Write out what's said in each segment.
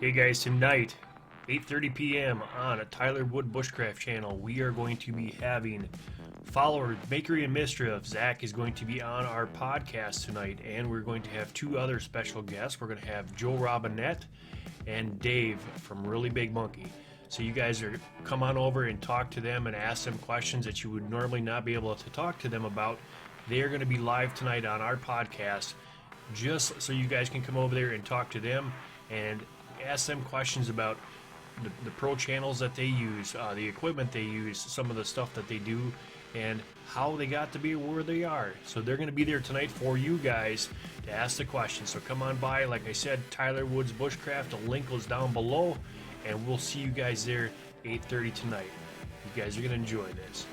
Hey guys, tonight, 8:30 p.m. on a Tyler Wood Bushcraft channel, we are going to be having Fowler, Makery, and Mischief. Zach is going to be on our podcast tonight, and we're going to have two other special guests. We're going to have Joe Robinet and Dave from ReallyBigMonkey. So you guys are come on over and talk to them and ask them questions that you would normally not be able to talk to them about. They are going to be live tonight on our podcast, just so you guys can come over there and talk to them and ask them questions about the pro channels that they use, the equipment they use, some of the stuff that they do, and how they got to be where they are. So they're going to be there tonight for you guys to ask the questions. So come on by. Like I said, Tyler Woods Bushcraft, the link goes down below, and we'll see you guys there 8:30 tonight. You guys are going to enjoy this.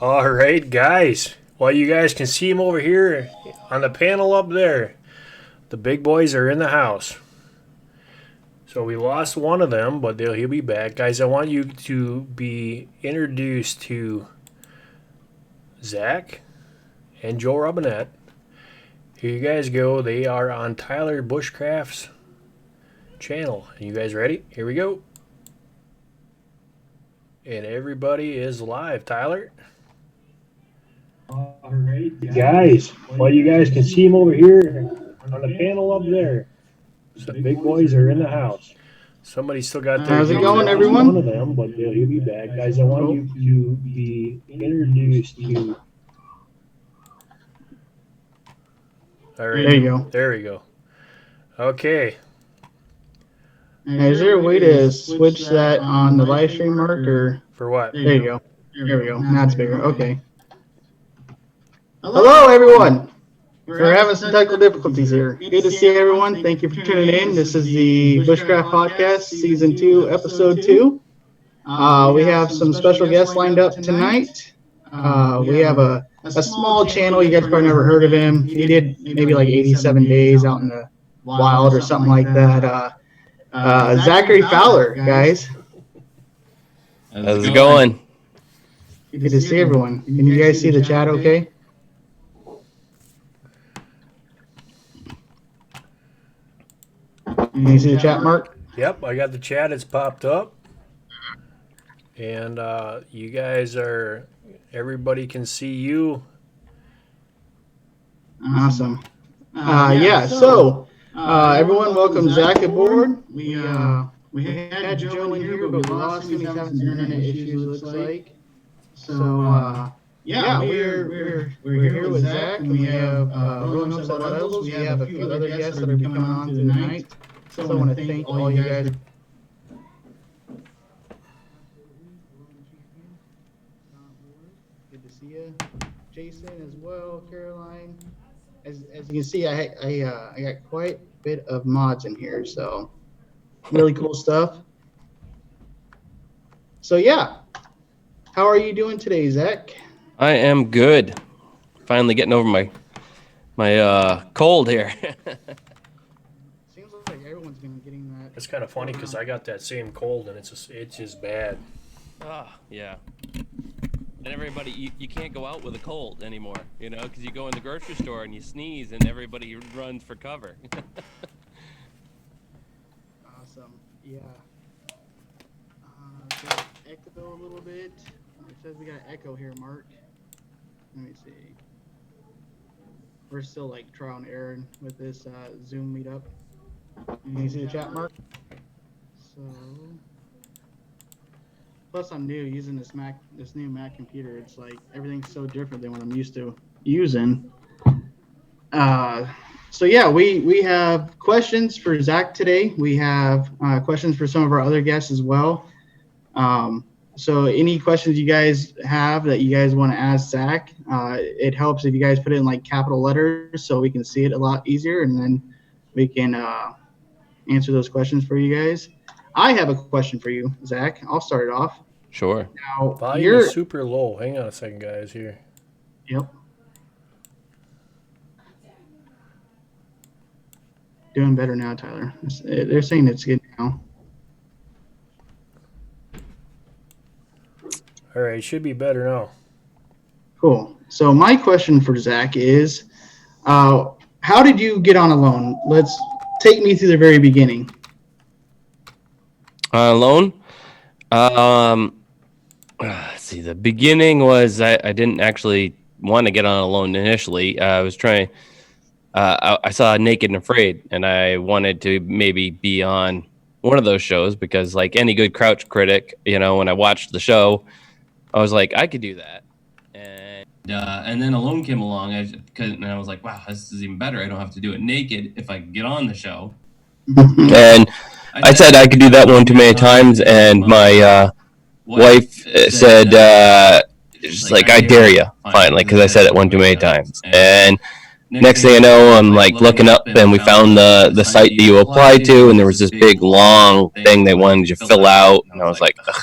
All right, guys. Well, you guys can see them over here on the panel up there. The big boys are in the house. So we lost one of them, but he'll be back. Guys, I want you to be introduced to Zach and Joe Robinet. Here you guys go. They are on Tyler Bushcraft's channel. Are you guys ready? Here we go. And everybody is live, Tyler. All right, guys. Well, you guys can see them over here on the panel up there. So the big boys are in the house. Somebody still got their... How's it going, everyone? One of them, but he'll be back. Guys, I want you to be introduced to... All right. There you go. There we go. Okay. Is there a way to switch that on the live stream, Mark? Or... For what? There you go. There we go. Now it's bigger. Okay. Hello, everyone. We're having some technical difficulties here. Good to see everyone. Thank you for tuning in. This is the Bushcraft Podcast, Season 2, Episode 2. We have some special guests lined up tonight. We have a small channel. You guys probably never heard of him. He did maybe like 87 days out in the wild or something like that. Zachary Fowler, guys. How's it going? Good to see everyone. Can you guys see the chat okay? Can you see the chat, Mark? Yep, I got the chat. It's popped up. And you guys are... Everybody can see you. Awesome. So everyone, welcome Zach aboard. We had Joe in here, but we lost him. He's having some internet issues, looks like. So we're here with Zach, and we have Rolling Up Levels. We have a few other guests that are coming on tonight. So I want to thank all you guys. Good to see you, Jason as well, Caroline. As you can see, I got quite a bit of mods in here, so really cool stuff. So yeah, How are you doing today, Zach? I am good. Finally getting over my cold here. Seems like everyone's been getting that. It's kind of funny because I got that same cold and it's just bad. Yeah. And everybody, you can't go out with a cold anymore, because you go in the grocery store and you sneeze and everybody runs for cover. Awesome. Yeah. Got echo a little bit. It says we got echo here, Mark. Let me see. We're still like trial and error with this Zoom meetup. Can you see the chat, Mark? So, plus I'm new using this new Mac computer. It's like everything's so different than what I'm used to using. So yeah, we have questions for Zach today. We have questions for some of our other guests as well. So any questions you guys have that you guys want to ask Zach, it helps if you guys put it in like capital letters so we can see it a lot easier, and then we can answer those questions for you guys. I have a question for you, Zach. I'll start it off. Sure. Now, Volume is super low. Hang on a second, guys, here. Yep. Doing better now, Tyler. They're saying it's good now. All right, it should be better now. Cool. So my question for Zach is, how did you get on Alone? Let's take me through the very beginning. Alone? Let's see. The beginning was I didn't actually want to get on Alone initially. I was trying. I saw Naked and Afraid, and I wanted to maybe be on one of those shows because, like any good couch critic, when I watched the show, I was like, I could do that. And then Alone came along, and I was like, wow, this is even better. I don't have to do it naked if I get on the show. And I said I could do that one too many times, and my wife said, she's like, I dare you, finally, because I said it one too many times. And next thing I know, I'm like looking up, and we found the site that you applied to, and there was this big long thing they wanted you to fill out, and I was like, ugh,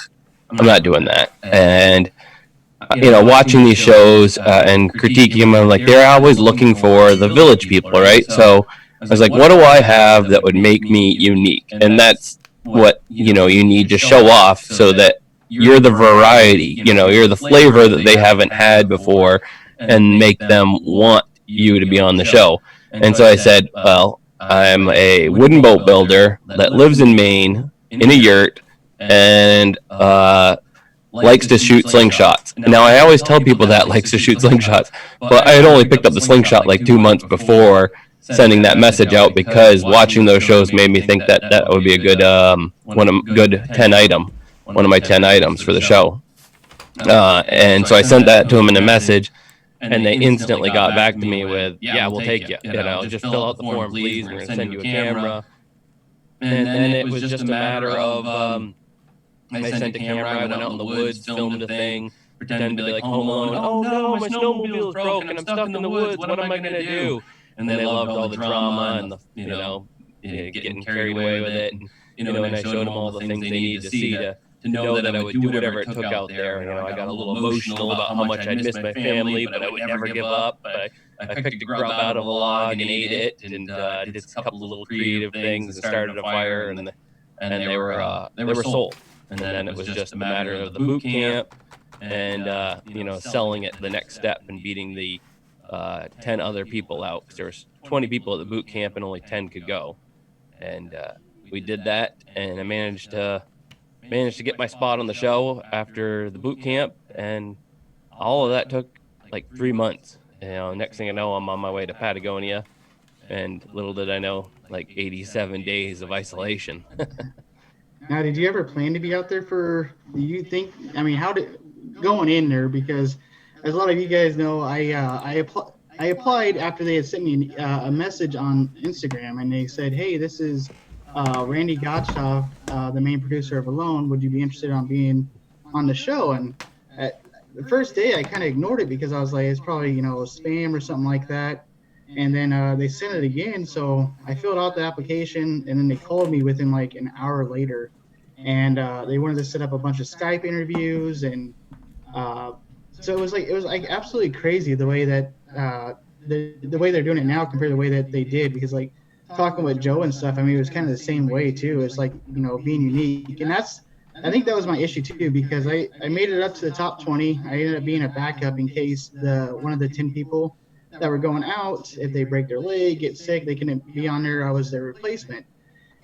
I'm not doing that. And watching these shows and critiquing them, I'm like, they're always looking for the village people, right? So I was like, what do I have that would make me unique? And that's what you need to show off so that you're the variety, you're the flavor that they haven't had before, and make them want you to be on the show. And so I said, well, I'm a wooden boat builder that lives in Maine in a yurt and likes to shoot slingshots. Now, I always tell people that likes to shoot slingshots, but I had only picked up the slingshot like 2 months before sending that message out, because watching those shows made me think that would be a good one of my 10 items for the show. And so I sent that to them in a message, and they instantly got back to me with, yeah, we'll take you. Just fill out the form, please. We're going to send you a camera. And then it was just a matter of I sent a camera, I went out in the woods, filmed a thing, pretended to be like Home Alone. Oh no, my snowmobile is broken, I'm stuck in the woods, what am I going to do? And they loved all the drama and the, getting carried away with it. And, I showed them all the things they needed to see to know that I would do whatever it took out there. I got a little emotional about how much I'd missed my family, but I would never give up. But I picked a grub out of a log and ate it, and did a couple of little creative things and started a fire, and they were sold. And then it was just a matter of the boot camp and, selling it the next step and beating the 10 other people out. Because there was 20 people at the boot camp and only 10 could go. And we did that, and I managed to get my spot on the show after the boot camp. And all of that took like 3 months. Next thing I know, I'm on my way to Patagonia. And little did I know, like 87 days of isolation. Now, did you ever plan to be out there do you think, how did, going in there, because as a lot of you guys know, I applied after they had sent me a message on Instagram, and they said, hey, this is Randy Gottschalk, the main producer of Alone. Would you be interested in being on the show? And the first day I kind of ignored it because I was like, it's probably, spam or something like that. And then they sent it again. So I filled out the application, and then they called me within like an hour later. And they wanted to set up a bunch of Skype interviews and So it was like absolutely crazy the way that the way they're doing it now compared to the way that they did, because like talking with Joe and stuff, I mean, it was kind of the same way too. It's like, you know, being unique. And I think that was my issue too, because I made it up to the top 20. I ended up being a backup in case one of the 10 people that were going out, if they break their leg, get sick, they couldn't be on there. I was their replacement.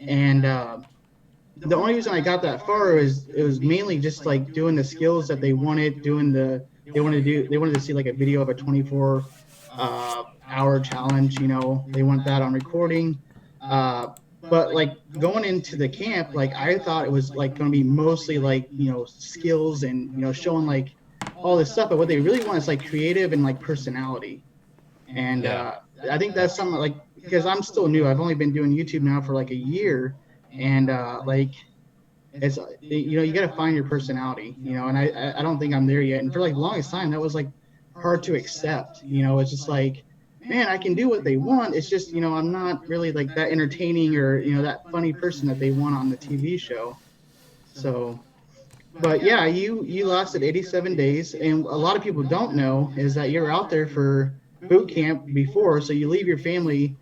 And the only reason I got that far was it was mainly just like doing the skills that they wanted, they wanted to see like a video of a 24 hour challenge, you know, they want that on recording. Uh, but like going into the camp, like I thought it was like going to be mostly like, you know, skills and, you know, showing like all this stuff. But what they really want is like creative and like personality. And I think that's something like, because I'm still new, I've only been doing YouTube now for like a year. And like, it's, you know, you got to find your personality, you know, and I don't think I'm there yet. And for like the longest time, that was like hard to accept, you know. It's just like, man, I can do what they want. It's just, you know, I'm not really like that entertaining or, you know, that funny person that they want on the TV show. So, but yeah, you lasted 87 days, and a lot of people don't know is that you're out there for boot camp before, so you leave your family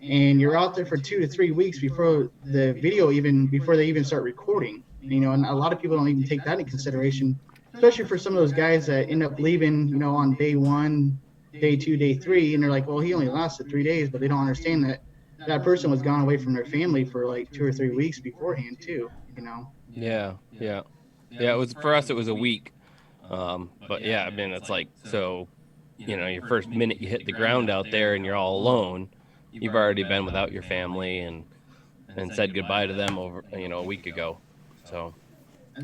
and you're out there for 2 to 3 weeks before the video, even before they even start recording, you know. And a lot of people don't even take that into consideration, especially for some of those guys that end up leaving, you know, on day 1, day 2, day 3, and they're like, well, he only lasted 3 days, but they don't understand that that person was gone away from their family for like 2 or 3 weeks beforehand too, you know. Yeah, it was for us, it was a week. But yeah, I mean, it's like, so, you know, your first minute you hit the ground out there and you're all alone, you've already been without your family and said goodbye to them over, you know, a week ago. So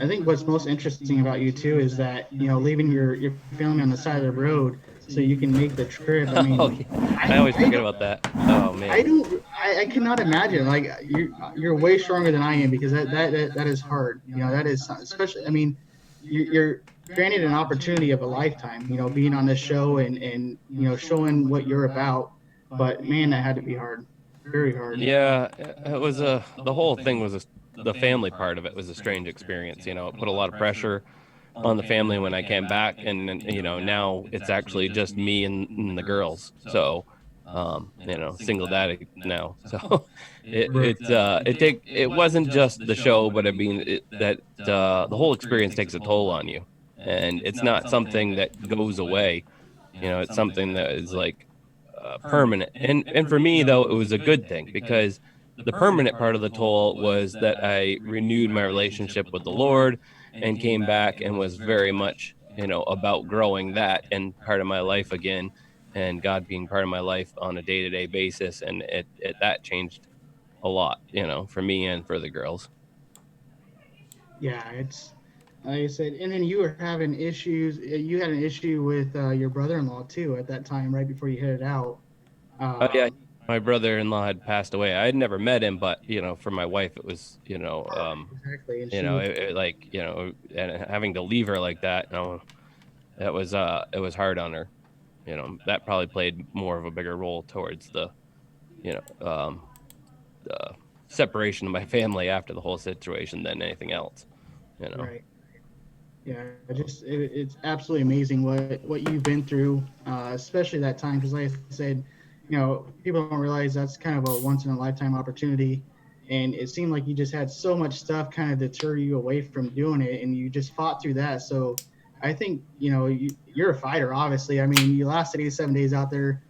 I think what's most interesting about you too is that, you know, leaving your family on the side of the road so you can make the trip. I oh, mean, yeah. I always forget about that. Oh man. I cannot imagine. Like you're way stronger than I am, because that is hard. You know, that is especially. I mean, you're granted an opportunity of a lifetime. You know, being on this show and you know showing what you're about. But man, that had to be hard, very hard. Yeah, it was the whole thing was the family part of it was a strange experience. You know, it put a lot of pressure on the family when I came back, and you know, now it's actually just me and the girls. So, you know, single dad now. So it wasn't just the show, but I mean the whole experience takes a toll on you, and it's not something that goes away. You know, it's something that is like permanent. And for me though, it was a good thing because the permanent part of the toll was that I renewed my relationship with the Lord and came back and was very much, you know, about growing that and part of my life again, and God being part of my life on a day-to-day basis. And it that changed a lot, you know, for me and for the girls. Yeah, it's like I said. And then you were having issues. You had an issue with your brother-in-law too at that time, right before you headed out. Oh yeah, Uh, my brother-in-law had passed away. I had never met him, but you know, for my wife, it was, exactly, and you know, she. like, you know, and having to leave her like that, you know, that was it was hard on her. You know, that probably played more of a bigger role towards you know, the separation of my family after the whole situation than anything else. You know. Right. Yeah, it's absolutely amazing what you've been through, especially that time. Because like I said, you know, people don't realize that's kind of a once in a lifetime opportunity, and it seemed like you just had so much stuff kind of deter you away from doing it, and you just fought through that. So I think, you know, you're a fighter. Obviously, I mean, you lasted 87 days out there.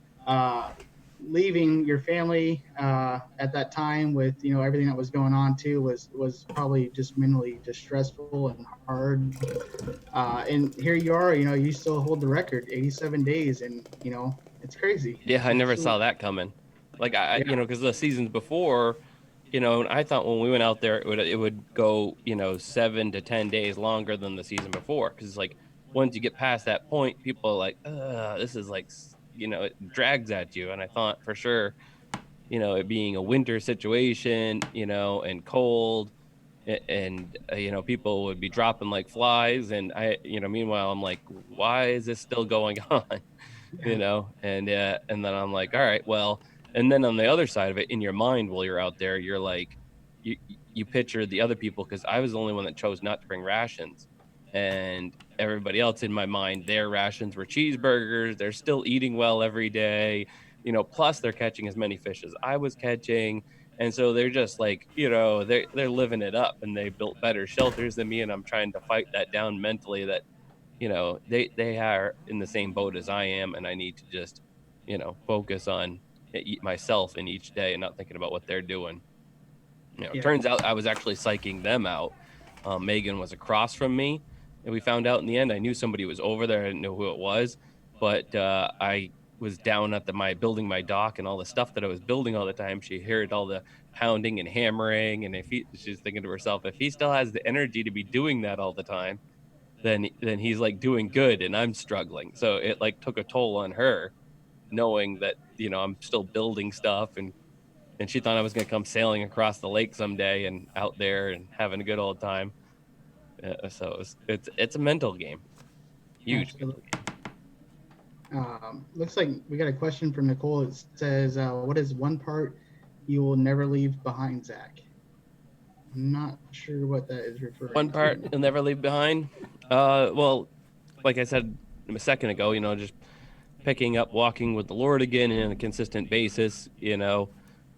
Leaving your family at that time with, you know, everything that was going on too was probably just mentally just stressful and hard. And here you are, you know, you still hold the record, 87 days, and you know it's crazy. Yeah, I never It's saw that coming. Like yeah, you know, because the seasons before, you know, I thought when we went out there, it would go, you know, 7 to 10 days longer than the season before. Because like once you get past that point, people are like, this is like, you know, it drags at you. And I thought for sure, you know, it being a winter situation, you know, and cold, and you know, people would be dropping like flies, and you know, meanwhile, I'm like, why is this still going on? You yeah, know, and then I'm like, all right, well, and then on the other side of it, in your mind while you're out there, you're like, you you picture the other people, because I was the only one that chose not to bring rations, and everybody else in my mind, their rations were cheeseburgers. They're still eating well every day, plus they're catching as many fish as I was catching. And so they're just like, they're living it up, and they built better shelters than me. And I'm trying to fight that down mentally that, they are in the same boat as I am. And I need to just, focus on myself in each day and not thinking about what they're doing. Yeah. Turns out I was actually psyching them out. Megan was across from me, and we found out in the end. I knew somebody was over there. I didn't know who it was, but I was down at my building my dock and all the stuff that I was building all the time. She heard all the pounding and hammering, and she's thinking to herself, if he still has the energy to be doing that all the time, then he's like doing good, and I'm struggling. So it like took a toll on her, knowing that I'm still building stuff, and she thought I was going to come sailing across the lake someday and out there and having a good old time. So it's a mental game. Huge mental game. Looks like we got a question from Nicole. It says, what is one part you will never leave behind, Zach? I'm not sure what that is referring to. One part you'll never leave behind? Well, like I said a second ago, just picking up walking with the Lord again on a consistent basis,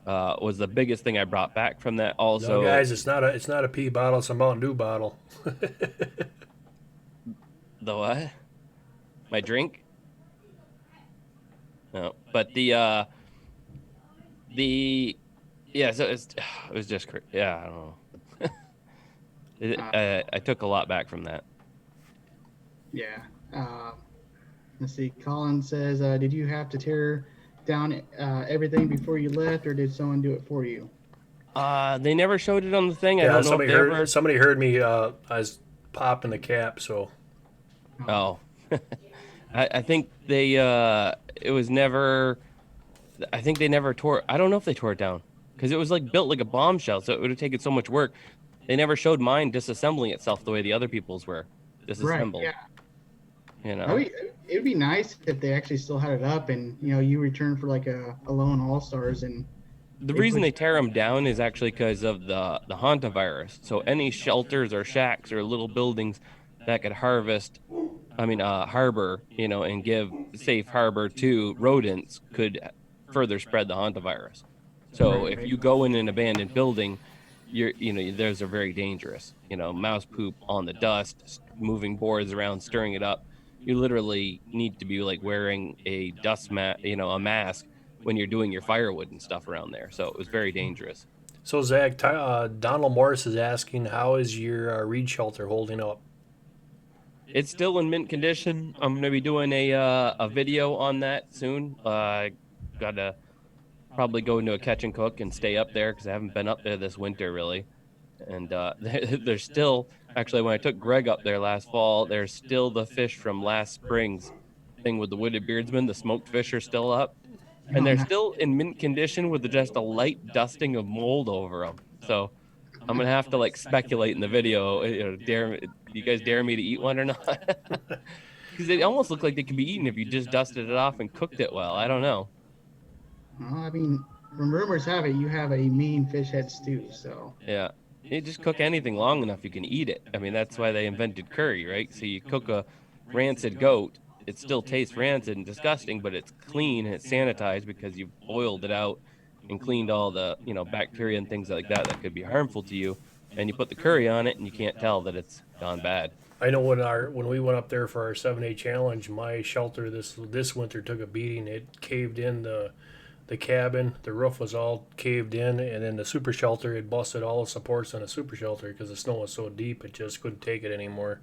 was the biggest thing I brought back from that. Also, no, guys, it's not a pee bottle, it's a Mountain Dew bottle. The what? My drink? No, but so it was just yeah, I don't know. I took a lot back from that. Yeah. Let's see. Colin says, did you have to tear down everything before you left, or did someone do it for you? They never showed it on the thing. Yeah, I don't know somebody heard me. I was popping the cap, so. Oh, I think they. It was never. I think they never tore. I don't know if they tore it down because it was like built like a bombshell, so it would have taken so much work. They never showed mine disassembling itself the way the other people's were disassembled. Right. Yeah. It'd be nice if they actually still had it up, and you return for like a lone all-stars. And the reason they tear them down is actually because of the hantavirus. So any shelters or shacks or little buildings that could harbor, and give safe harbor to rodents could further spread the hantavirus. So if you go in an abandoned building, those are very dangerous. Mouse poop on the dust, moving boards around, stirring it up. You literally need to be like wearing a dust mat, a mask when you're doing your firewood and stuff around there. So it was very dangerous. So Zach, Donald Morris is asking, how is your reed shelter holding up? It's still in mint condition. I'm going to be doing a video on that soon. I got to probably go into a catch and cook and stay up there because I haven't been up there this winter really. And there's still, actually, when I took Greg up there last fall, there's still the fish from last spring's thing with the wooded beardsman. The smoked fish are still up. And they're still in mint condition with just a light dusting of mold over them. So I'm going to have to like speculate in the video. Do you guys dare me to eat one or not? Because they almost look like they can be eaten if you just dusted it off and cooked it well. I don't know. Well, I mean, from rumors have it, you have a mean fish head stew, so. Yeah. You just cook anything long enough, you can eat it. I mean, that's why they invented curry, right? So you cook a rancid goat, it still tastes rancid and disgusting, but it's clean and it's sanitized because you've boiled it out and cleaned all the, bacteria and things like that could be harmful to you. And you put the curry on it and you can't tell that it's gone bad. I know when we went up there for our 7-day challenge, my shelter this winter took a beating. It caved in the cabin, the roof was all caved in, and then the super shelter, it busted all the supports on the super shelter because the snow was so deep it just couldn't take it anymore.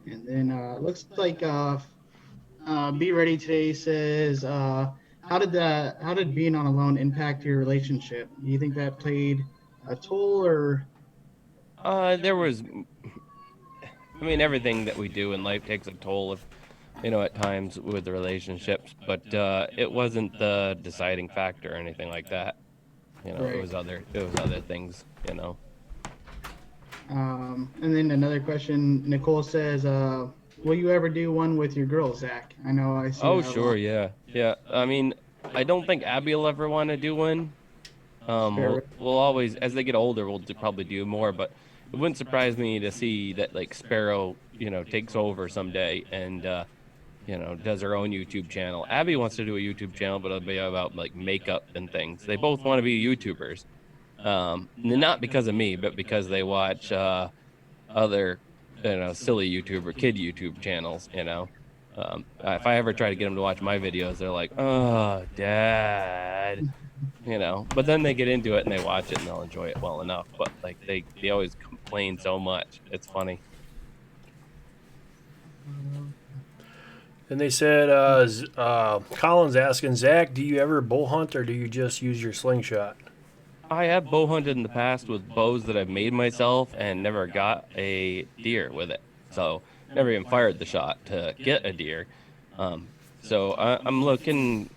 And then looks like Be Ready today says, how did being on alone impact your relationship? Do you think that played a toll, or? There was, everything that we do in life takes a toll at times with the relationships, but it wasn't the deciding factor or anything like that. Right. It was other things. And then another question, Nicole says, will you ever do one with your girl, Zach? I know I see. Oh, sure, yeah. I don't think Abby will ever want to do one. We'll always, as they get older, we'll probably do more, but it wouldn't surprise me to see that like Sparrow, takes over someday and does her own YouTube channel. Abby wants to do a YouTube channel, but it'll be about like makeup and things. They both want to be YouTubers. Not because of me, but because they watch other silly kid YouTube channels. If I ever try to get them to watch my videos, they're like, oh, dad, but then they get into it and they watch it and they'll enjoy it well enough. But like they always complain so much. It's funny. And they said, Colin's asking, Zach, do you ever bow hunt or do you just use your slingshot? I have bow hunted in the past with bows that I've made myself and never got a deer with it. So never even fired the shot to get a deer. I'm looking,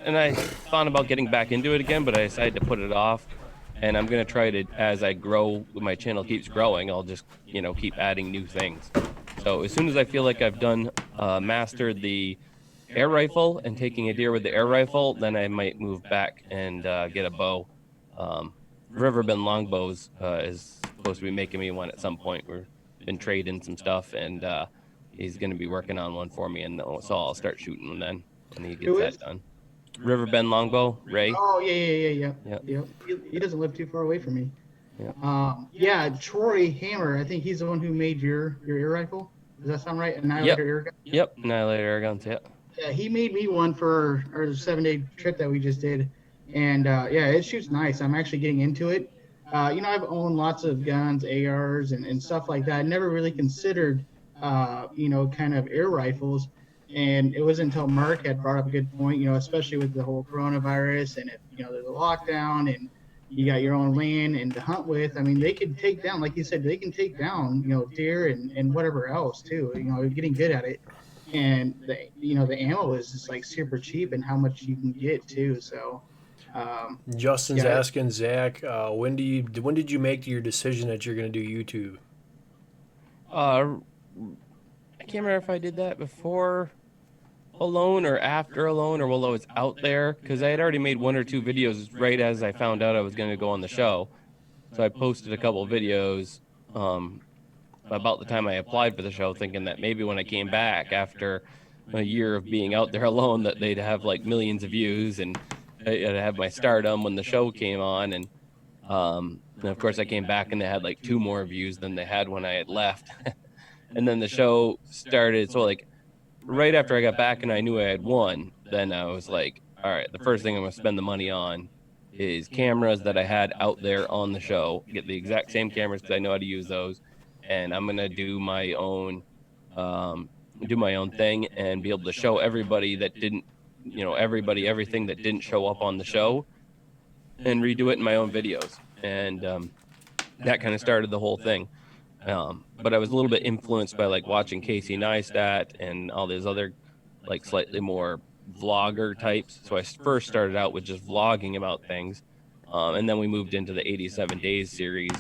and I thought about getting back into it again, but I decided to put it off. And I'm going to try to, as I grow, my channel keeps growing, I'll just, keep adding new things. So as soon as I feel like I've mastered the air rifle and taking a deer with the air rifle, then I might move back and get a bow. Riverbend longbows is supposed to be making me one at some point. We've been trading some stuff, and he's going to be working on one for me, and so I'll start shooting them then when he gets that done. Riverbend longbow, Ray. Oh yeah. He doesn't live too far away from me. Yeah. Troy Hammer. I think he's the one who made your air rifle. Does that sound right? Annihilator air gun. Yep, Annihilator air guns. Yeah, he made me one for our 7-day trip that we just did, and it shoots nice. I'm actually getting into it. I've owned lots of guns, ARs, and stuff like that. I never really considered, kind of air rifles. And it wasn't until Mark had brought up a good point, especially with the whole coronavirus and there's a lockdown and you got your own land and to hunt with. I mean, they can take down, like you said, they can take down, deer and whatever else too. Getting good at it. And the ammo is just like super cheap and how much you can get too. So Justin's asking Zach, when did you make your decision that you're going to do YouTube? I can't remember if I did that before Alone or after Alone or while I was out there, because I had already made 1 or 2 videos right as I found out I was going to go on the show. So I posted a couple of videos about the time I applied for the show, thinking that maybe when I came back after a year of being out there alone, that they'd have like millions of views and I'd have my stardom when the show came on. And of course I came back and they had like 2 more views than they had when I had left. And then the show started. So like right after I got back and I knew I had won, then I was like, all right, the first thing I'm going to spend the money on is cameras that I had out there on the show, get the exact same cameras because I know how to use those. And I'm going to do my own thing and be able to show everybody that didn't, everything that didn't show up on the show and redo it in my own videos. And that kind of started the whole thing. But I was a little bit influenced by like watching Casey Neistat and all these other like slightly more vlogger types. So I first started out with just vlogging about things. And then we moved into the 87 Days series.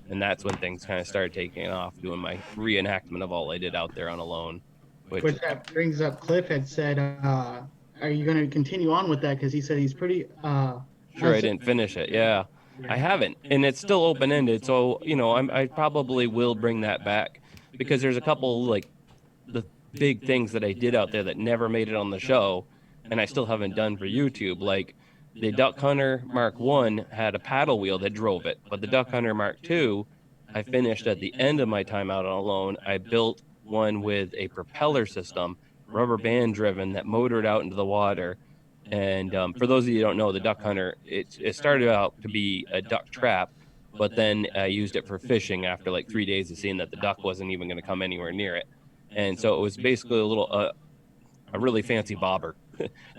And that's when things kind of started taking off, doing my reenactment of all I did out there on Alone. Which that brings up, Cliff had said, are you going to continue on with that? Because he said he's pretty... Sure, I didn't finish it, yeah. I haven't, and it's still open-ended, so, I probably will bring that back, because there's a couple, like, the big things that I did out there that never made it on the show, and I still haven't done for YouTube, like, the Duck Hunter Mark I had a paddle wheel that drove it, but the Duck Hunter Mark II, I finished at the end of my time out on Alone. I built one with a propeller system, rubber band driven, that motored out into the water. And for those of you who don't know, the Duck Hunter, it started out to be a duck trap, but then I used it for fishing after like 3 days of seeing that the duck wasn't even going to come anywhere near it. And so it was basically a really fancy bobber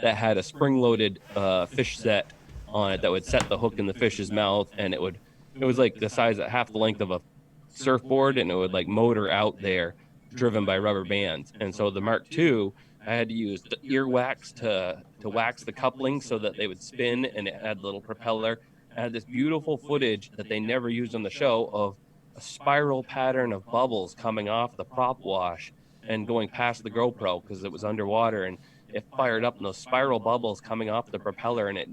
that had a spring-loaded fish set on it that would set the hook in the fish's mouth, and it was like the size of half the length of a surfboard, and it would like motor out there, driven by rubber bands. And so the Mark II, I had to use the earwax to wax the couplings so that they would spin, and it had a little propeller. I had this beautiful footage that they never used on the show of a spiral pattern of bubbles coming off the prop wash and going past the GoPro because it was underwater, and it fired up, and those spiral bubbles coming off the propeller, and it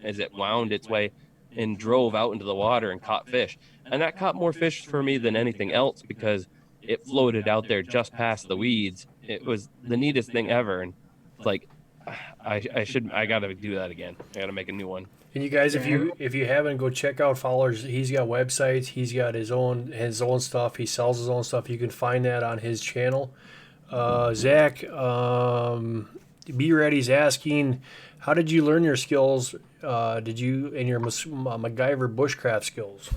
as it wound its way and drove out into the water and caught fish. And that caught more fish for me than anything else because it floated out there just past the weeds. It was the neatest thing ever. And it's like, I got to do that again. I got to make a new one. And you guys, if you haven't, go check out Fowler's. He's got websites. He's got his own stuff. He sells his own stuff. You can find that on his channel. Zach, Be Ready's asking, how did you learn your skills? Did you in your MacGyver bushcraft skills?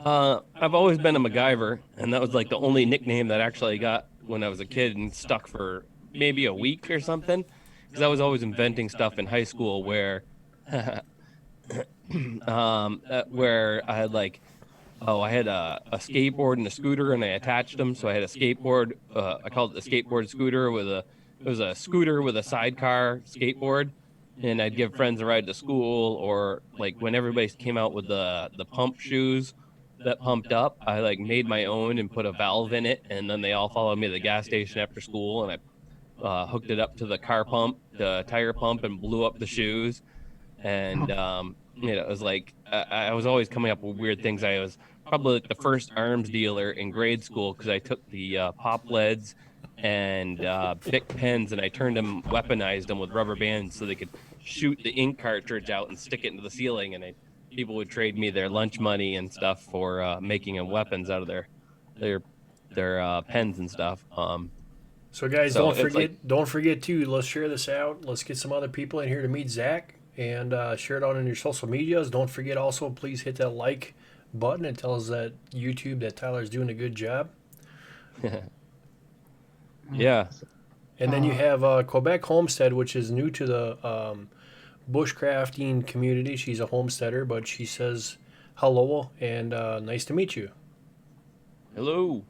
I've always been a MacGyver, and that was like the only nickname that actually I got when I was a kid and stuck for maybe a week or something. Because I was always inventing stuff in high school where, where I had I had a skateboard and a scooter, and I attached them. So I had a skateboard. I called it the skateboard scooter it was a scooter with a sidecar skateboard, and I'd give friends a ride to school. Or like when everybody came out with the pump shoes that pumped up, I made my own and put a valve in it, and then they all followed me to the gas station after school, and I hooked it up to the car pump, the tire pump, and blew up the shoes. And it was I was always coming up with weird things. I was probably the first arms dealer in grade school because I took the pop leads and Bic pens, and I turned them, weaponized them with rubber bands so they could shoot the ink cartridge out and stick it into the ceiling. And people would trade me their lunch money and stuff for making weapons out of their pens and stuff. So guys, don't forget too. Let's share this out. Let's get some other people in here to meet Zach, and share it out on your social medias. Don't forget also, please hit that like button. It tells that YouTube that Tyler's doing a good job. Yeah. And then you have Quebec Homestead, which is new to the bushcrafting community. She's a homesteader, but she says hello and nice to meet you. Hello.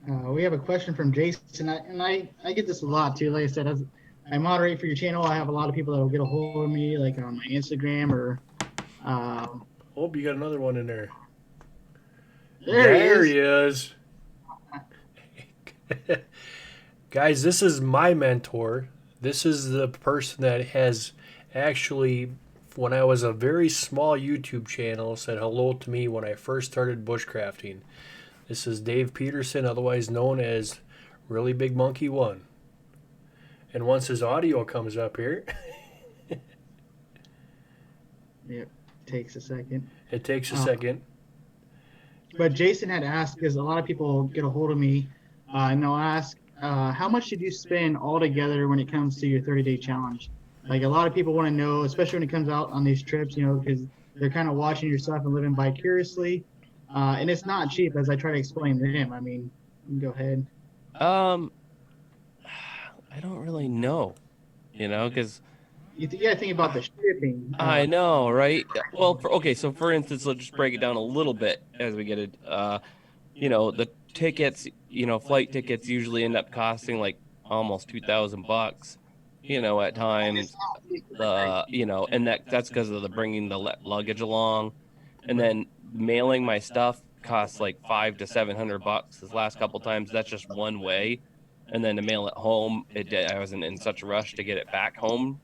We have a question from Jason, and I get this a lot too. Like I said, as I moderate for your channel, I have a lot of people that will get a hold of me, like on my Instagram or. Oh, you got another one in there. There he is. Guys, this is my mentor. This is the person that has actually, when I was a very small YouTube channel, said hello to me when I first started bushcrafting. This is Dave Peterson, otherwise known as ReallyBigMonkey 1. And once his audio comes up here... Yep, takes a second. It takes a second. But Jason had asked, because a lot of people get a hold of me, and they'll ask, how much did you spend altogether when it comes to your 30-day challenge? Like, a lot of people want to know, especially when it comes out on these trips, because they're kind of watching your stuff and living vicariously. And it's not cheap, as I try to explain to him. I mean, go ahead. I don't really know, because You got to think about the shipping. I know, right? Well, so for instance, let's just break it down a little bit as we get it. The tickets, flight tickets usually end up costing like almost $2,000, at times. And that's because of the bringing the luggage along, and then mailing my stuff costs like $500 to $700. This last couple times, that's just one way, and then to mail it home, I wasn't in such a rush to get it back home.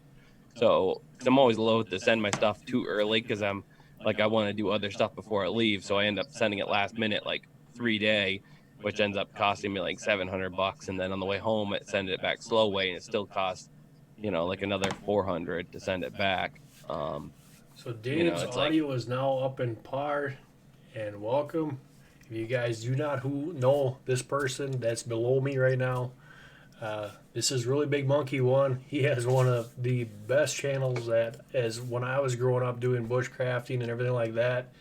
So, because I'm always loath to send my stuff too early, because I want to do other stuff before I leave. So I end up sending it last minute, like 3-day, which ends up costing me like $700. And then on the way home, it send it back slow way, and it still costs, like another $400 to send it back. So Dave's audio is now up in par, and welcome. If you guys do not know this person that's below me right now, this is ReallyBigMonkey 1. He has one of the best channels that, as when I was growing up doing bushcrafting and everything like that,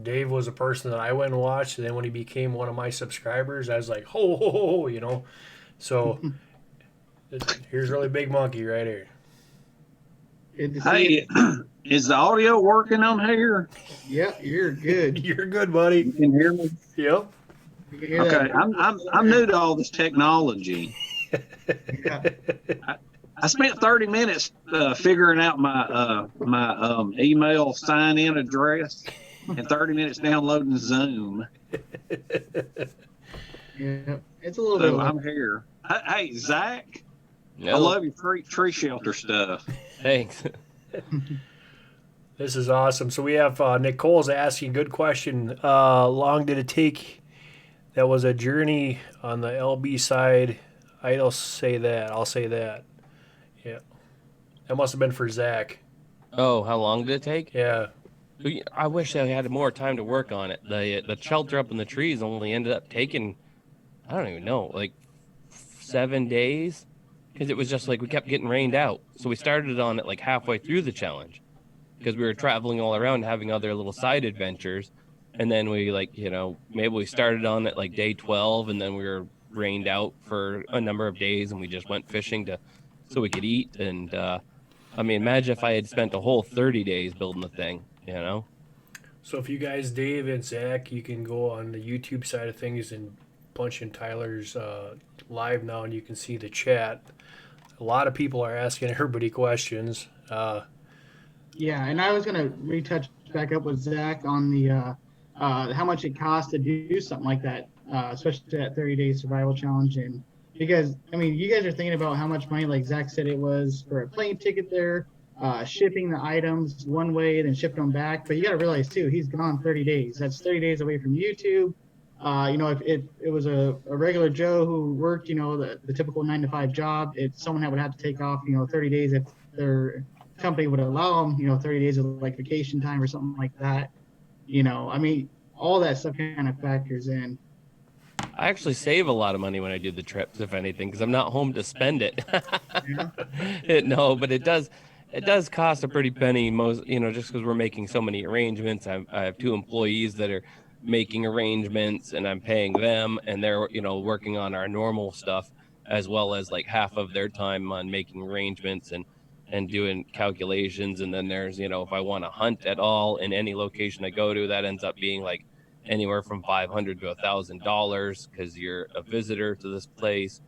Dave was a person that I went and watched, and then when he became one of my subscribers, I was like, ho, ho, ho, ho, So here's ReallyBigMonkey right here. Hey, is the audio working on here? Yeah, you're good. You're good, buddy. You can hear me? Yep. Okay, I'm new to all this technology. Yeah. I spent 30 minutes figuring out my email sign-in address and 30 minutes downloading Zoom. Yeah, it's a little So bit. I'm here. Hey, Zach, No. I love your tree shelter stuff. Thanks. This is awesome. So we have Nicole's asking, good question. Long did it take? That was a journey on the LB side. I'll say that. Yeah. That must have been for Zach. Oh, how long did it take? Yeah. I wish I had more time to work on it. The shelter up in the trees only ended up taking, I don't even know, like 7 days, because it was just like we kept getting rained out. So we started on it like halfway through the challenge because we were traveling all around, having other little side adventures. And then we maybe we started on it like day 12, and then we were rained out for a number of days, and we just went fishing so we could eat. And I mean, imagine if I had spent a whole 30 days building the thing, So if you guys, Dave and Zach, you can go on the YouTube side of things and punch in Tyler's live now, and you can see the chat. A lot of people are asking everybody questions. Yeah, and I was gonna retouch back up with Zach on the how much it costs to do something like that, especially that 30-day survival challenge. And because I mean, you guys are thinking about how much money, like Zach said, it was for a plane ticket there, shipping the items one way, then shipping them back. But you got to realize too, he's gone 30 days. That's 30 days away from YouTube. If it was a regular Joe who worked, the typical 9-to-5 job, it's someone that would have to take off, 30 days if their company would allow them, 30 days of like vacation time or something like that. I mean, all that stuff kind of factors in. I actually save a lot of money when I do the trips, if anything, because I'm not home to spend it. No, but it does cost a pretty penny, just because we're making so many arrangements. I have 2 employees that are making arrangements, and I'm paying them, and they're working on our normal stuff, as well as like half of their time on making arrangements and doing calculations. And then there's if I want to hunt at all in any location I go to, that ends up being like anywhere from $500 to $1,000 because you're a visitor to this place.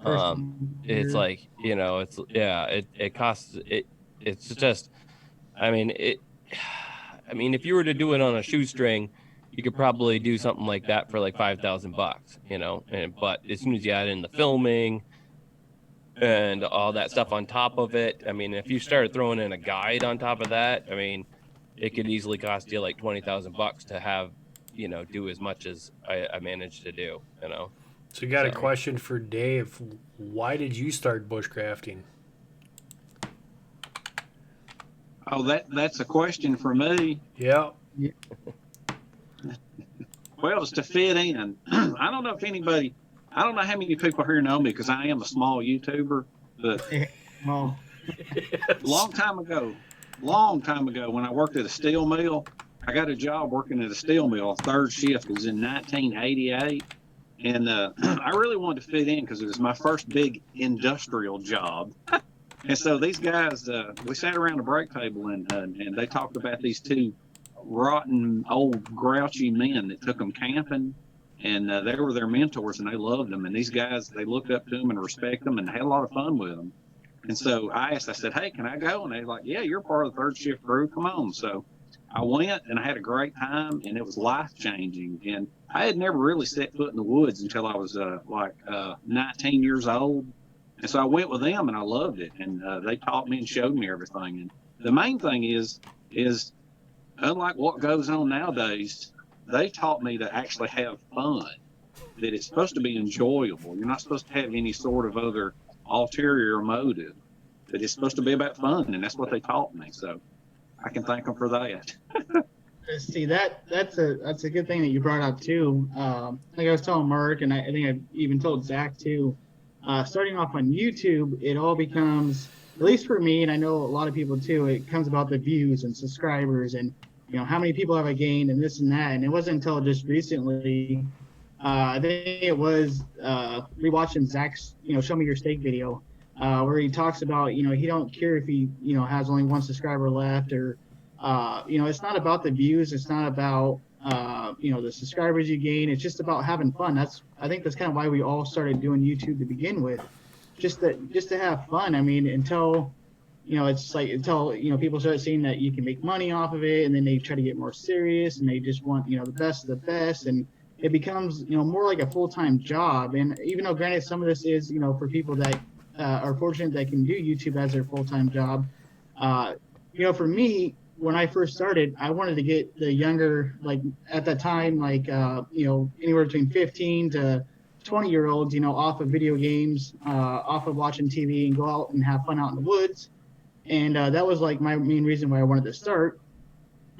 It's like it costs it. It's just, I mean, if you were to do it on a shoestring, you could probably do something like that for like $5,000, but as soon as you add in the filming and all that stuff on top of it, I mean, if you started throwing in a guide on top of that, I mean, it could easily cost you like $20,000 to have, do as much as I managed to do, So you got a question for Dave. Why did you start bushcrafting? Oh, that's a question for me. Yeah. Well, it's to fit in. I don't know how many people here know me because I am a small YouTuber. But long time ago, when I worked at a steel mill, I got a job working at a steel mill, third shift. It was in 1988. And I really wanted to fit in because it was my first big industrial job. And so these guys, we sat around the break table and they talked about these 2 rotten, old, grouchy men that took them camping. And they were their mentors and they loved them. And these guys, they looked up to them and respect them and had a lot of fun with them. And so I said, hey, can I go? And they're like, yeah, you're part of the third shift crew. Come on. So I went and I had a great time and it was life changing. And I had never really set foot in the woods until I was 19 years old. And so I went with them and I loved it. And they taught me and showed me everything. And the main thing is unlike what goes on nowadays, they taught me to actually have fun, that it's supposed to be enjoyable. You're not supposed to have any sort of other ulterior motive, that it's supposed to be about fun. And that's what they taught me. So I can thank them for that. See, that's a good thing that you brought up too. Like I was telling Mark, and I think I even told Zach too, starting off on YouTube, it all becomes, at least for me, and I know a lot of people too, it comes about the views and subscribers and how many people have I gained and this and that. And it wasn't until just recently, I think it was rewatching Zach's Show Me Your Steak video, where he talks about he don't care if he has only 1 subscriber left, or it's not about the views, it's not about the subscribers you gain, it's just about having fun. I think that's kind of why we all started doing YouTube to begin with, just to have fun. I mean, until people start seeing that you can make money off of it, and then they try to get more serious and they just want the best of the best, and it becomes more like a full-time job. And even though granted some of this is for people that are fortunate that can do YouTube as their full-time job, for me, when I first started, I wanted to get the younger, like at that time, like anywhere between 15 to 20-year-olds, off of video games, off of watching TV, and go out and have fun out in the woods. And that was like my main reason why I wanted to start.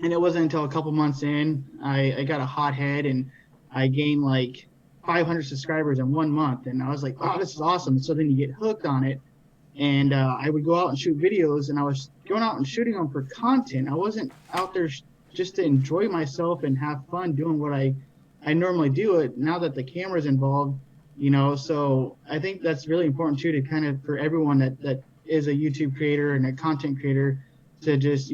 And it wasn't until a couple months in, I got a hot head and I gained like 500 subscribers in 1 month. And I was like, oh, this is awesome. So then you get hooked on it. And I would go out and shoot videos, and I was going out and shooting them for content. I wasn't out there just to enjoy myself and have fun doing what I normally do. It now that the camera's involved, so I think that's really important too, to kind of, for everyone that is a YouTube creator and a content creator, to just,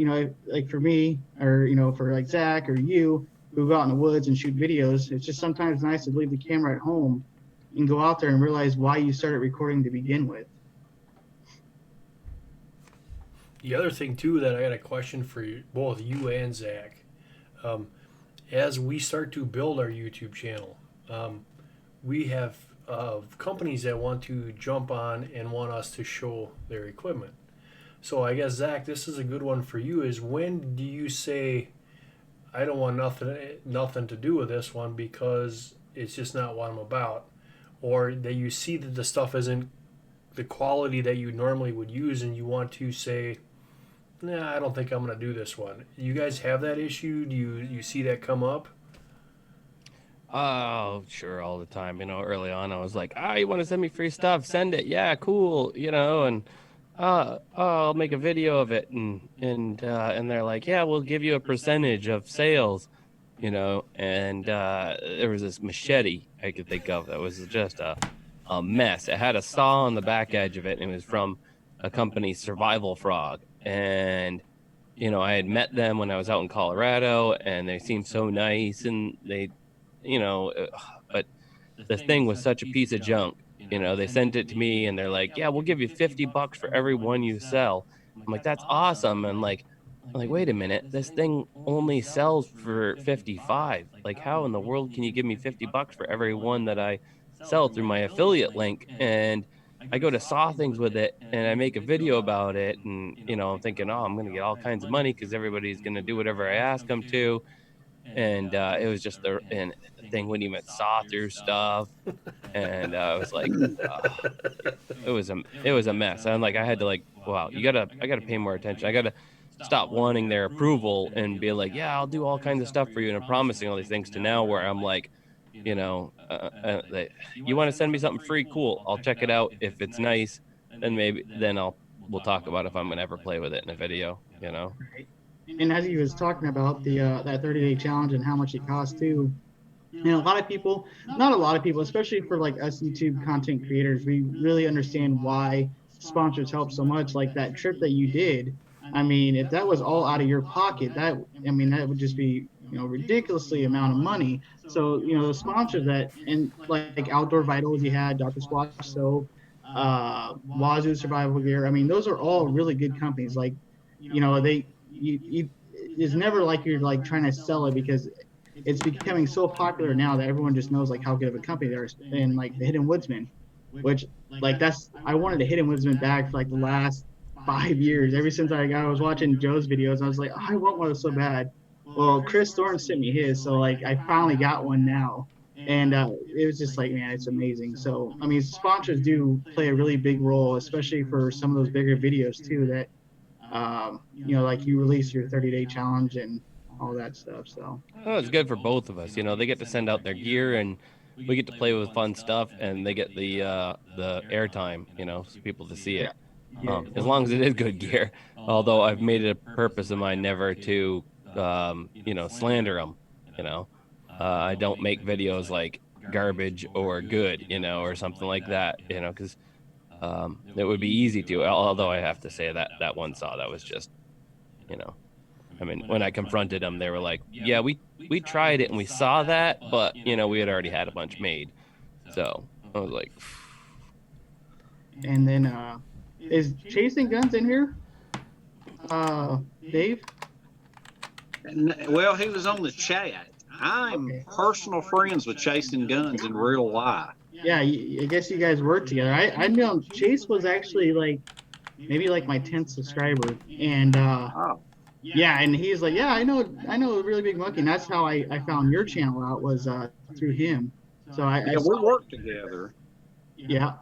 like for me, or, for like Zach or you, who go out in the woods and shoot videos, it's just sometimes nice to leave the camera at home and go out there and realize why you started recording to begin with. The other thing too that I got a question for you, both you and Zach, as we start to build our YouTube channel, we have companies that want to jump on and want us to show their equipment. So I guess, Zach, this is a good one for you. Is when do you say, I don't want nothing to do with this one because it's just not what I'm about, or that you see that the stuff isn't the quality that you normally would use, and you want to say, nah, I don't think I'm going to do this one. You guys have that issue? Do you see that come up? Oh, sure, all the time. Early on, I was like, you want to send me free stuff? Send it. Yeah, cool. And I'll make a video of it, and they're like, yeah, we'll give you a percentage of sales, and there was this machete I could think of that was just a mess. It had a saw on the back edge of it, and it was from a company, Survival Frog. And I had met them when I was out in Colorado, and they seemed so nice, and they but the thing was such a piece of junk. They sent it to me, and they're like, yeah, we'll give you $50 for every one you sell. I'm like, that's awesome. And I'm like, wait a minute, this thing only sells for 55. Like, how in the world can you give me $50 for every one that I sell through my affiliate link? And I go to saw things with it, and I make a video about it, and I'm thinking, oh, I'm going to get all kinds of money because everybody's going to do whatever I ask them to. And it was just the thing wouldn't even saw through stuff, and I was like, it was a mess. I'm like, I had to wow, I gotta pay more attention. I gotta stop wanting their approval and be like, yeah, I'll do all kinds of stuff for you, and I'm promising all these things, to now where I'm like, you want to send me something free? Cool, I'll check it out. If it's nice, then we'll talk about if I'm gonna ever play with it in a video. Right. And as he was talking about the that 30-day challenge and how much it costs too, a lot of people, not a lot of people, especially for like us YouTube content creators, we really understand why sponsors help so much. Like that trip that you did, I mean, if that was all out of your pocket, that would just be ridiculously amount of money. So the sponsors that, and like Outdoor Vitals, you had Dr. Squash Soap, Wazoo Survival Gear. I mean, those are all really good companies. Like it's never like you're like trying to sell it, because it's becoming so popular now that everyone just knows like how good of a company they are. And like the Hidden Woodsman, which like I wanted a Hidden Woodsman bag for like the last 5 years. Ever since I was watching Joe's videos, I was like, I want one so bad. Well, Chris Thorne sent me his, so like I finally got one now, and it was just like, man, it's amazing. So I mean, sponsors do play a really big role, especially for some of those bigger videos too, that like you release your 30-day challenge and all that stuff. So it's good for both of us. They get to send out their gear, and we get to play with fun stuff, and they get the airtime, so people to see it. As long as it is good gear. Although I've made it a purpose of mine never to slander them. I don't make videos like garbage or good, or something like that, because it would be easy to. Although I have to say that one saw, that was just, I mean, when I confronted them, they were like, yeah, we tried it and we saw that, but we had already had a bunch made. So I was like, and then is Chasing Guns in here? Dave? Well, he was on the chat. I'm personal friends with Chasing Guns in real life. Yeah, I guess you guys work together. I know Chase was actually like maybe like my 10th subscriber, and Yeah, and he's like, yeah, I know Really Big Monkey, and that's how I found your channel out was through him. So I Yeah, we saw it. work together. Yeah,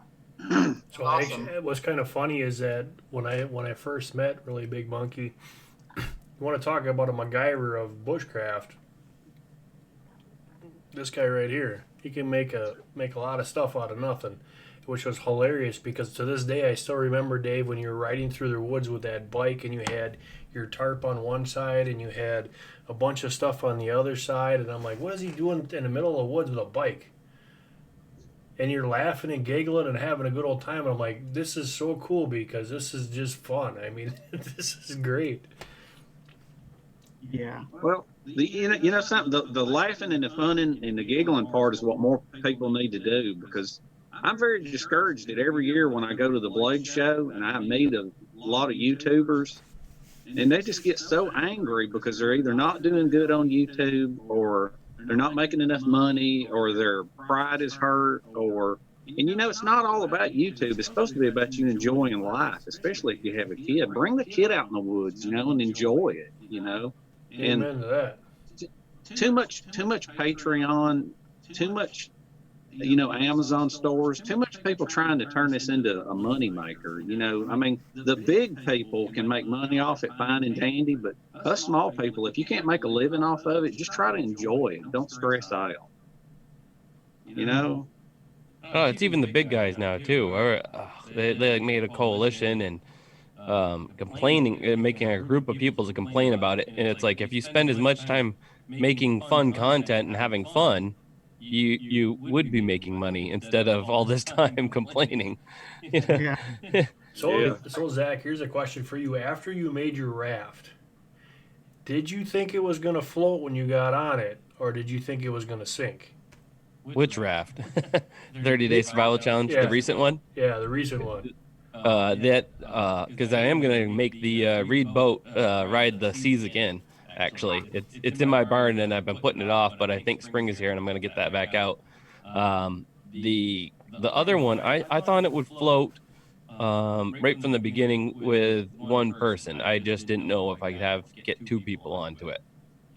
So awesome. actually, what's kind of funny is that when I first met Really Big Monkey, you want to talk about a MacGyver of bushcraft? This guy right here, he can make a lot of stuff out of nothing, which was hilarious because to this day I still remember, Dave, when you were riding through the woods with that bike and you had your tarp on one side and you had a bunch of stuff on the other side, and I'm like, what is he doing in the middle of the woods with a bike? And you're laughing and giggling and having a good old time. And I'm like, this is so cool because this is just fun. I mean, this is great. Yeah, Well, you know something, the laughing and the fun and the giggling part is what more people need to do, because I'm very discouraged that every year when I go to the Blade Show and I meet a lot of YouTubers, and they just get so angry because they're either not doing good on YouTube, or they're not making enough money, or their pride is hurt, or and it's not all about YouTube. It's supposed to be about you enjoying life, especially if you have a kid. Bring the kid out in the woods, and enjoy it. And Amen to that. too much Patreon, too much Amazon stores, too much people trying to turn this into a money maker. I mean, the big people can make money off it fine and dandy, but us small people, if you can't make a living off of it, just try to enjoy it. Don't stress out. You know? Oh, it's even the big guys now too. They like made a coalition and complaining, making a group of people to complain about it. And it's like if you spend as much time making fun content and having fun, you would be making money instead of all this time complaining. You know? yeah. So, Yeah. so Zach, here's a question for you. After you made your raft, did you think it was going to float when you got on it, or did you think it was going to sink? Which raft? 30-day survival challenge, the Yeah, recent one. yeah, the recent one. That because I am gonna make the Reed boat ride the seas again. Actually, it's in my barn and I've been putting it off, but I think spring is here and I'm gonna get that back out. The other one, I thought it would float right from the beginning with one person. I just didn't know if I could get two people onto it.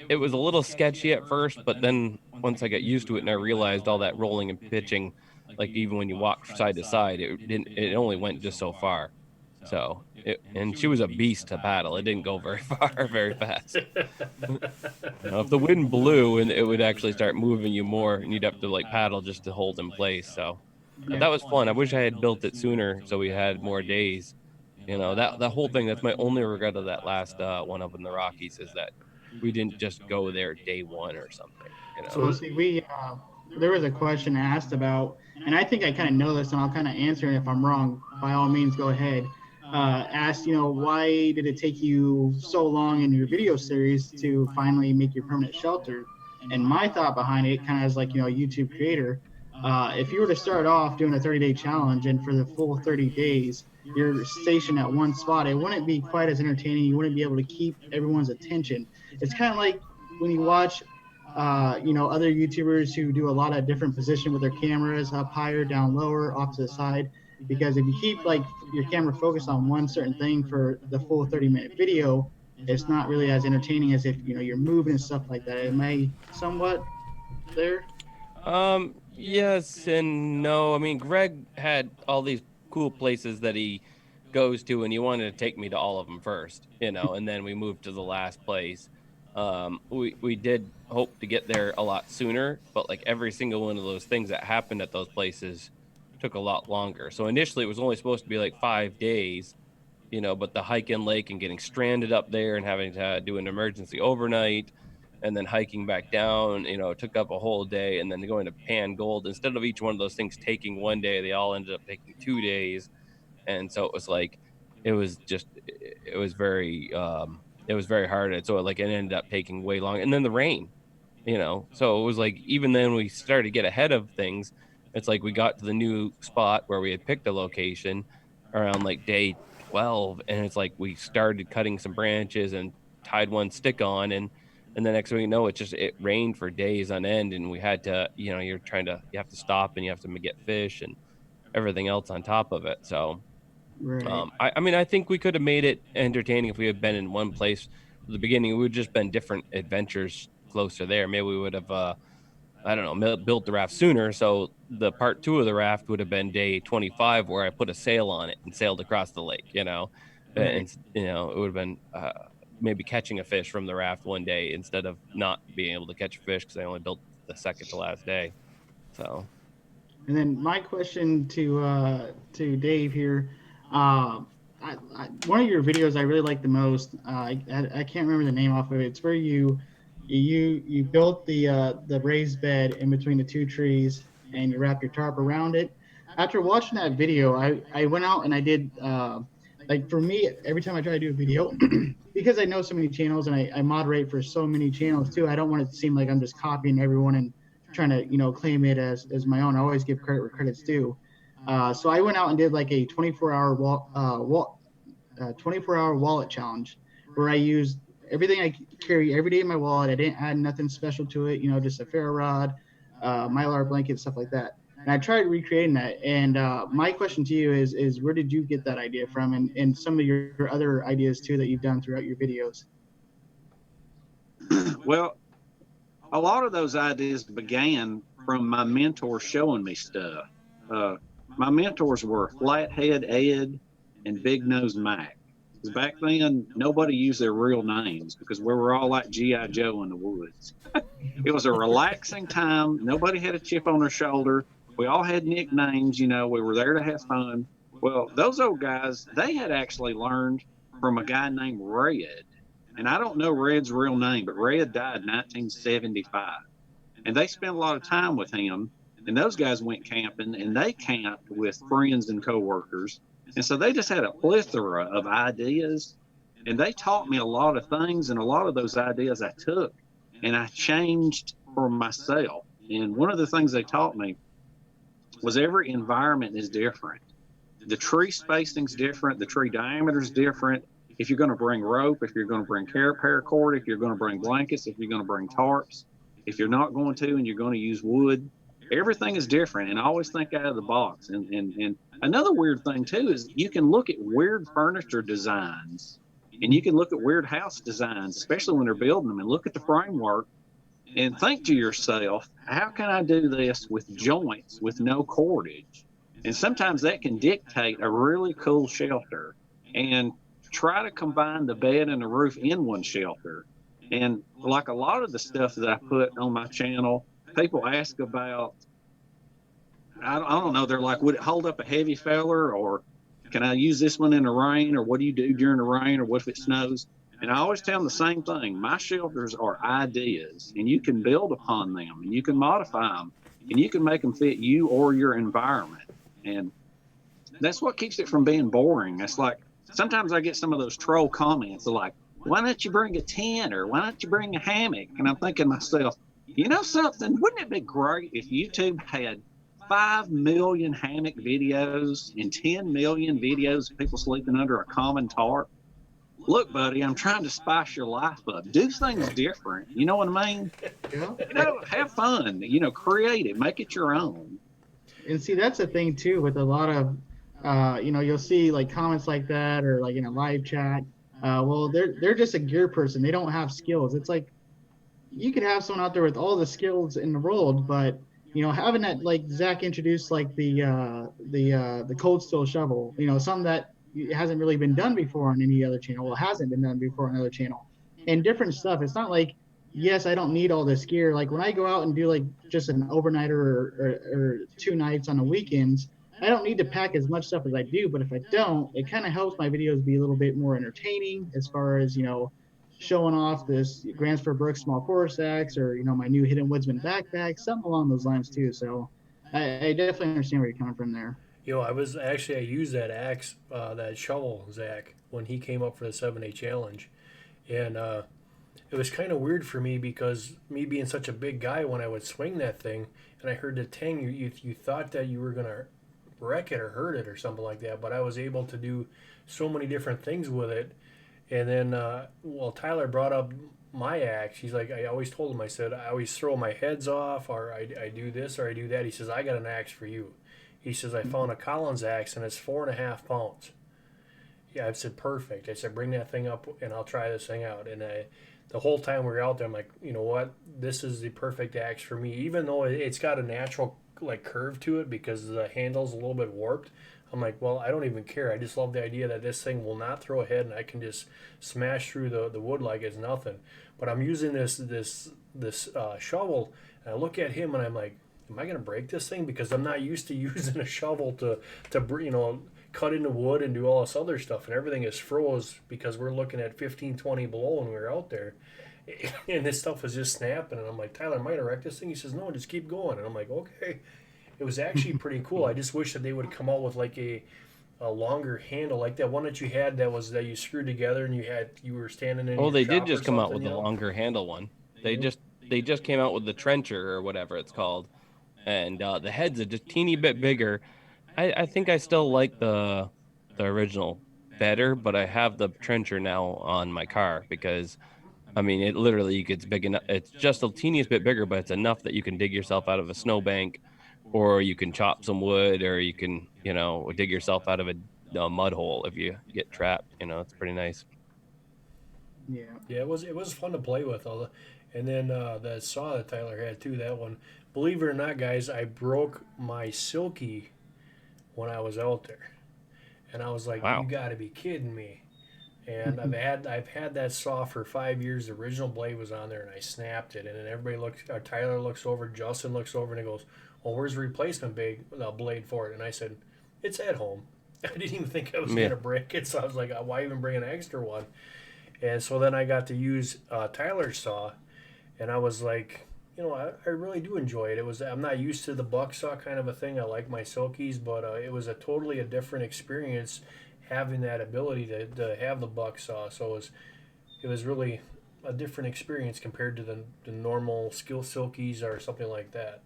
It was a little sketchy at first, but then once I got used to it and I realized all that rolling and pitching, like even when you walk side to side, it only went just so far. And she was a beast to paddle. It didn't go very far, very fast. If the wind blew, and it would actually start moving you more, and you'd have to like paddle just to hold in place. So Yeah. that was fun. I wish I had built it sooner so we had more days. That whole thing. That's my only regret of that last one up in the Rockies is that we didn't just go there day one or something. So see, there was a question asked about, and I think I kind of know this, and I'll kind of answer it if I'm wrong. By all means, go ahead. Asked, why did it take you so long in your video series to finally make your permanent shelter? And my thought behind it, kind of as like a YouTube creator, if you were to start off doing a 30-day challenge and for the full 30 days you're stationed at one spot, it wouldn't be quite as entertaining. You wouldn't be able to keep everyone's attention. It's kind of like when you watch other YouTubers who do a lot of different position with their cameras, up higher, down lower, off to the side. Because if you keep like your camera focused on one certain thing for the full 30-minute video, it's not really as entertaining as if you're moving and stuff like that. Am I somewhat there? Yes and no. I mean, Greg had all these cool places that he goes to, and he wanted to take me to all of them first, and then we moved to the last place. We did hope to get there a lot sooner, but like every single one of those things that happened at those places took a lot longer. So initially, it was only supposed to be like 5 days, but the hike in lake and getting stranded up there and having to do an emergency overnight and then hiking back down, it took up a whole day, and then going to Pan Gold. Instead of each one of those things taking one day, they all ended up taking 2 days. And so it was like, it was very hard. And so it ended up taking way long. And then the rain, so it was like, even then we started to get ahead of things. It's like we got to the new spot where we had picked a location around like day 12. And it's like we started cutting some branches and tied one stick on. And the next thing you know, it rained for days on end. And we had to, you have to stop and you have to get fish and everything else on top of it. So Right. I mean, I think we could have made it entertaining if we had been in one place the beginning, it would just been different adventures closer there. Maybe we would have, I don't know, built the raft sooner. So the part 2 of the raft would have been day 25, where I put a sail on it and sailed across the lake, Right. and, it would have been, maybe catching a fish from the raft one day instead of not being able to catch a fish because I only built the second to last day. So And then my question to Dave here, uh, one of your videos I really like the most. I can't remember the name off of it. It's where you built the raised bed in between the two trees and you wrap your tarp around it. After watching that video, I went out and I did like for me every time I try to do a video because I know so many channels and I moderate for so many channels too. I don't want it to seem like I'm just copying everyone and trying to claim it as my own. I always give credit where credit's due. So I went out and did like a 24-hour wallet challenge where I used everything I carry every day in my wallet. I didn't add nothing special to it, just a ferro rod, mylar blanket, stuff like that. And I tried recreating that. And my question to you is where did you get that idea from, and some of your other ideas too that you've done throughout your videos? Well, a lot of those ideas began from my mentors showing me stuff. My mentors were Flathead Ed and Big Nose Mac. Because back then, nobody used their real names because we were all like G.I. Joe in the woods. It was a relaxing time. Nobody had a chip on their shoulder. We all had nicknames, we were there to have fun. Well, those old guys, they had actually learned from a guy named Red. And I don't know Red's real name, but Red died in 1975. And they spent a lot of time with him. And those guys went camping, and they camped with friends and coworkers. And so they just had a plethora of ideas. And they taught me a lot of things, and a lot of those ideas I took and I changed for myself. And one of the things they taught me was every environment is different. The tree spacing's different. The tree diameter is different. If you're going to bring rope, if you're going to bring paracord, if you're going to bring blankets, if you're going to bring tarps, if you're not going to and you're going to use wood, everything is different. And I always think out of the box. And another weird thing too is you can look at weird furniture designs and you can look at weird house designs, especially when they're building them, and look at the framework and think to yourself, how can I do this with joints with no cordage? And sometimes that can dictate a really cool shelter. And try to combine the bed and the roof in one shelter. And like a lot of the stuff that I put on my channel, people ask about, I don't know, they're like, would it hold up a heavy Fowler, or can I use this one in the rain, or what do you do during the rain, or what if it snows? And I always tell them the same thing. My shelters are ideas, and you can build upon them, and you can modify them, and you can make them fit you or your environment. And that's what keeps it from being boring. It's like, sometimes I get some of those troll comments like, why don't you bring a tent, or why don't you bring a hammock? And I'm thinking to myself, you know something, wouldn't it be great if YouTube had 5 million hammock videos and 10 million videos of people sleeping under a common tarp? Look, buddy, I'm trying to spice your life up. Do things different. You know what I mean? Yeah. Have fun. Create it. Make it your own. And see, that's the thing too with a lot of you'll see like comments like that, or like in a live chat. Well, they're just a gear person. They don't have skills. It's like you could have someone out there with all the skills in the world, but having that, like Zach introduced, like the cold steel shovel, something that hasn't really been done before on any other channel. Well, it hasn't been done before on another channel, and different stuff. It's not like, yes, I don't need all this gear. Like when I go out and do like just an overnighter or 2 nights on the weekends, I don't need to pack as much stuff as I do. But if I don't, it kind of helps my videos be a little bit more entertaining as far as, showing off this Gransford Brooks small forest axe, or, my new Hidden Woodsman backpack, something along those lines too. So I definitely understand where you're coming from there. I used that axe, that shovel, Zach, when he came up for the 7-day challenge. And it was kind of weird for me because me being such a big guy, when I would swing that thing and I heard the tang, you thought that you were going to wreck it or hurt it or something like that. But I was able to do so many different things with it. And then, Tyler brought up my axe. He's like, I always told him, I said, I always throw my heads off, or I do this or I do that. He says, I got an axe for you. He says, I found a Collins axe and it's 4.5 pounds. I said, perfect. I said, bring that thing up and I'll try this thing out. And the whole time we were out there, I'm like, you know what? This is the perfect axe for me. Even though it's got a natural like curve to it because the handle's a little bit warped. I'm like, well, I don't even care. I just love the idea that this thing will not throw a head and I can just smash through the wood like it's nothing. But I'm using this shovel, and I look at him and I'm like, am I gonna break this thing? Because I'm not used to using a shovel to cut into wood and do all this other stuff, and everything is froze because we're looking at 15, 20 below when we were out there. And this stuff was just snapping, and I'm like, Tyler, am I gonna wreck this thing? He says, no, just keep going. And I'm like, okay. It was actually pretty cool. I just wish that they would come out with like a longer handle, like that one that you had that you screwed together and you were standing in. Oh, your they shop did or just come out something, with a you know? longer handle one. They just came out with the trencher or whatever it's called, and the head's a just teeny bit bigger. I think I still like the original better, but I have the trencher now on my car because I mean it literally gets big enough. It's just a teeniest bit bigger, but it's enough that you can dig yourself out of a snowbank, or you can chop some wood, or you can dig yourself out of a mud hole if you get trapped. It's pretty nice. Yeah. Yeah, it was fun to play with all the, and then the saw that Tyler had too. That one, believe it or not, guys, I broke my silky when I was out there, and I was like, "You Wow. got to be kidding me!" And I've had that saw for 5 years. The original blade was on there, and I snapped it. And then everybody looks. Tyler looks over, Justin looks over, and he goes, "Well, where's the replacement blade for it?" And I said, "It's at home." I didn't even think I was Yeah. gonna break it, so I was like, "Why even bring an extra one?" And so then I got to use Tyler's saw, and I was like, I really do enjoy it. I'm not used to the buck saw kind of a thing. I like my silkies, but it was a different experience having that ability to have the buck saw. So it was really a different experience compared to the normal skill silkies or something like that.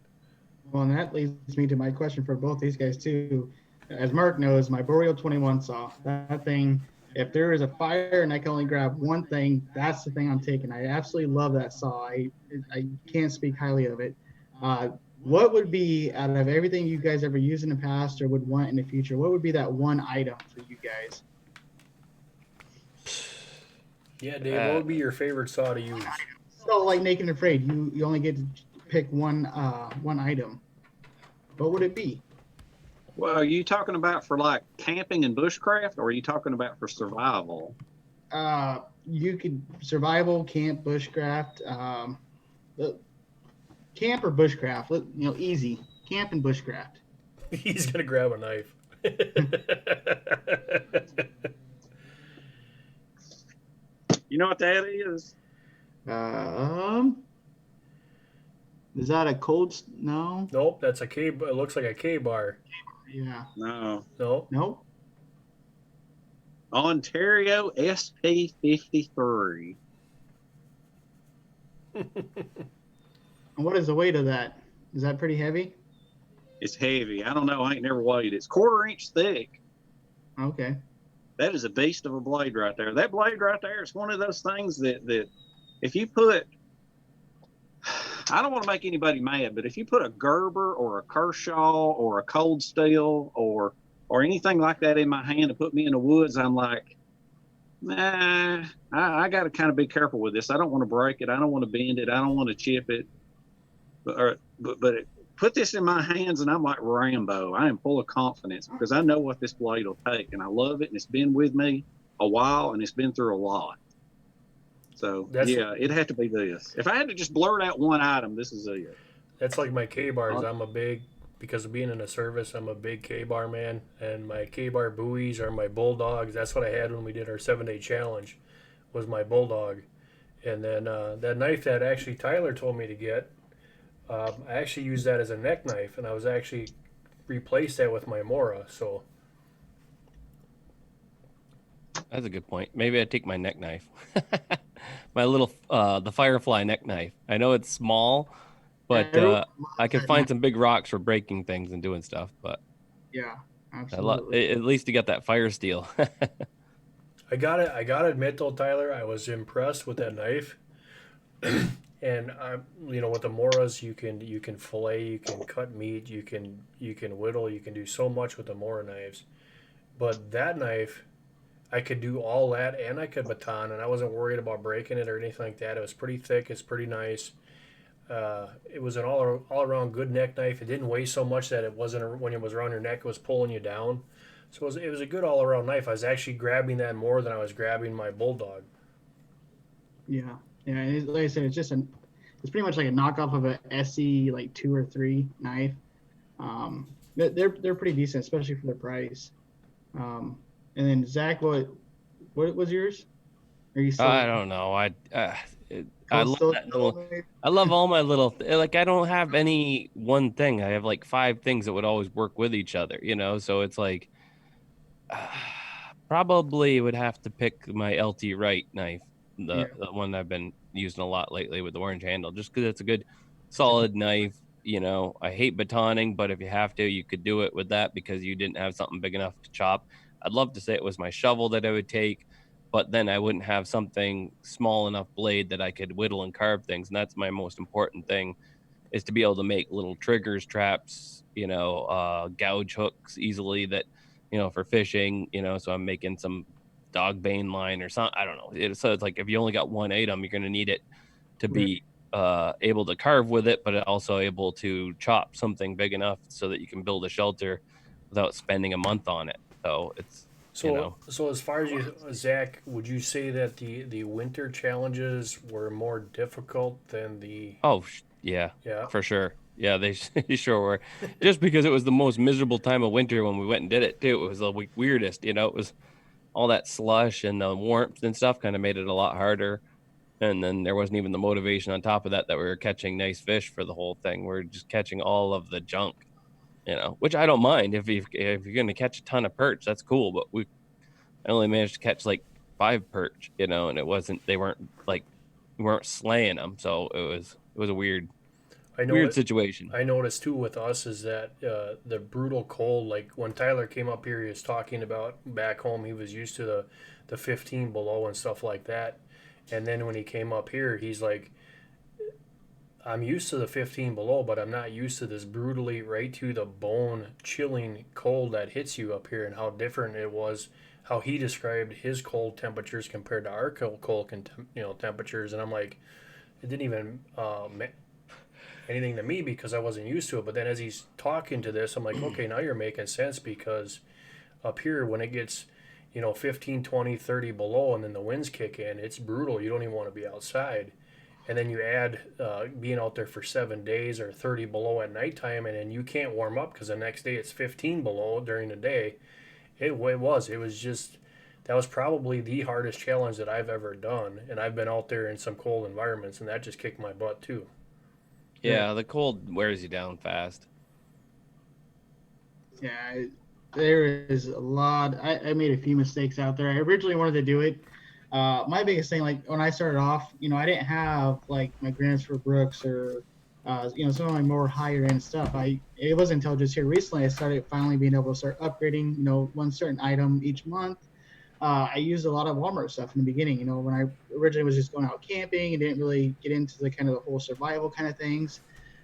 Well, and that leads me to my question for both these guys too. As Mark knows, my Boreal 21 saw, that thing, if there is a fire and I can only grab one thing, that's the thing I'm taking. I absolutely love that saw. I can't speak highly of it. What would be, out of everything you guys ever used in the past or would want in the future, what would be that one item for you guys? Yeah, Dave, what would be your favorite saw to use? So, like Naked and Afraid, you only get to pick one item. What would it be? Well, are you talking about for like camping and bushcraft, or are you talking about for survival? You could survival, camp, bushcraft, camp or bushcraft. Easy. Camp and bushcraft. He's gonna grab a knife. You know what that is? Um, is that a cold? No. Nope, that's a K. It looks like a K bar. Yeah. No. No. Nope. Ontario SP53. And what is the weight of that? Is that pretty heavy? It's heavy. I don't know. I ain't never weighed it. It's 1/4 inch thick. Okay. That is a beast of a blade right there. That blade right there is one of those things that if you put, I don't want to make anybody mad, but if you put a Gerber or a Kershaw or a Cold Steel or anything like that in my hand to put me in the woods, I'm like, nah, I got to kind of be careful with this. I don't want to break it. I don't want to bend it. I don't want to chip it. But put this in my hands and I'm like Rambo. I am full of confidence because I know what this blade will take, and I love it, and it's been with me a while, and it's been through a lot. So it'd have to be this. If I had to just blurt out one item, this is it. That's like my K bars. Because of being in the service, I'm a big K bar man, and my K bar buoys are my bulldogs. That's what I had when we did our 7-day challenge, was my bulldog. And then that knife that actually Tyler told me to get, I actually used that as a neck knife, and I was actually replaced that with my Mora. So That's a good point. Maybe I take my neck knife, my little the Firefly neck knife. I know it's small, but I can find some big rocks for breaking things and doing stuff. But Yeah, absolutely. at least you got that fire steel. I gotta admit though, Tyler, I was impressed with that knife. And with the Moras, you can fillet, you can cut meat, you can whittle, you can do so much with the Mora knives. But that knife, I could do all that, and I could baton, and I wasn't worried about breaking it or anything like that. It was pretty thick. It's pretty nice. It was an all around good neck knife. It didn't weigh so much that it wasn't when it was around your neck, it was pulling you down. So it was a good all around knife. I was actually grabbing that more than I was grabbing my bulldog. Yeah, like I said, it's pretty much like a knockoff of a SE like 2 or 3 knife. They're pretty decent, especially for their price. And then Zach, what was yours? Are you still? I don't know. I love that little. I love all my little. Like I don't have any one thing. I have like 5 things that would always work with each other. So it's like probably would have to pick my LT Wright knife, the one I've been using a lot lately with the orange handle, just because it's a good, solid knife. I hate batoning, but if you have to, you could do it with that because you didn't have something big enough to chop. I'd love to say it was my shovel that I would take, but then I wouldn't have something small enough blade that I could whittle and carve things. And that's my most important thing, is to be able to make little triggers, traps, gouge hooks easily that, for fishing, so I'm making some dog bane line or something. I don't know. So it's like, if you only got one item, you're going to need it to be able to carve with it, but also able to chop something big enough so that you can build a shelter without spending a month on it. So it's, So as far as you, Zach, would you say that the winter challenges were more difficult than the? Oh yeah, for sure. Yeah, they sure were. Just because it was the most miserable time of winter when we went and did it too. It was the weirdest. It was all that slush and the warmth and stuff kind of made it a lot harder. And then there wasn't even the motivation on top of that we were catching nice fish for the whole thing. We're just catching all of the junk. Which I don't mind. If you're going to catch a ton of perch, that's cool. But I only managed to catch like 5 perch, and we weren't slaying them. So it was a weird situation. I noticed too with us is that the brutal cold, like when Tyler came up here, he was talking about back home, he was used to the 15 below and stuff like that. And then when he came up here, he's like, I'm used to the 15 below, but I'm not used to this brutally right to the bone chilling cold that hits you up here, and how different it was, how he described his cold temperatures compared to our cold temperatures. And I'm like, it didn't even anything to me because I wasn't used to it. But then as he's talking to this, I'm like, okay, now you're making sense, because up here when it gets 15, 20, 30 below and then the winds kick in, it's brutal. You don't even want to be outside. And then you add being out there for 7 days or 30 below at nighttime, and then you can't warm up because the next day it's 15 below during the day. It was just, that was probably the hardest challenge that I've ever done. And I've been out there in some cold environments, and that just kicked my butt too. Yeah, the cold wears you down fast. Yeah, there is a lot. I made a few mistakes out there. I originally wanted to do it. My biggest thing, like when I started off, I didn't have like my grants for Brooks or, some of my more higher end stuff. It wasn't until just here recently I started finally being able to start upgrading, one certain item each month. I used a lot of Walmart stuff in the beginning, when I originally was just going out camping and didn't really get into the kind of the whole survival kind of things.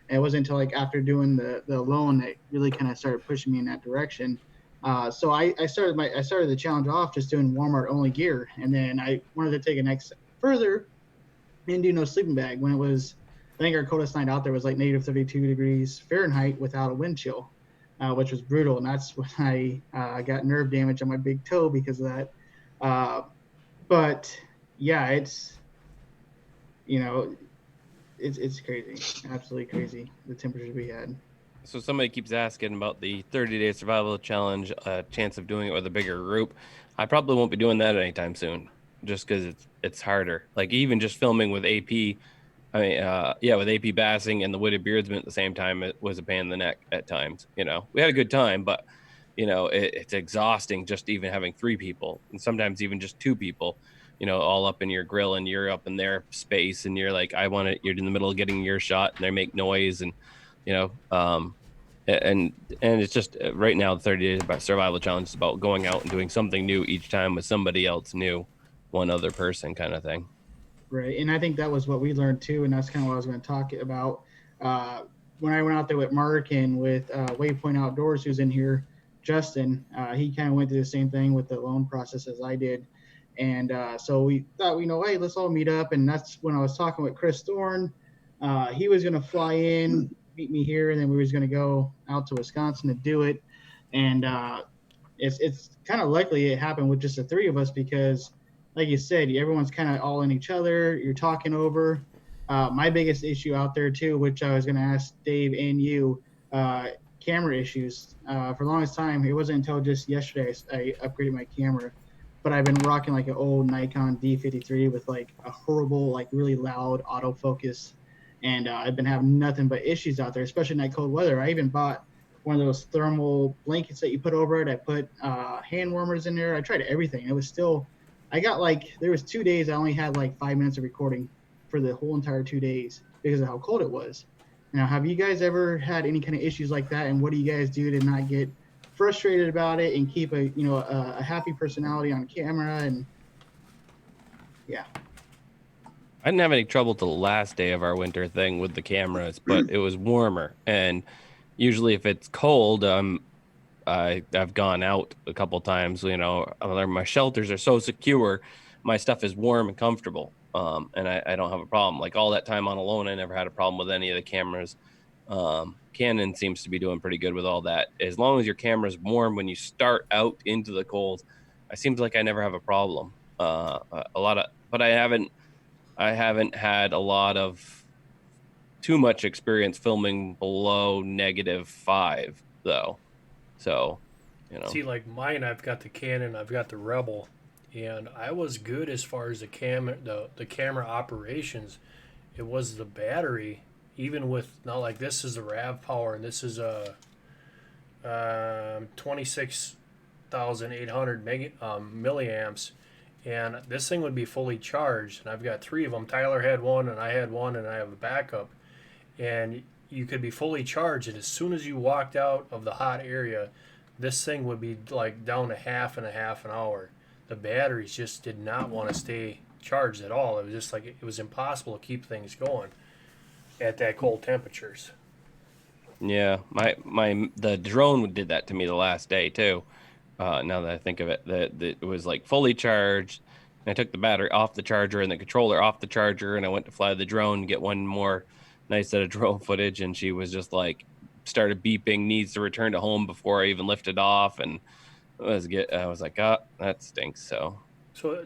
And it wasn't until like after doing the loan that really kind of started pushing me in that direction. So I started the challenge off just doing Walmart only gear, and then I wanted to take it next step further and do no sleeping bag when it was, I think our coldest night out there was like negative 32 degrees Fahrenheit without a wind chill, which was brutal. And that's when I got nerve damage on my big toe because of that. But yeah, it's crazy, absolutely crazy, the temperatures we had. So somebody keeps asking about the 30-day survival challenge, chance of doing it with a bigger group. I probably won't be doing that anytime soon, just because it's harder. Like even just filming with AP, with AP bassing and the Wooded Beardsman at the same time, it was a pain in the neck at times. We had a good time, but it's exhausting just even having 3 people, and sometimes even just 2 people, all up in your grill, and you're up in their space, and you're like, you're in the middle of getting your shot, and they make noise, and and it's just right now the 30 days about survival challenge is about going out and doing something new each time with somebody else new, one other person kind of thing. Right. And I think that was what we learned too, and that's kind of what I was going to talk about when I went out there with Mark and with Waypoint Outdoors, who's in here. Justin, he kind of went through the same thing with the loan process as I did. And so we thought, hey, let's all meet up. And that's when I was talking with Chris Thorne. He was going to fly in, meet me here, and then we was going to go out to Wisconsin to do it. And it's kind of likely it happened with just the three of us because, like you said, everyone's kind of all in each other. You're talking over. My biggest issue out there, too, which I was going to ask Dave and you, camera issues. For the longest time, it wasn't until just yesterday I upgraded my camera. But I've been rocking like an old Nikon D53 with like a horrible, like really loud autofocus. And I've been having nothing but issues out there, especially in that cold weather. I even bought one of those thermal blankets that you put over it. I put hand warmers in there. I tried everything. It was still, there was 2 days I only had like 5 minutes of recording for the whole entire 2 days because of how cold it was. Now, have you guys ever had any kind of issues like that? And what do you guys do to not get frustrated about it and keep a happy personality on camera? And yeah. I didn't have any trouble till the last day of our winter thing with the cameras, but it was warmer. And usually if it's cold, I've gone out a couple times, my shelters are so secure. My stuff is warm and comfortable. And I don't have a problem. Like all that time on alone, I never had a problem with any of the cameras. Canon seems to be doing pretty good with all that. As long as your camera's warm when you start out into the cold, it seems like I never have a problem. But I haven't had a lot of too much experience filming below -5 though. So, See, like mine, I've got the Canon, I've got the Rebel, and I was good as far as the camera operations. It was the battery, even with not like this is the RAV power and this is a 26,800 milliamps, and this thing would be fully charged. And I've got 3 of them. Tyler had one, and I had one, and I have a backup. And you could be fully charged, and as soon as you walked out of the hot area, this thing would be like down to half an hour. The batteries just did not want to stay charged at all. It was just like it was impossible to keep things going at that cold temperatures. Yeah, the drone did that to me the last day too. Now that I think of it, that it was like fully charged. And I took the battery off the charger and the controller off the charger, and I went to fly the drone, get one more nice set of drone footage, and she was just like started beeping, needs to return to home before I even lifted off, and I was like, that stinks. So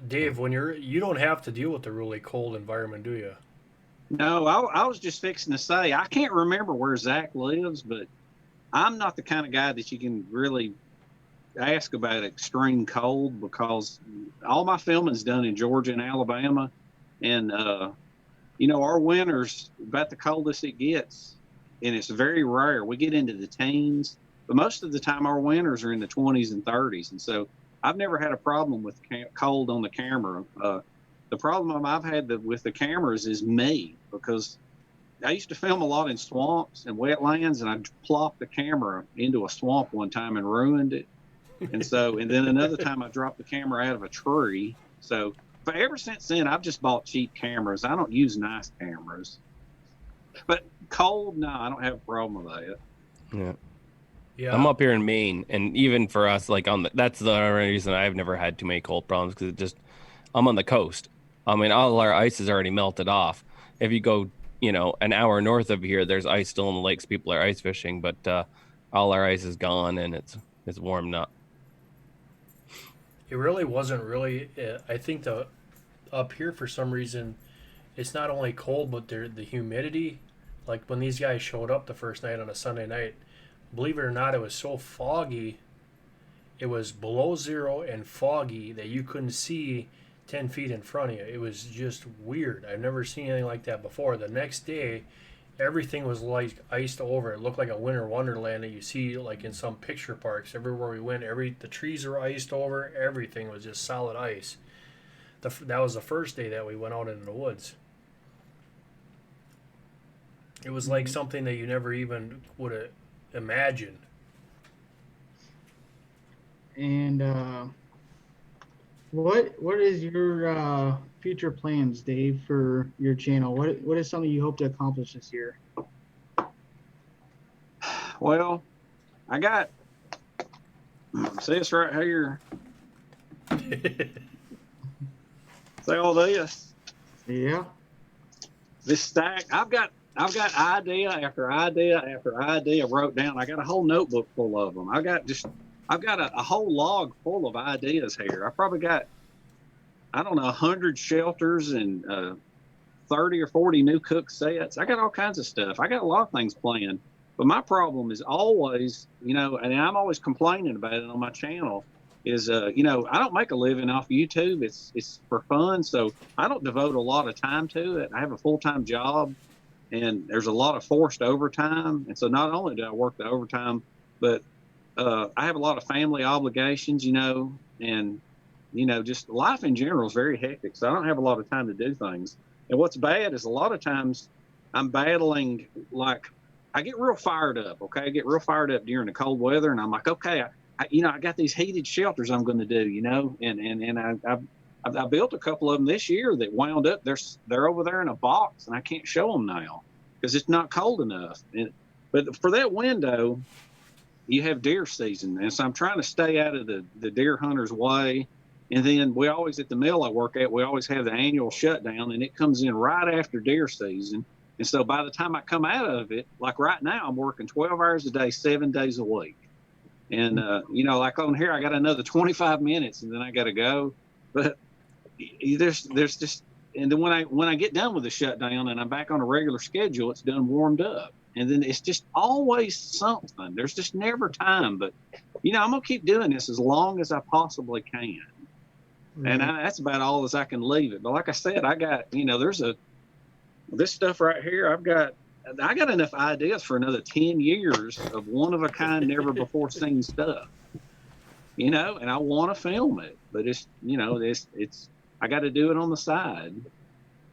Dave, when you don't have to deal with the really cold environment, do you? No, I was just fixing to say, I can't remember where Zach lives, but I'm not the kind of guy that you can really ask about extreme cold because all my filming's done in Georgia and Alabama. And, our winter's about the coldest it gets. And it's very rare. We get into the teens, but most of the time our winters are in the 20s and 30s. And so I've never had a problem with cold on the camera. The problem I've had with the cameras is me, because I used to film a lot in swamps and wetlands, and I plopped the camera into a swamp one time and ruined it. And then another time I dropped the camera out of a tree. So, but ever since then, I've just bought cheap cameras. I don't use nice cameras. But cold, no, I don't have a problem with that. Yeah. I'm up here in Maine, and even for us, like that's the only reason I've never had too many cold problems, because I'm on the coast. I mean, all our ice is already melted off. If you go, an hour north of here, there's ice still in the lakes. People are ice fishing, but all our ice is gone, and it's warmed up. It really wasn't really. I think up here for some reason, it's not only cold, but the humidity. Like when these guys showed up the first night on a Sunday night, believe it or not, it was so foggy. It was below zero and foggy that you couldn't see 10 feet in front of you. It was just weird. I've never seen anything like that before. The next day, everything was like iced over. It looked like a winter wonderland that you see like in some picture parks. Everywhere we went, the trees were iced over. Everything was just solid ice. That was the first day that we went out into the woods. It was like something that you never even would have imagined. And what is your future plans, Dave, for your channel? What is something you hope to accomplish this year? Well, I got See this right here. See all this? Yeah. This stack. I've got idea after idea after idea wrote down. I got a whole notebook full of them. I've got a whole log full of ideas here. I probably got, I don't know, 100 shelters and 30 or 40 new cook sets. I got all kinds of stuff. I got a lot of things planned. But my problem is always, and I'm always complaining about it on my channel, is, I don't make a living off YouTube. It's for fun. So I don't devote a lot of time to it. I have a full-time job, and there's a lot of forced overtime. And so not only do I work the overtime, but I have a lot of family obligations, and, just life in general is very hectic. So I don't have a lot of time to do things. And what's bad is a lot of times I'm battling, like, I get real fired up, okay? I get real fired up during the cold weather, and I'm like, okay, I got these heated shelters I'm going to do, and I built a couple of them this year that wound up, they're over there in a box, and I can't show them now because it's not cold enough. But for that window, you have deer season, and so I'm trying to stay out of the deer hunter's way. And then we always, at the mill I work at, we always have the annual shutdown, and it comes in right after deer season. And so by the time I come out of it, like right now, I'm working 12 hours a day, 7 days a week. And, like on here, I got another 25 minutes and then I got to go. But there's just, and then when I get done with the shutdown and I'm back on a regular schedule, it's done warmed up. And then it's just always something. There's just never time. But, I'm going to keep doing this as long as I possibly can. Mm-hmm. And that's about all as I can leave it. But like I said, I got, this stuff right here, I got enough ideas for another 10 years of one of a kind, never before seen stuff, and I want to film it, but it's I got to do it on the side.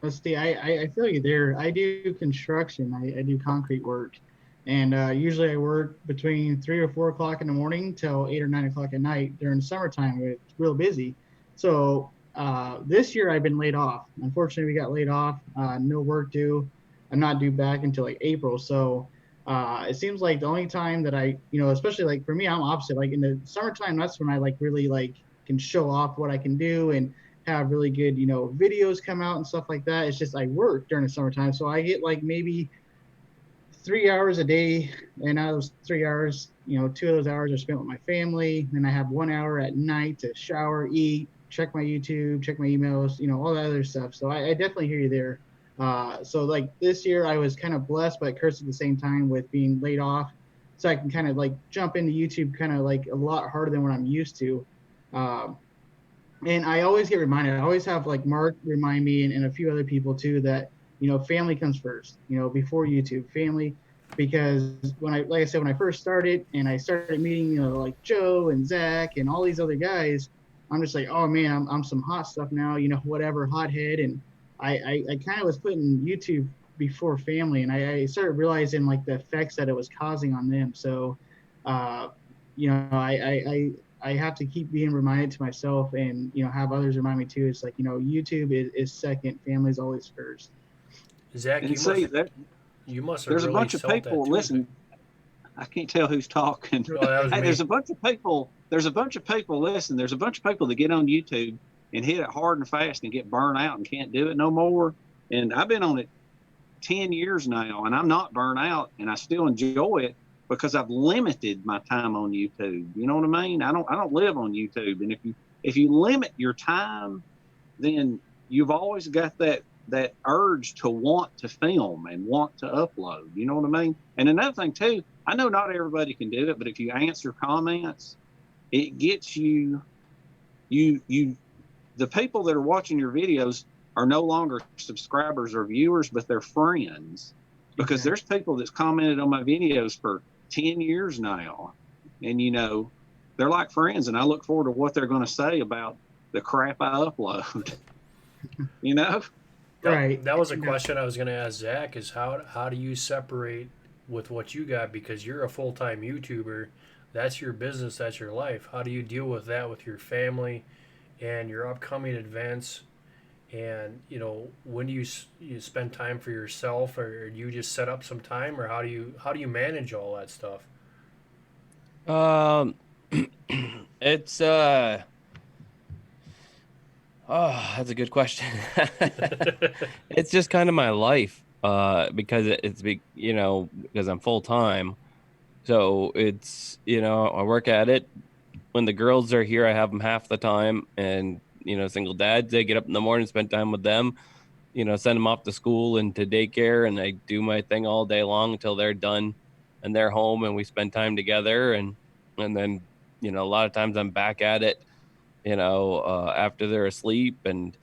Let's see, I feel you there. I do construction. I do concrete work, and usually I work between 3 or 4 o'clock in the morning till 8 or 9 o'clock at night. During the summertime, it's real busy. So this year I've been laid off. Unfortunately, we got laid off. No work due. I'm not due back until like April. So it seems like the only time that I, especially like for me, I'm opposite. Like in the summertime, that's when I like really like can show off what I can do and have really good, videos come out and stuff like that. It's just I work during the summertime. So I get like maybe 3 hours a day. And out of those 3 hours, 2 of those hours are spent with my family. Then I have 1 hour at night to shower, eat, check my YouTube, check my emails, all that other stuff. So I definitely hear you there. So like this year I was kind of blessed but cursed at the same time with being laid off. So I can kind of like jump into YouTube kind of like a lot harder than what I'm used to. And I always get reminded, I always have like Mark remind me and a few other people too that, family comes first, before YouTube, family. Because when I first started and I started meeting, like Joe and Zach and all these other guys, I'm just like, oh man, I'm some hot stuff now, whatever, hothead. And I kind of was putting YouTube before family, and I started realizing like the effects that it was causing on them. So, I have to keep being reminded to myself and, have others remind me too. It's like, YouTube is second, family is always first. Zach, you must have there's really a bunch of people, listen, I can't tell who's talking. Oh, hey, there's a bunch of people, listen, there's a bunch of people that get on YouTube and hit it hard and fast and get burned out and can't do it no more. And I've been on it 10 years now, and I'm not burnt out, and I still enjoy it because I've limited my time on YouTube. You know what I mean? I don't live on YouTube. And if you limit your time, then you've always got that urge to want to film and want to upload. You know what I mean? And another thing too, I know not everybody can do it, but if you answer comments, it gets you the people that are watching your videos are no longer subscribers or viewers, but they're friends. Because there's people that's commented on my videos for 10 years now. And, they're like friends. And I look forward to what they're going to say about the crap I upload. Right. That was a question I was going to ask Zach is how do you separate with what you got? Because you're a full-time YouTuber. That's your business. That's your life. How do you deal with that with your family and your upcoming events? And, when do you spend time for yourself, or do you just set up some time, or how do you manage all that stuff? It's oh, that's a good question. It's just kind of my life because because I'm full time. So it's, I work at it. When the girls are here, I have them half the time, and single dads, they get up in the morning, spend time with them, send them off to school and to daycare, and I do my thing all day long until they're done and they're home, and we spend time together, and then a lot of times I'm back at it, after they're asleep, and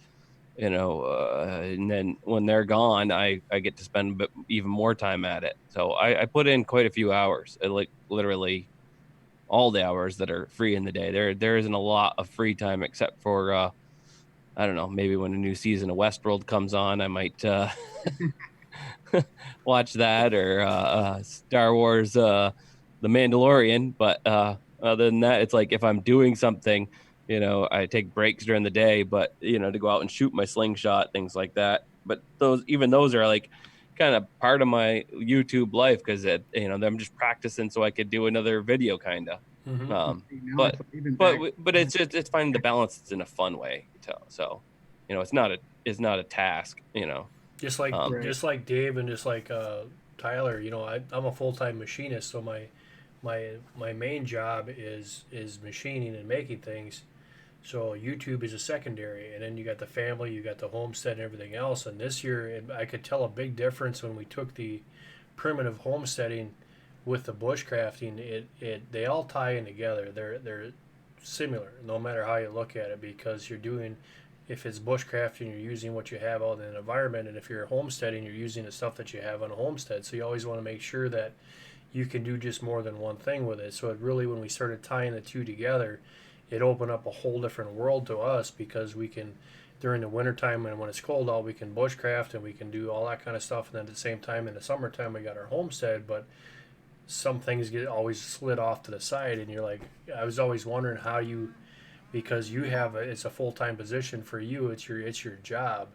then when they're gone, I get to spend a bit, even more time at it. So I put in quite a few hours, like literally all the hours that are free in the day. There isn't a lot of free time except for I don't know, maybe when a new season of Westworld comes on, I might watch that, or Star Wars, The Mandalorian. But other than that, it's like if I'm doing something, I take breaks during the day, but to go out and shoot my slingshot, things like that. But those are like kind of part of my YouTube life, because I'm just practicing so I could do another video, kind of. Mhm. But it's finding the balance. It's in a fun way. So it's not a task. Just like Um, just like Dave and just like Tyler, I'm a full time machinist, so my main job is machining and making things. So YouTube is a secondary, and then you got the family, you got the homestead, and everything else. And this year, I could tell a big difference when we took the primitive homesteading with the bushcrafting. They all tie in together. They're similar, no matter how you look at it, because you're doing. If it's bushcrafting, you're using what you have out in the environment, and if you're homesteading, you're using the stuff that you have on a homestead. So you always want to make sure that you can do just more than one thing with it. So it really, when we started tying the two together, it opened up a whole different world to us, because we can, during the wintertime and when it's cold out, we can bushcraft and we can do all that kind of stuff. And then at the same time, in the summertime, we got our homestead, but some things get always slid off to the side. And you're like, I was always wondering how you, because you have it's a full-time position for you, it's your job,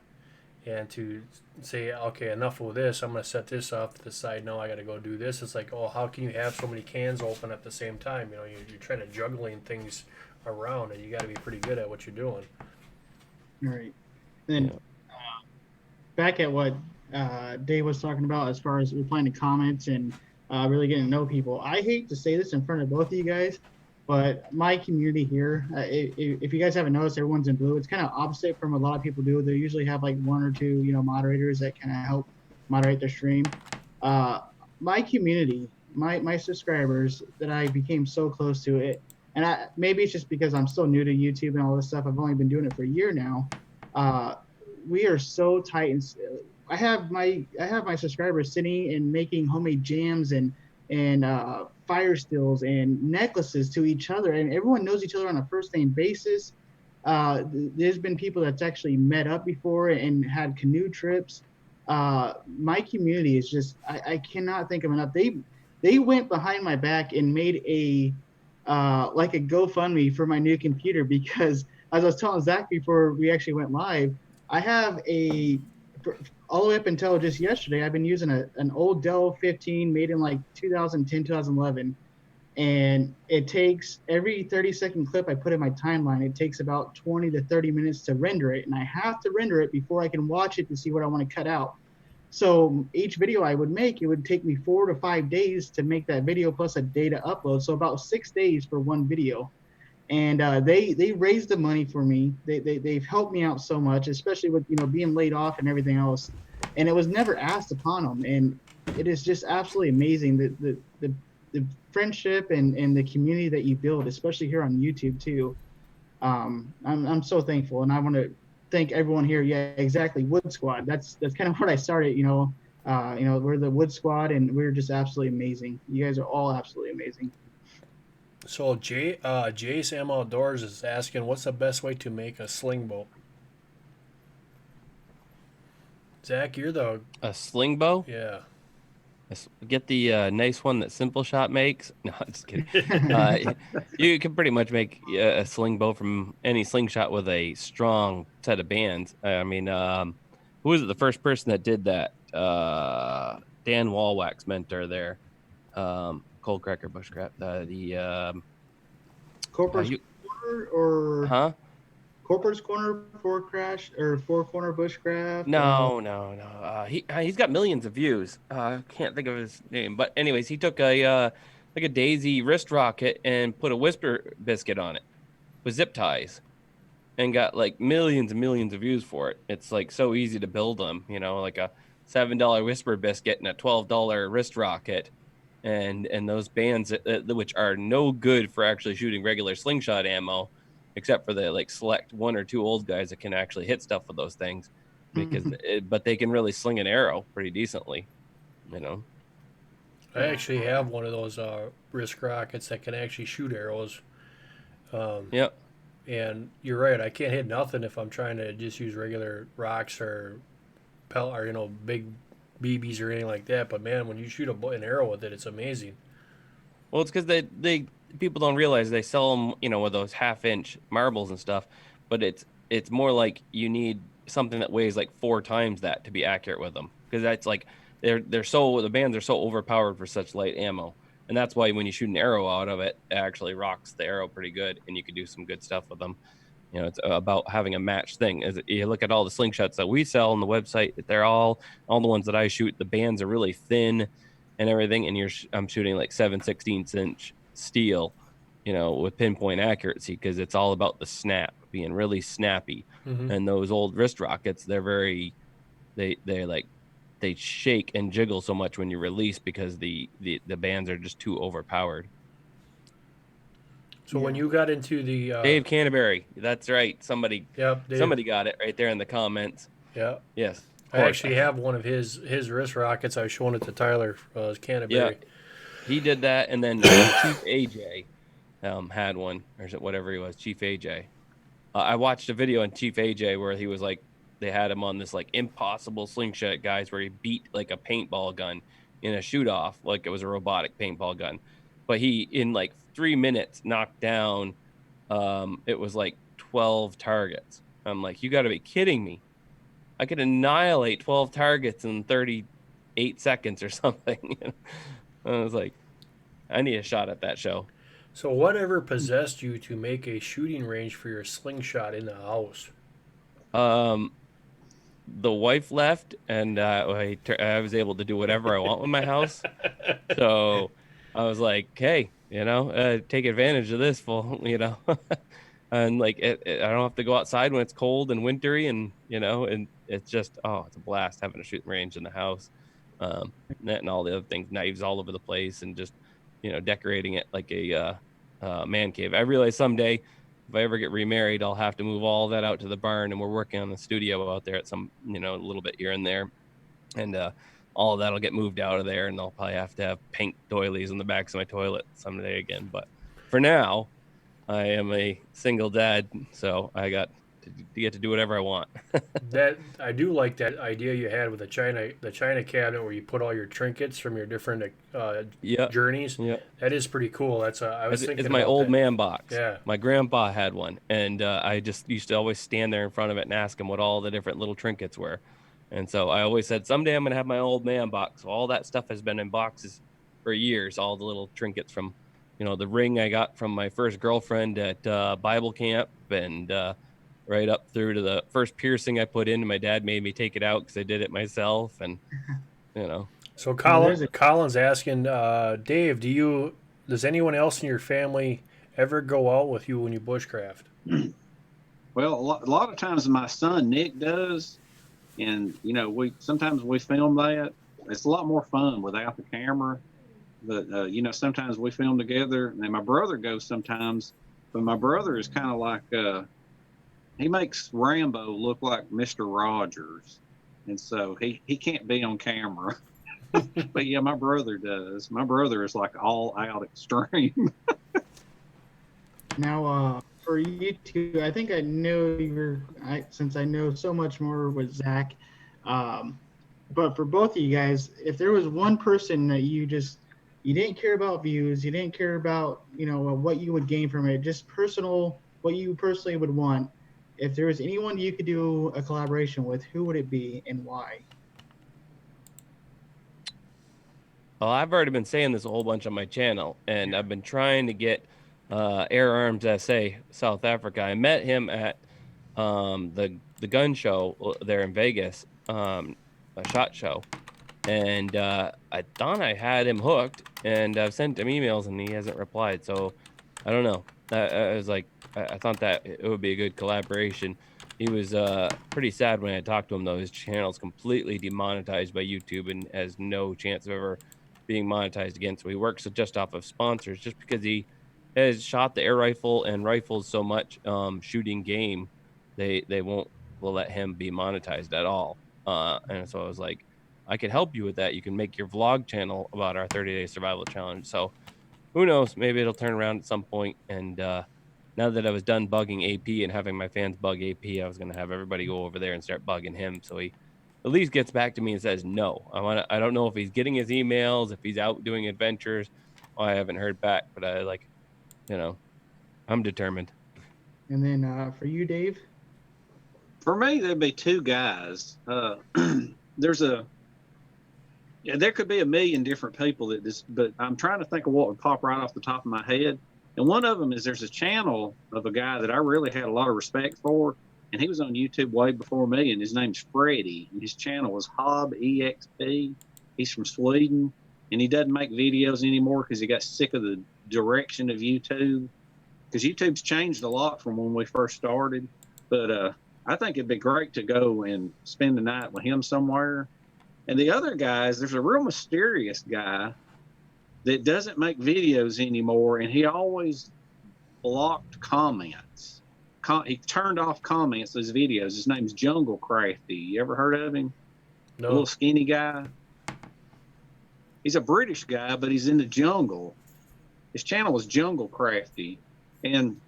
and to say, okay, enough with this, I'm going to set this off to the side, now I got to go do this. It's like, oh, how can you have so many cans open at the same time? You're trying to juggling things around, and you got to be pretty good at what you're doing. All right. And then back at what Dave was talking about, as far as replying to comments and really getting to know people, I hate to say this in front of both of you guys, but my community here, if you guys haven't noticed, everyone's in blue. It's kind of opposite from what a lot of people do. They usually have like one or two, moderators that kind of help moderate their stream. My community, my subscribers that I became so close to it, and maybe it's just because I'm so new to YouTube and all this stuff. I've only been doing it for a year now. We are so tight, and I have my subscribers sitting and making homemade jams and fire stills and necklaces to each other, and everyone knows each other on a first name basis. There's been people that's actually met up before and had canoe trips. My community is just, I cannot think of enough. They went behind my back and made a like a GoFundMe for my new computer, because as I was telling Zach before we actually went live, I have all the way up until just yesterday, I've been using an old Dell 15 made in like 2010, 2011. And it takes every 30-second clip I put in my timeline, it takes about 20 to 30 minutes to render it. And I have to render it before I can watch it to see what I want to cut out. So each video I would make, it would take me 4 to 5 days to make that video, plus a day to upload. So about 6 days for one video. And they raised the money for me. They've helped me out so much, especially with being laid off and everything else. And it was never asked upon them. And it is just absolutely amazing the friendship and the community that you build, especially here on YouTube too. I'm so thankful, and I want to thank everyone here. Yeah, exactly. Wood Squad. That's kind of what I started. We're the Wood Squad, and we're just absolutely amazing. You guys are all absolutely amazing. So Jace M Outdoors is asking, what's the best way to make a sling bow? Zach, you're a sling bow? Yeah. Get the nice one that Simple Shot makes. No, just kidding. You can pretty much make a sling bow from any slingshot with a strong set of bands. I mean, who was it? The first person that did that? Dan Wallwax mentor there. Cold Cracker Bushcraft. or Huh? Corporate's Corner Four Corner Bushcraft? No. He's got millions of views. I can't think of his name, but anyways, he took a like a daisy wrist rocket and put a whisper biscuit on it with zip ties, and got like millions and millions of views for it. It's like so easy to build them, like a $7 whisper biscuit and a $12 wrist rocket, and those bands which are no good for actually shooting regular slingshot ammo, except for the like select one or two old guys that can actually hit stuff with those things, because but they can really sling an arrow pretty decently, you know. I actually have one of those wrist rockets that can actually shoot arrows. Yeah. And you're right. I can't hit nothing if I'm trying to just use regular rocks or big BBs or anything like that. But man, when you shoot an arrow with it, it's amazing. Well, it's because they people don't realize they sell them, with those half-inch marbles and stuff, but it's more like you need something that weighs like 4 times that to be accurate with them, because that's like the bands are so overpowered for such light ammo, and that's why when you shoot an arrow out of it, it actually rocks the arrow pretty good, and you can do some good stuff with them. It's about having a matched thing. As you look at all the slingshots that we sell on the website, they're all the ones that I shoot. The bands are really thin and everything, and I'm shooting like 7/16 inch steel, with pinpoint accuracy, because it's all about the snap, being really snappy. Mm-hmm. And those old wrist rockets, they shake and jiggle so much when you release, because the bands are just too overpowered. So when you got into the Dave Canterbury, that's right. Somebody got it right there in the comments. Yeah. Yes. I actually have one of his wrist rockets. I was showing it to Tyler Canterbury. Yeah. He did that, and then Chief AJ had one, or whatever he was, Chief AJ. I watched a video on Chief AJ where he was like, they had him on this like impossible slingshot guys where he beat like a paintball gun in a shoot off, like it was a robotic paintball gun. But he, in like 3 minutes, knocked down, it was like 12 targets. I'm like, you got to be kidding me. I could annihilate 12 targets in 38 seconds or something. I was like, I need a shot at that show. So whatever possessed you to make a shooting range for your slingshot in the house? The wife left, and I was able to do whatever I want with my house. So I was like, hey, take advantage of this, and like I don't have to go outside when it's cold and wintry, and and it's just it's a blast having a shooting range in the house, and all the other things, knives all over the place, and just decorating it like a man cave. I realize someday, if I ever get remarried, I'll have to move all that out to the barn, and we're working on the studio out there at some, a little bit here and there, and all of that'll get moved out of there, and I'll probably have to have paint doilies on the backs of my toilet someday again. But for now, I am a single dad, so I got to get to do whatever I want. That I do like that idea you had with the China cabinet where you put all your trinkets from your different journeys. Yeah, that is pretty cool. I was thinking it's my about old that. man box. Yeah, my grandpa had one, and I just used to always stand there in front of it and ask him what all the different little trinkets were. And so I always said, someday I'm gonna have my old man box. So all that stuff has been in boxes for years. All the little trinkets from, the ring I got from my first girlfriend at Bible camp, and right up through to the first piercing I put in, and my dad made me take it out because I did it myself. And So Colin's asking, Dave, does anyone else in your family ever go out with you when you bushcraft? Well, a lot of times my son Nick does, and sometimes we film that. It's a lot more fun without the camera. But sometimes we film together, and my brother goes sometimes. But my brother is kind of like he makes Rambo look like Mr. Rogers, and so he can't be on camera. But yeah, my brother does. My brother is like all out extreme. Now, for you two, I think I know since I know so much more with Zach. But for both of you guys, if there was one person that you didn't care about views, you didn't care about, what you would gain from it, just what you personally would want. If there was anyone you could do a collaboration with, who would it be and why? Well, I've already been saying this a whole bunch on my channel, and I've been trying to get Air Arms SA, South Africa. I met him at the gun show there in Vegas, a SHOT Show, and I thought I had him hooked, and I've sent him emails and he hasn't replied. So I don't know. I was like, I thought that it would be a good collaboration. He was pretty sad when I talked to him, though. His channel's completely demonetized by YouTube and has no chance of ever being monetized again. So he works just off of sponsors, just because he has shot the air rifle and rifles so much, shooting game. They won't will let him be monetized at all. And so I was like, I could help you with that. You can make your vlog channel about our 30-day survival challenge. So who knows? Maybe it'll turn around at some point. And now that I was done bugging AP and having my fans bug AP, I was going to have everybody go over there and start bugging him. So he at least gets back to me and says no. I don't know if he's getting his emails, if he's out doing adventures. Oh, I haven't heard back, but I'm determined. And then for you, Dave? For me, there'd be two guys. There could be a million different people but I'm trying to think of what would pop right off the top of my head. And one of them is there's a channel of a guy that I really had a lot of respect for, and he was on YouTube way before me, and his name's Freddie, and his channel was Hob EXP. He's from Sweden, and he doesn't make videos anymore because he got sick of the direction of YouTube, because YouTube's changed a lot from when we first started. But I think it'd be great to go and spend the night with him somewhere. And the other guys, there's a real mysterious guy that doesn't make videos anymore, and he always blocked comments. He turned off comments on his videos. His name's Jungle Crafty. You ever heard of him? No. A little skinny guy. He's a British guy, but he's in the jungle. His channel is Jungle Crafty. And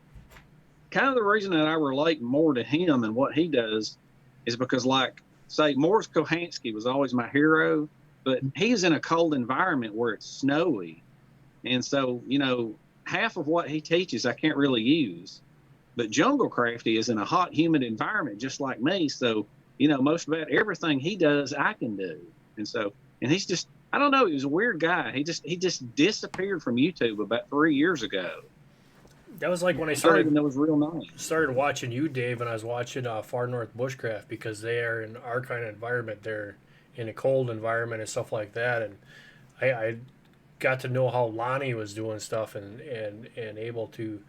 kind of the reason that I relate more to him and what he does is because, like, say, Morris Kohansky was always my hero, but he's in a cold environment where it's snowy. And so, half of what he teaches I can't really use. But Jungle Crafty is in a hot, humid environment just like me. So, most about everything he does, I can do. And he's just, I don't know, he was a weird guy. He just disappeared from YouTube about 3 years ago. That was like when I I don't even know his real name. started watching you, Dave, and I was watching Far North Bushcraft, because they are in our kind of environment. They're in a cold environment and stuff like that. And I got to know how Lonnie was doing stuff and able to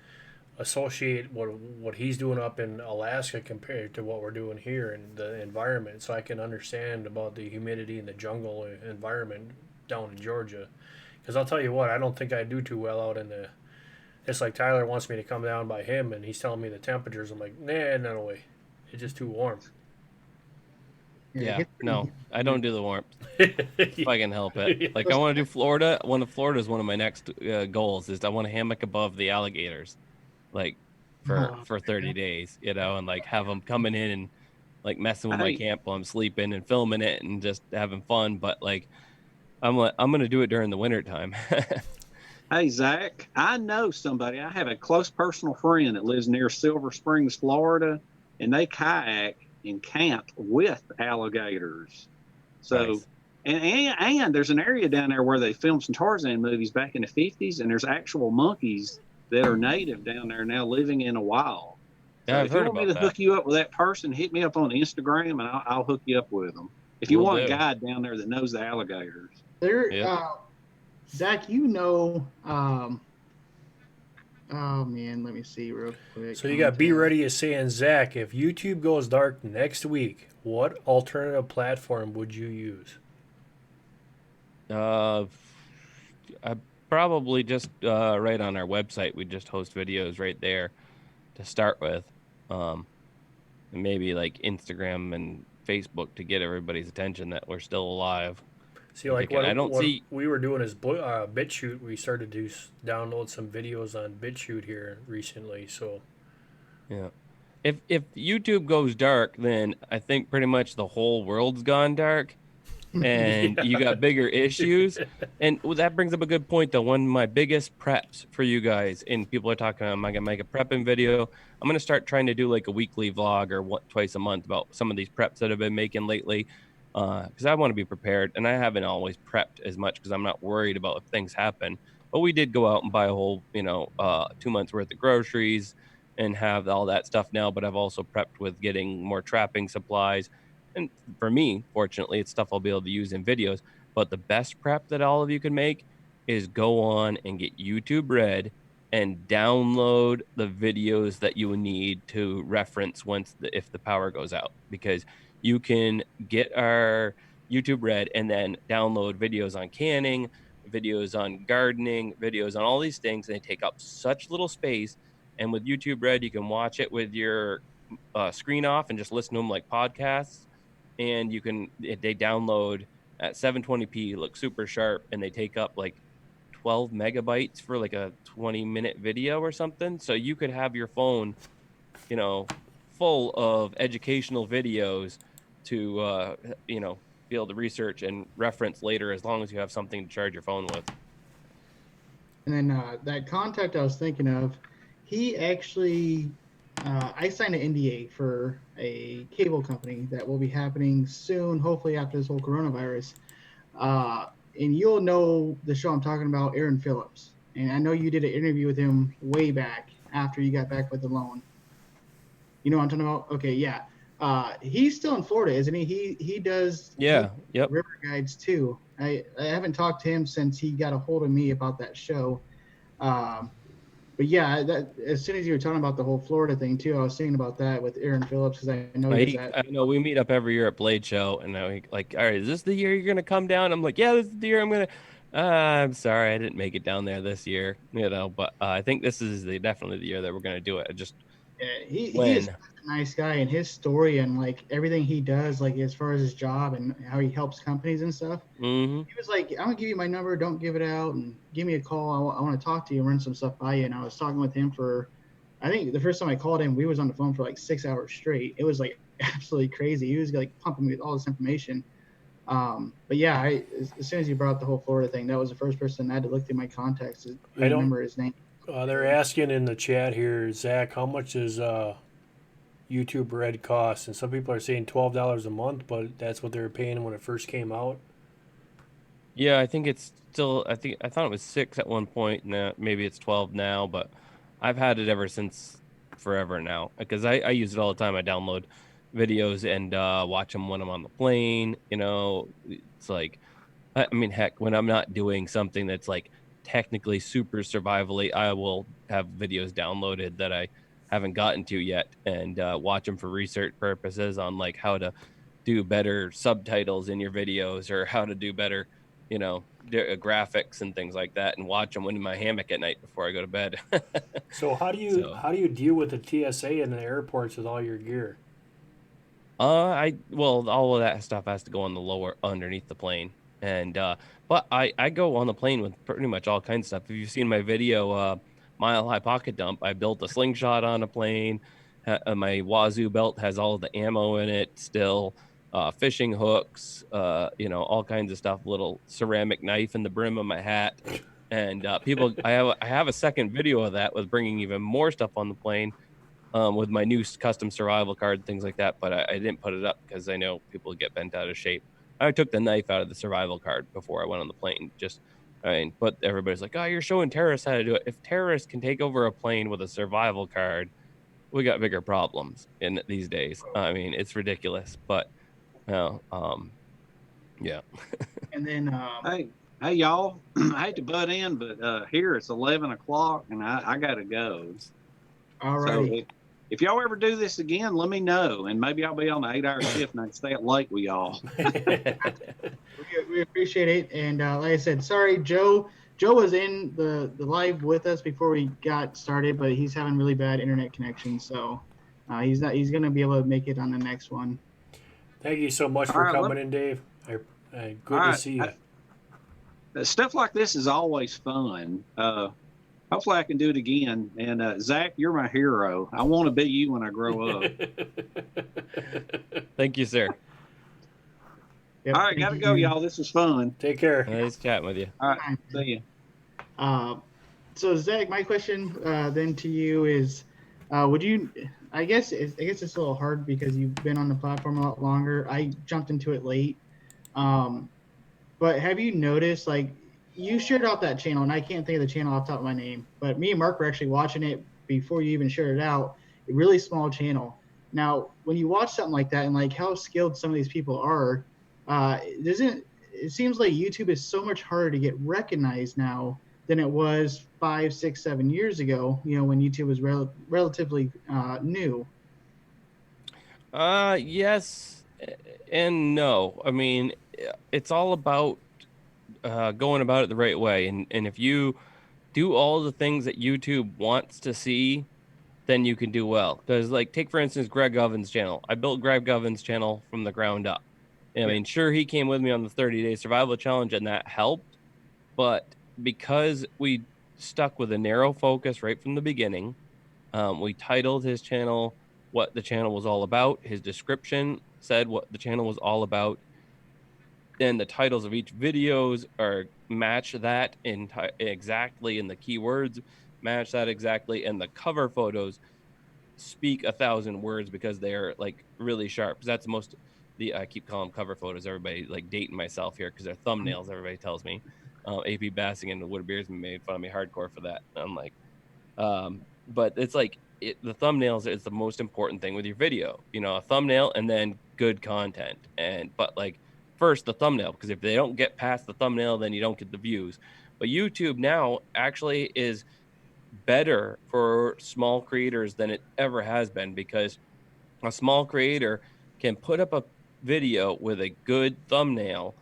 associate what he's doing up in Alaska compared to what we're doing here in the environment, so I can understand about the humidity and the jungle environment down in Georgia. Because I'll tell you what, I don't think I do too well out in the. It's like Tyler wants me to come down by him, and he's telling me the temperatures. I'm like, nah, no way. It's just too warm. Yeah, no, I don't do the warmth if I can help it. Like, I want to do Florida. Florida is one of my next goals. Is I want to hammock above the alligators, like for 30 days, and like have them coming in and like messing with my camp while I'm sleeping and filming it and just having fun. But like, I'm gonna do it during the winter time. Hey, Zach, I know somebody. I have a close personal friend that lives near Silver Springs, Florida, and they kayak and camp with alligators. So, nice. and there's an area down there where they filmed some Tarzan movies back in the 50s, and there's actual monkeys that are native down there now living in the wild. Yeah, so if you want me to hook you up with that person, hit me up on Instagram, and I'll hook you up with them. If you want a guide down there that knows the alligators. Zach, oh man, let me see real quick. So you got Be Ready is saying, Zach, if YouTube goes dark next week, what alternative platform would you use? I probably just right on our website. We just host videos right there to start with, and maybe like Instagram and Facebook to get everybody's attention that we're still alive. See, like what we were doing is BitChute. We started to download some videos on BitChute here recently. So, yeah, if YouTube goes dark, then I think pretty much the whole world's gone dark, and you got bigger issues. And that brings up a good point, though. One of my biggest preps for you guys, and people are talking, am I gonna make a prepping video? I'm gonna start trying to do like a weekly vlog or twice a month about some of these preps that I've been making lately. Because I want to be prepared, and I haven't always prepped as much because I'm not worried about if things happen. But we did go out and buy a whole, 2 months worth of groceries and have all that stuff now. But I've also prepped with getting more trapping supplies. And for me, fortunately, it's stuff I'll be able to use in videos. But the best prep that all of you can make is go on and get YouTube Red and download the videos that you need to reference if the power goes out, because you can get our YouTube Red and then download videos on canning, videos on gardening, videos on all these things, and they take up such little space. And with YouTube Red, you can watch it with your screen off and just listen to them like podcasts. And they download at 720p, look super sharp, and they take up like 12 megabytes for like a 20-minute video or something. So you could have your phone, full of educational videos to, be able to research and reference later, as long as you have something to charge your phone with. And then that contact I was thinking of, he actually, I signed an NDA for a cable company that will be happening soon, hopefully after this whole coronavirus. And you'll know the show I'm talking about, Aaron Phillips. And I know you did an interview with him way back after you got back with the loan. You know what I'm talking about? Okay, yeah. He's still in Florida, isn't he? He does river guides too. I haven't talked to him since he got a hold of me about that show. But yeah, as soon as you were talking about the whole Florida thing too, I was thinking about that with Aaron Phillips, because I know I know we meet up every year at Blade Show, and I like, all right, is this the year you're gonna come down? I'm like, yeah, this is the year I'm gonna. I'm sorry, I didn't make it down there this year, but I think this is definitely the year that we're gonna do it. He is such a nice guy, and his story and like everything he does, like as far as his job and how he helps companies and stuff. Mm-hmm. He was like, I'm gonna give you my number, don't give it out, and give me a call. I want to talk to you and run some stuff by you. And I was talking with him for, I think the first time I called him, we was on the phone for like 6 hours straight. It was like absolutely crazy. He was like pumping me with all this information. But yeah, as soon as you brought up the whole Florida thing, that was the first person I had to look through my contacts to remember his name. They're asking in the chat here, Zach, how much does YouTube Red cost? And some people are saying $12 a month, but that's what they were paying when it first came out. Yeah, I think it's still. I thought it was 6 at one point. Now maybe it's 12 now, but I've had it ever since forever now, because I use it all the time. I download videos and watch them when I'm on the plane. It's like, I mean, heck, when I'm not doing something that's like technically super survivally, I will have videos downloaded that I haven't gotten to yet and watch them for research purposes on like how to do better subtitles in your videos, or how to do better, graphics and things like that, and watch them when in my hammock at night before I go to bed. So how do you deal with the TSA in the airports with all your gear? All of that stuff has to go on the lower underneath the plane. And but I go on the plane with pretty much all kinds of stuff. If you've seen my video, Mile High Pocket Dump, I built a slingshot on a plane. My Wazoo belt has all the ammo in it still. Fishing hooks, all kinds of stuff. Little ceramic knife in the brim of my hat. And I have a second video of that with bringing even more stuff on the plane. With my new custom survival card, things like that. But I didn't put it up because I know people get bent out of shape. I took the knife out of the survival card before I went on the plane. But everybody's like, oh, you're showing terrorists how to do it. If terrorists can take over a plane with a survival card, we got bigger problems in these days. I mean, it's ridiculous. But, yeah. And then, hey, y'all, I hate to butt in, but here it's 11 o'clock and I got to go. All right. So if y'all ever do this again, let me know, and maybe I'll be on the 8-hour shift and I can stay up late with y'all. We appreciate it, and like I said, sorry, Joe. Joe was in the live with us before we got started, but he's having really bad internet connection, so he's going to be able to make it on the next one. Thank you so much for coming in, Dave. Good to see you. Stuff like this is always fun. Hopefully I can do it again. And Zach, you're my hero. I want to be you when I grow up. Thank you, sir. Yep, all right, got to go, y'all. This was fun. Take care. Nice chatting with you. All right, see you. So Zach, my question then to you is, would you? I guess it's a little hard because you've been on the platform a lot longer. I jumped into it late, but have you noticed, like, you shared out that channel, and I can't think of the channel off the top of my name, but me and Mark were actually watching it before you even shared it out. A really small channel. Now, when you watch something like that, and like how skilled some of these people are, it seems like YouTube is so much harder to get recognized now than it was 5, 6, 7 years ago. When YouTube was relatively new. Yes and no. I mean, it's all about going about it the right way. And if you do all the things that YouTube wants to see, then you can do well. Because, like, take for instance Greg Ovens' channel. I built Greg Ovens' channel from the ground up. I mean, sure, he came with me on the 30-day survival challenge, and that helped. But because we stuck with a narrow focus right from the beginning, we titled his channel what the channel was all about. His description said what the channel was all about. Then the titles of each videos are match that exactly, in the keywords match that exactly, and the cover photos speak 1,000 words because they're like really sharp. Because that's the most the I keep calling them cover photos. Everybody like dating myself here because they're thumbnails. Everybody tells me. AP Bassing and the Wood Beers made fun of me hardcore for that. I'm like, but it's like the thumbnails is the most important thing with your video. A thumbnail and then good content. But like first the thumbnail, because if they don't get past the thumbnail, then you don't get the views. But YouTube now actually is better for small creators than it ever has been, because a small creator can put up a video with a good thumbnail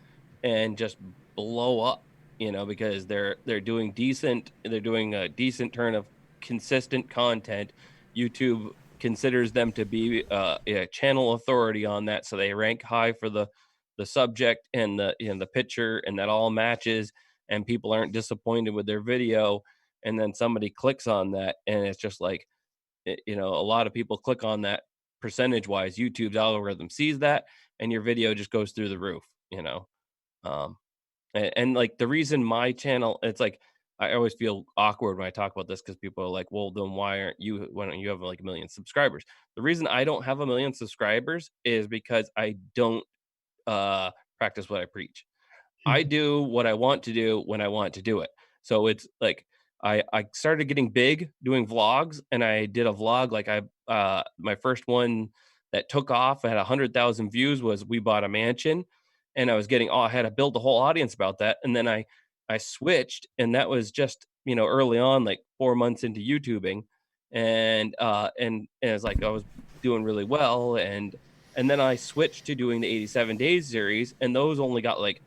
and just blow up, because they're doing a decent turn of consistent content. YouTube considers them to be a channel authority on that, so they rank high for the subject and the picture, and that all matches, and people aren't disappointed with their video. And then somebody clicks on that, and it's just like, a lot of people click on that. Percentage wise, YouTube's algorithm sees that, and your video just goes through the roof. um and like the reason my channel, it's like, I always feel awkward when I talk about this, because people are like, well, then why don't you have like 1 million subscribers? The reason I don't have 1 million subscribers is because I don't practice what I preach. I do what I want to do when I want to do it. So it's like I started getting big doing vlogs, and I did a vlog like my first one that took off, had 100,000 views, was we bought a mansion, and I had to build the whole audience about that, and then I switched, and that was just early on, like 4 months into YouTubing, and it's like I was doing really well, and then I switched to doing the 87 days series, and those only got like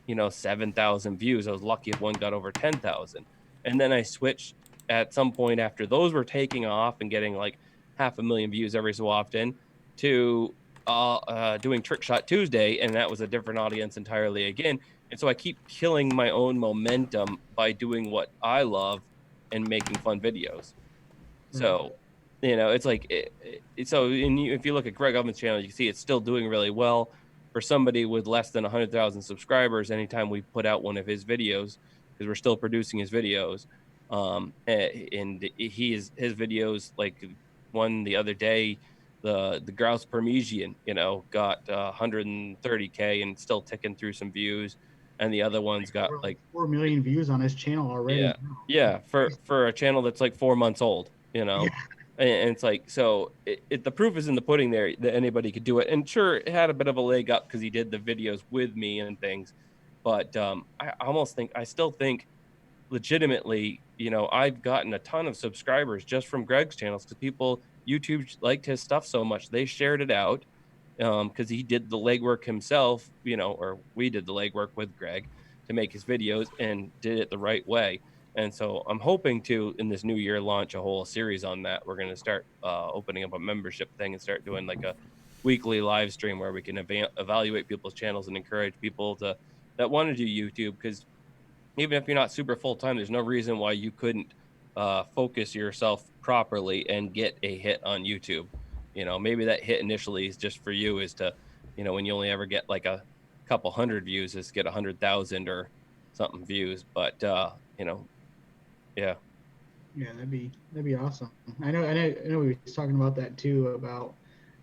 7,000 views. I was lucky if one got over 10,000. And then I switched at some point after those were taking off and getting like 500,000 views every so often, to doing Trick Shot Tuesday, and that was a different audience entirely again. And so I keep killing my own momentum by doing what I love and making fun videos. So, it's like, if you look at Greg Ovens' channel, you can see it's still doing really well for somebody with less than 100,000 subscribers. Anytime we put out one of his videos, because we're still producing his videos, and his videos, like one the other day, the Grouse Parmesan, got 130K and still ticking through some views, and the other one's got like 4 million views on his channel already. yeah, for a channel that's like 4 months old, Yeah. and it's like, so the proof is in the pudding there that anybody could do it. And sure, it had a bit of a leg up because he did the videos with me and things, but I still think legitimately, I've gotten a ton of subscribers just from Greg's channels, because YouTube liked his stuff so much they shared it out, because he did the legwork himself, or we did the legwork with Greg to make his videos and did it the right way. And so I'm hoping to, in this new year, launch a whole series on that. We're going to start opening up a membership thing and start doing like a weekly live stream where we can evaluate people's channels and encourage people that want to do YouTube. Because even if you're not super full time, there's no reason why you couldn't focus yourself properly and get a hit on YouTube. Maybe that hit initially is just for you, is to, when you only ever get like a couple hundred views, is get 100,000 or something views. But yeah. Yeah, that'd be awesome. I know we was talking about that too, about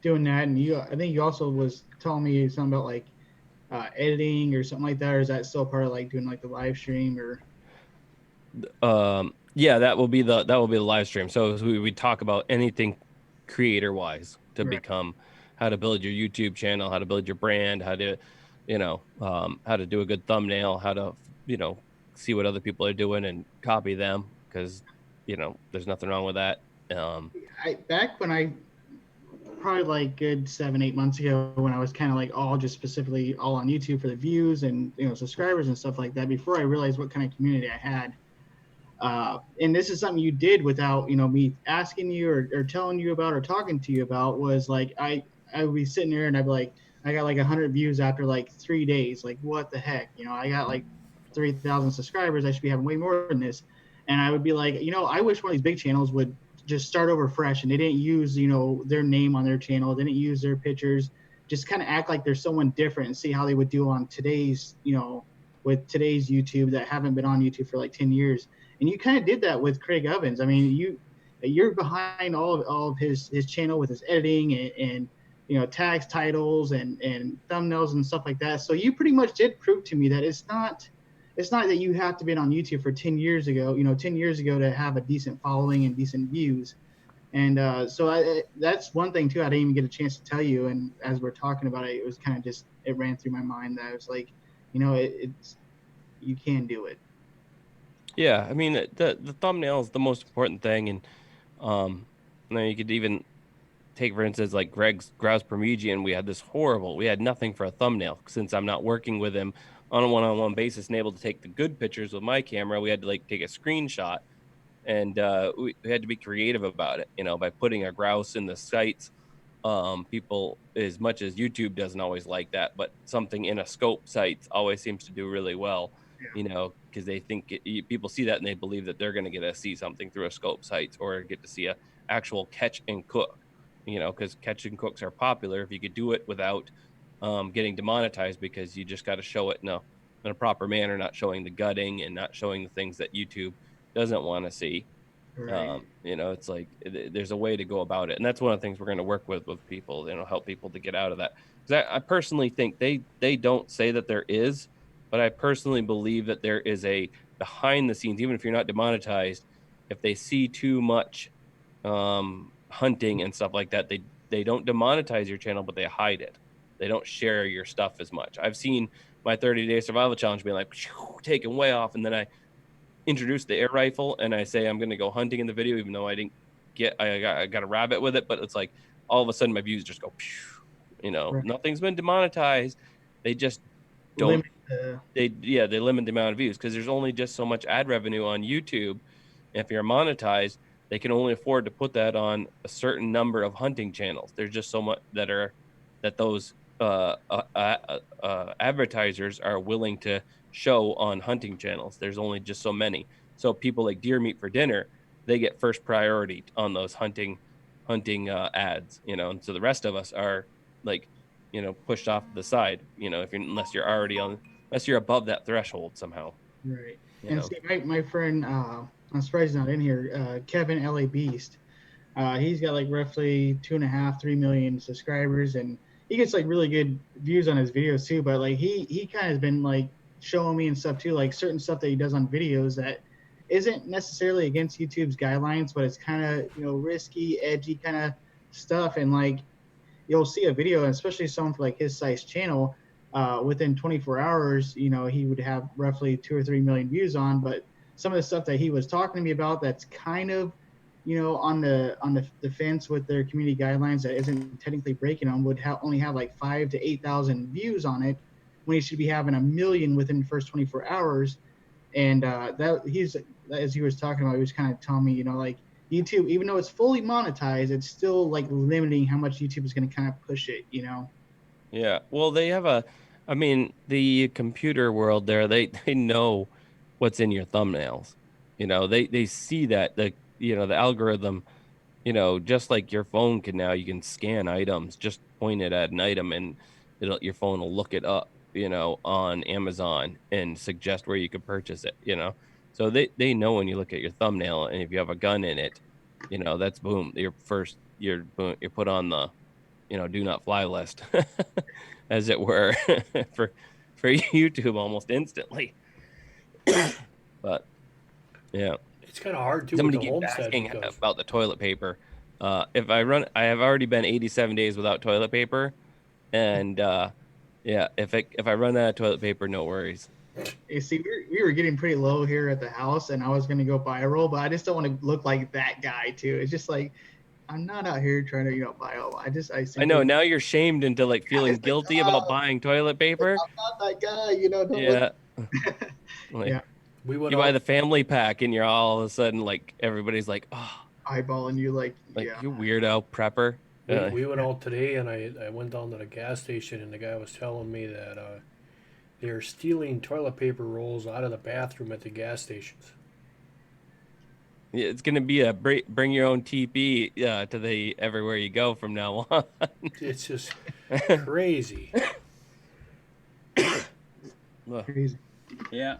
doing that, and I think you also was telling me something about like editing or something like that, or is that still part of like doing like the live stream or? Yeah, that will be the live stream. So we talk about anything creator wise to Right. become how to build your YouTube channel, how to build your brand, how to, how to do a good thumbnail, how to, see what other people are doing and copy them because, there's nothing wrong with that. Back when I probably like good 7-8 months ago when I was kind of like all just specifically all on YouTube for the views and subscribers and stuff like that. Before I realized what kind of community I had, and this is something you did without me asking you or telling you about or talking to you about, was like I would be sitting there and I'd be like, I got like 100 views after like 3 days. Like what the heck? I got like 3,000 subscribers. I should be having way more than this. And I would be like, I wish one of these big channels would just start over fresh and they didn't use their name on their channel, they didn't use their pictures, just kind of act like there's someone different and see how they would do on today's with today's YouTube that haven't been on YouTube for like 10 years. And you kind of did that with Craig Ovens. I mean, you're behind all of his channel with his editing and tags, titles, and thumbnails and stuff like that. So you pretty much did prove to me that it's not that you have to be on YouTube for 10 years ago, 10 years ago to have a decent following and decent views. And so that's one thing too. I didn't even get a chance to tell you. And as we're talking about it, it was kind of just, it ran through my mind that I was like, it's you can do it. Yeah, I mean the thumbnail is the most important thing, and you could even take for instance like Greg's Grouse Parmigian. We had nothing for a thumbnail since I'm not working with him on a one-on-one basis and able to take the good pictures with my camera. We had to like take a screenshot, and we had to be creative about it, by putting a grouse in the sights. People, as much as YouTube doesn't always like that, but something in a scope sights always seems to do really well. Because they think people see that and they believe that they're going to get to see something through a scope sights or get to see a actual catch and cook, because catch and cooks are popular. If you could do it without getting demonetized, because you just got to show it in a proper manner, not showing the gutting and not showing the things that YouTube doesn't want to see. Right. It's like there's a way to go about it, and that's one of the things we're going to work with people, help people to get out of that. Because I personally think they don't say that there is, but I personally believe that there is a behind the scenes. Even if you're not demonetized, if they see too much hunting and stuff like that, they don't demonetize your channel, but they hide it. They don't share your stuff as much. I've seen my 30-day survival challenge being like taken way off, and then I introduce the air rifle and I say I'm going to go hunting in the video, even though I got a rabbit with it, but it's like all of a sudden my views just go, Right. Nothing's been demonetized. They just don't. They limit the amount of views because there's only just so much ad revenue on YouTube. If you're monetized, they can only afford to put that on a certain number of hunting channels. There's just so much that those advertisers are willing to show on hunting channels. There's only just so many. So people like Deer Meat for Dinner, they get first priority on those hunting ads, and so the rest of us are like, pushed off to the side, unless you're above that threshold somehow. Right. And see, my friend, I'm surprised he's not in here, Kevin LA Beast. He's got like roughly 2.5, 3 million subscribers, and he gets like really good views on his videos too. But like he kind of has been like showing me and stuff too, like certain stuff that he does on videos that isn't necessarily against YouTube's guidelines, but it's kind of risky, edgy kind of stuff. And like you'll see a video, and especially someone for like his size channel, within 24 hours, he would have roughly 2 or 3 million views on. But some of the stuff that he was talking to me about that's kind of on the fence with their community guidelines that isn't technically breaking them would only have like 5,000 to 8,000 views on it when he should be having 1 million within the first 24 hours. And that he's, as he was talking about, he was kind of telling me, like YouTube, even though it's fully monetized, it's still like limiting how much YouTube is going to kind of push it, Yeah. Well, they have the computer world there, they know what's in your thumbnails. They see that the algorithm, just like your phone can now, you can scan items, just point it at an item and your phone will look it up, on Amazon and suggest where you could purchase it, So they know when you look at your thumbnail and if you have a gun in it, that's boom. You're put on do not fly list, as it were, for YouTube almost instantly. But yeah, It's kind of hard too with somebody the keeps homestead asking because about the toilet paper. I have already been 87 days without toilet paper, and yeah, if I run out of toilet paper, no worries. You see, we were getting pretty low here at the house, and I was gonna go buy a roll, but I just don't want to look like that guy too. It's just like I'm not out here trying to buy a. I I know simply now you're shamed into like feeling it's like, guilty about buying toilet paper. I'm not that guy, don't look. Yeah, like Yeah, we went you buy out. the family pack, and you're all of a sudden like everybody's like, oh, eyeballing you like like yeah. you weirdo prepper. We went out today, and I went down to the gas station, and the guy was telling me that they're stealing toilet paper rolls out of the bathroom at the gas stations. Yeah, it's gonna be a bring your own TP to the everywhere you go from now on. It's just crazy. Ugh. Crazy. Yeah.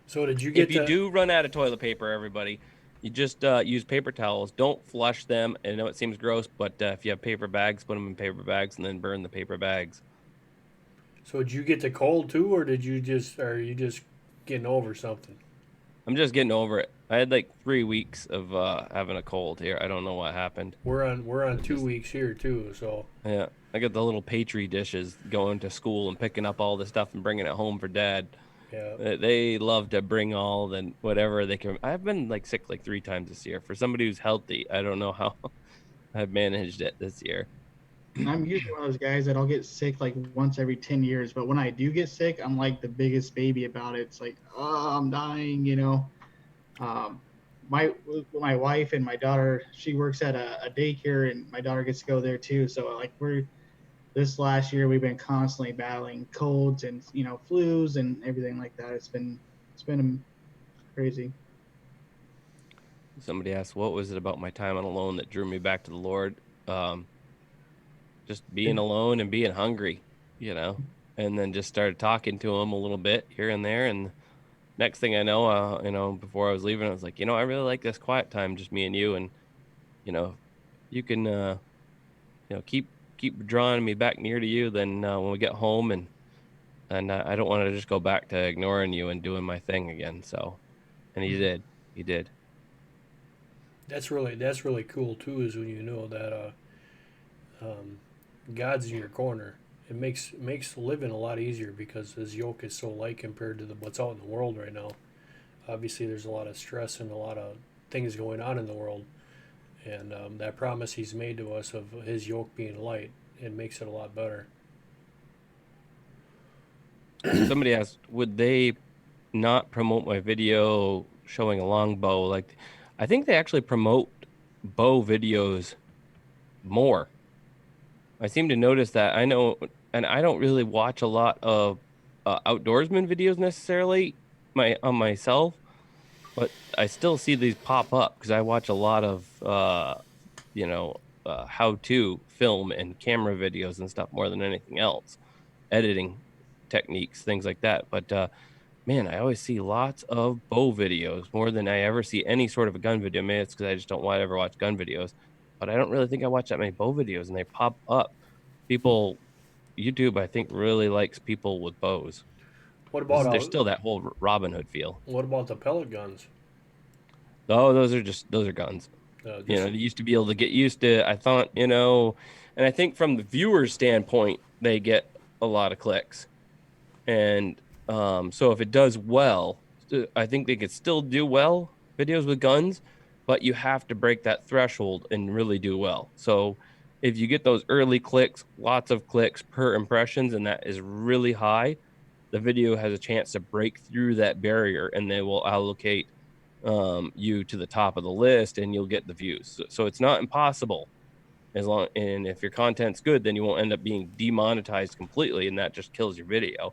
So did you get If you do run out of toilet paper, everybody, you just use paper towels. Don't flush them. I know it seems gross, but if you have paper bags, put them in paper bags and then burn the paper bags. So did you get the cold too, or are you just getting over something? I'm just getting over it. I had like 3 weeks of having a cold here. I don't know what happened. We're on 2 Just- weeks here too, so Yeah, I got the little Petri dishes going to school and picking up all the stuff and bringing it home for Dad. yeah. They love to bring all the whatever they can. I've been like sick like 3 times this year. For somebody who's healthy, I don't know how I've managed it this year. And I'm usually one of those guys that I'll get sick like once every 10 years, but when I do get sick, I'm like the biggest baby about it. It's like, oh, I'm dying. Um, my wife and my daughter, she works at a daycare, and my daughter gets to go there too. So like this last year we've been constantly battling colds and flus and everything like that. It's been crazy. Somebody asked, what was it about my time on alone that drew me back to the Lord? Just being alone and being hungry, and then just started talking to him a little bit here and there. And next thing I know, before I was leaving, I was like, I really like this quiet time, just me and you. And, you can, keep drawing me back near to you. Then when we get home and I don't want to just go back to ignoring you and doing my thing again. So, and he did. That's really cool too. Is when you know that God's in your corner. It makes living a lot easier because His yoke is so light compared to what's out in the world right now. Obviously, there's a lot of stress and a lot of things going on in the world, and that promise He's made to us of His yoke being light, it makes it a lot better. Somebody asked, would they not promote my video showing a longbow? Like, I think they actually promote bow videos more. I seem to notice that. I know, and I don't really watch a lot of outdoorsman videos necessarily on myself, but I still see these pop up because I watch a lot of how-to film and camera videos and stuff more than anything else, editing techniques, things like that. But man, I always see lots of bow videos more than I ever see any sort of a gun video. Maybe it's because I just don't ever watch gun videos, but I don't really think I watch that many bow videos, and they pop up. YouTube, I think, really likes people with bows. What about There's still that whole Robin Hood feel. what about the pellet guns? Oh, those are guns. You used to be able to get used to. I thought, and I think from the viewer's standpoint, they get a lot of clicks, and so if it does well, I think they could still do well videos with guns, but you have to break that threshold and really do well. So if you get those early clicks, lots of clicks per impressions, and that is really high, the video has a chance to break through that barrier, and they will allocate you to the top of the list, and you'll get the views. So it's not impossible, and if your content's good, then you won't end up being demonetized completely, and that just kills your video.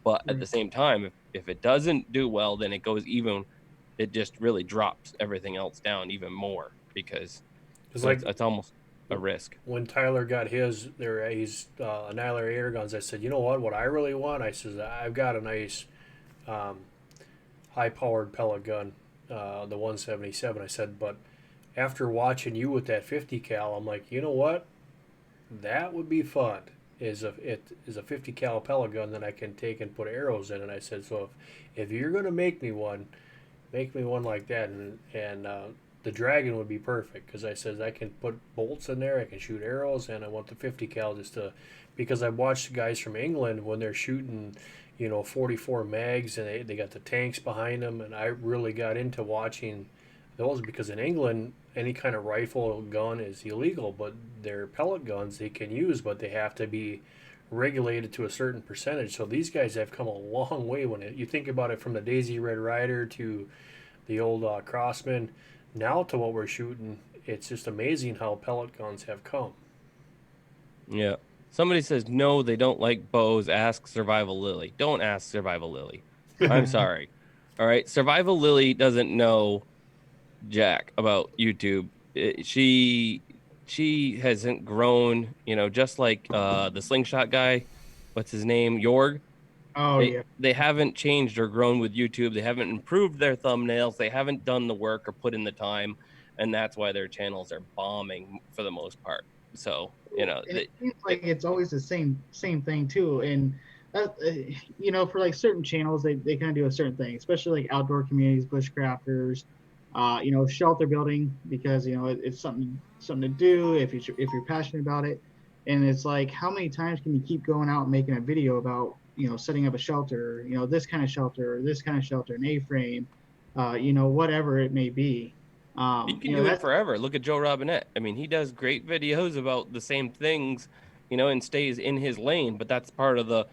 But at the same time, if it doesn't do well, then it just really drops everything else down even more because it's almost a risk. When Tyler got he's Annihilator air guns, I said, you know what I really want? I said, I've got a nice high-powered pellet gun, the 177. I said, but after watching you with that 50 cal, I'm like, you know what? that would be fun. It is a 50 cal pellet gun that I can take and put arrows in. And I said, so if you're gonna make me one like that, and the dragon would be perfect because I says I can put bolts in there, I can shoot arrows, and I want the 50 cal just to because I've watched guys from England when they're shooting, 44 mags and they got the tanks behind them, and I really got into watching those because in England any kind of rifle gun is illegal, but their pellet guns they can use, but they have to be regulated to a certain percentage. So these guys have come a long way you think about it, from the Daisy Red Ryder to the old Crossman, now to what we're shooting. It's just amazing how pellet guns have come. Yeah. Somebody says no, they don't like bows. Ask Survival Lily. Don't ask Survival Lily. I'm sorry. All right. Survival Lily doesn't know jack about YouTube. She hasn't grown, just like the slingshot guy. What's his name? Jorg. Oh, yeah. They haven't changed or grown with YouTube. They haven't improved their thumbnails. They haven't done the work or put in the time, and that's why their channels are bombing for the most part. So it seems like it's always the same thing too. And for like certain channels, they kind of do a certain thing, especially like outdoor communities, bushcrafters, shelter building, because it's something to do if you're passionate about it. And it's like, how many times can you keep going out and making a video about setting up a shelter, this kind of shelter, an A-frame, whatever it may be. He can do it forever. Look at Joe Robinet. I mean, he does great videos about the same things, and stays in his lane, but that's part of the,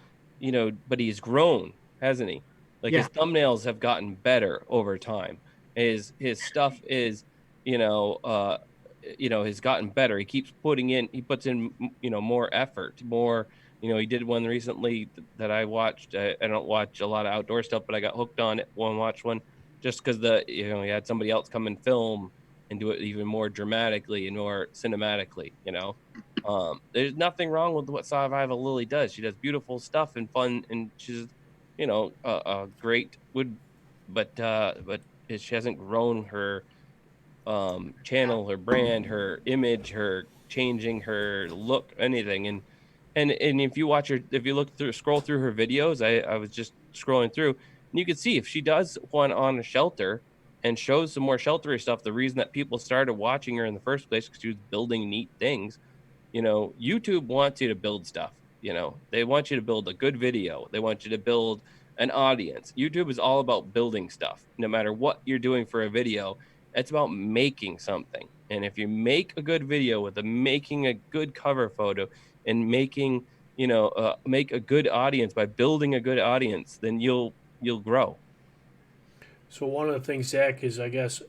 but he's grown, hasn't he? Like his thumbnails have gotten better over time. His stuff is, has gotten better. He keeps he puts in, more effort, more, he did one recently that I watched. I don't watch a lot of outdoor stuff, but I got hooked on it. Watch one just because he had somebody else come and film and do it even more dramatically and more cinematically. There's nothing wrong with what Survival Lily does. She does beautiful stuff and fun, and she's a great but she hasn't grown her channel, her brand, her image, her changing her look, anything. And if you scroll through her videos, I was just scrolling through, and you can see if she does one on a shelter and shows some more sheltery stuff, the reason that people started watching her in the first place because she was building neat things. YouTube wants you to build stuff. They want you to build a good video. They want you to build an audience. YouTube is all about building stuff. No matter what you're doing for a video, it's about making something. And if you make a good video with making a good cover photo and making, make a good audience by building a good audience, then you'll grow. So one of the things, Zach, is I guess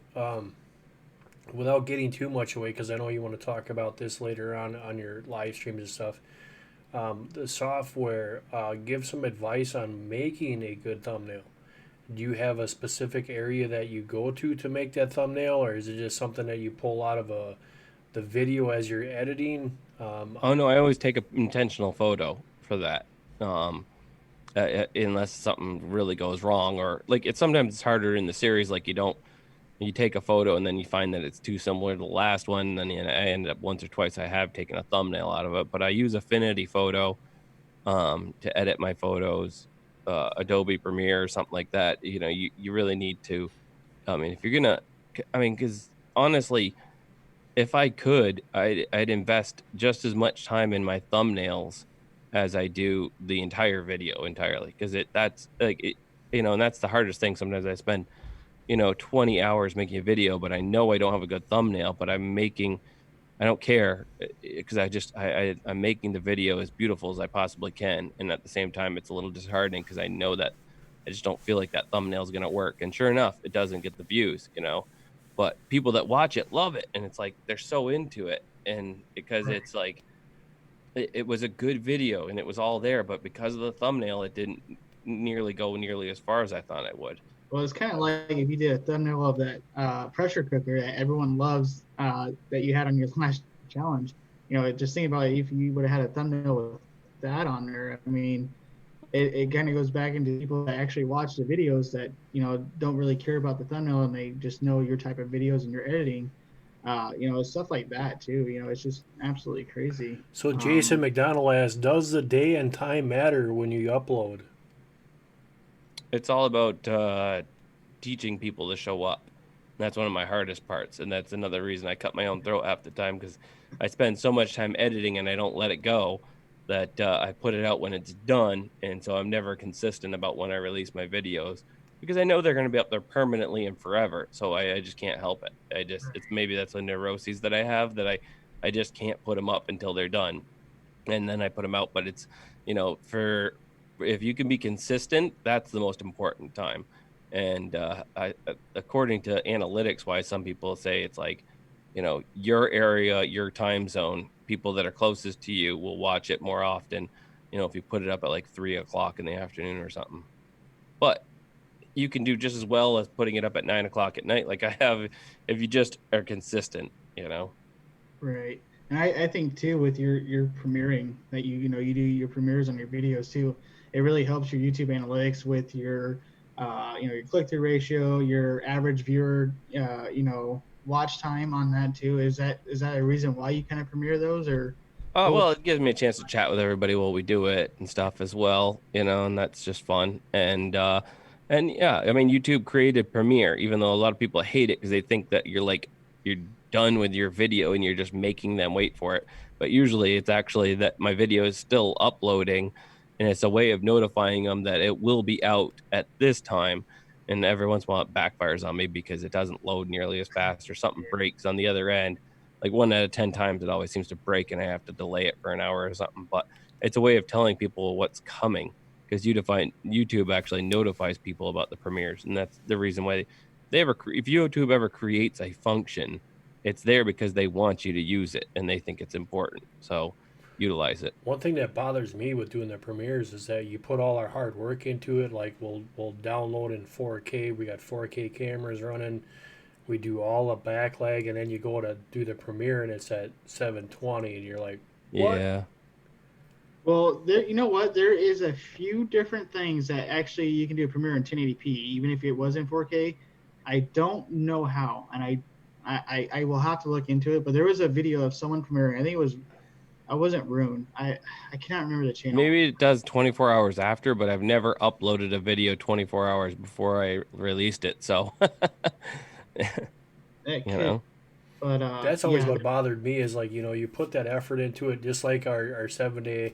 without getting too much away, because I know you want to talk about this later on your live streams and stuff. The software, give some advice on making a good thumbnail. Do you have a specific area that you go to make that thumbnail, or is it just something that you pull out of the video as you're editing? Oh no, I always take an intentional photo for that. Unless something really goes wrong, or like sometimes it's harder in the series. Like you take a photo and then you find that it's too similar to the last one. And then I ended up once or twice I have taken a thumbnail out of it, but I use Affinity Photo to edit my photos, Adobe Premiere or something like that. You really need to, if you're gonna, because honestly, if I could, I'd invest just as much time in my thumbnails as I do the entire video entirely, because and that's the hardest thing. Sometimes I spend 20 hours making a video, but I know I don't have a good thumbnail, but I don't care, because I'm making the video as beautiful as I possibly can. And at the same time, it's a little disheartening because I know that I just don't feel like that thumbnail is going to work. And sure enough, it doesn't get the views, but people that watch it love it. And it's like, they're so into it. And because it's like, it was a good video and it was all there, but because of the thumbnail, it didn't go nearly as far as I thought it would. Well, it's kind of like if you did a thumbnail of that pressure cooker that everyone loves, that you had on your last challenge. Just think about it, if you would have had a thumbnail with that on there. I mean, it kind of goes back into people that actually watch the videos that don't really care about the thumbnail, and they just know your type of videos and your editing. Stuff like that too. It's just absolutely crazy. So Jason McDonald asks, does the day and time matter when you upload? It's all about teaching people to show up. That's one of my hardest parts, and that's another reason I cut my own throat half the time, because I spend so much time editing and I don't let it go that I put it out when it's done, and so I'm never consistent about when I release my videos because I know they're going to be up there permanently and forever. So I just can't help it. It's maybe that's a neuroses that I have, that I just can't put them up until they're done, and then I put them out. But it's, for if you can be consistent, that's the most important time. And according to analytics wise, some people say it's like, your area, your time zone, people that are closest to you will watch it more often, if you put it up at like 3 o'clock in the afternoon or something. But you can do just as well as putting it up at 9 o'clock at night, like I have, if you just are consistent. Right. And I think too, with your premiering, that you do your premieres on your videos too, it really helps your YouTube analytics with your your click-through ratio, your average viewer watch time on that too. Is that a reason why you kind of premiere those? Or Well, it gives me a chance to chat with everybody while we do it and stuff as well, and that's just fun. And yeah, I mean, YouTube created Premiere, even though a lot of people hate it because they think that you're done with your video and you're just making them wait for it. But usually it's actually that my video is still uploading, and it's a way of notifying them that it will be out at this time. And every once in a while it backfires on me because it doesn't load nearly as fast or something breaks on the other end. Like 1 out of 10 times it always seems to break and I have to delay it for an hour or something. But it's a way of telling people what's coming, because YouTube actually notifies people about the premieres, and that's the reason why if YouTube ever creates a function, it's there because they want you to use it and they think it's important. So utilize it. One thing that bothers me with doing the premieres is that you put all our hard work into it. Like we'll download in 4K. We got 4K cameras running. We do all the backlag, and then you go to do the premiere, and it's at 720, and you're like, what? Yeah. Well, you know what? There is a few different things that actually you can do a premiere in 1080p, even if it was in 4K. I don't know how, and I will have to look into it. But there was a video of someone premiering. I think I wasn't Rune. I cannot remember the channel. Maybe it does 24 hours after, but I've never uploaded a video 24 hours before I released it. So, But that's always what bothered me is like, you put that effort into it, just like our 7 day,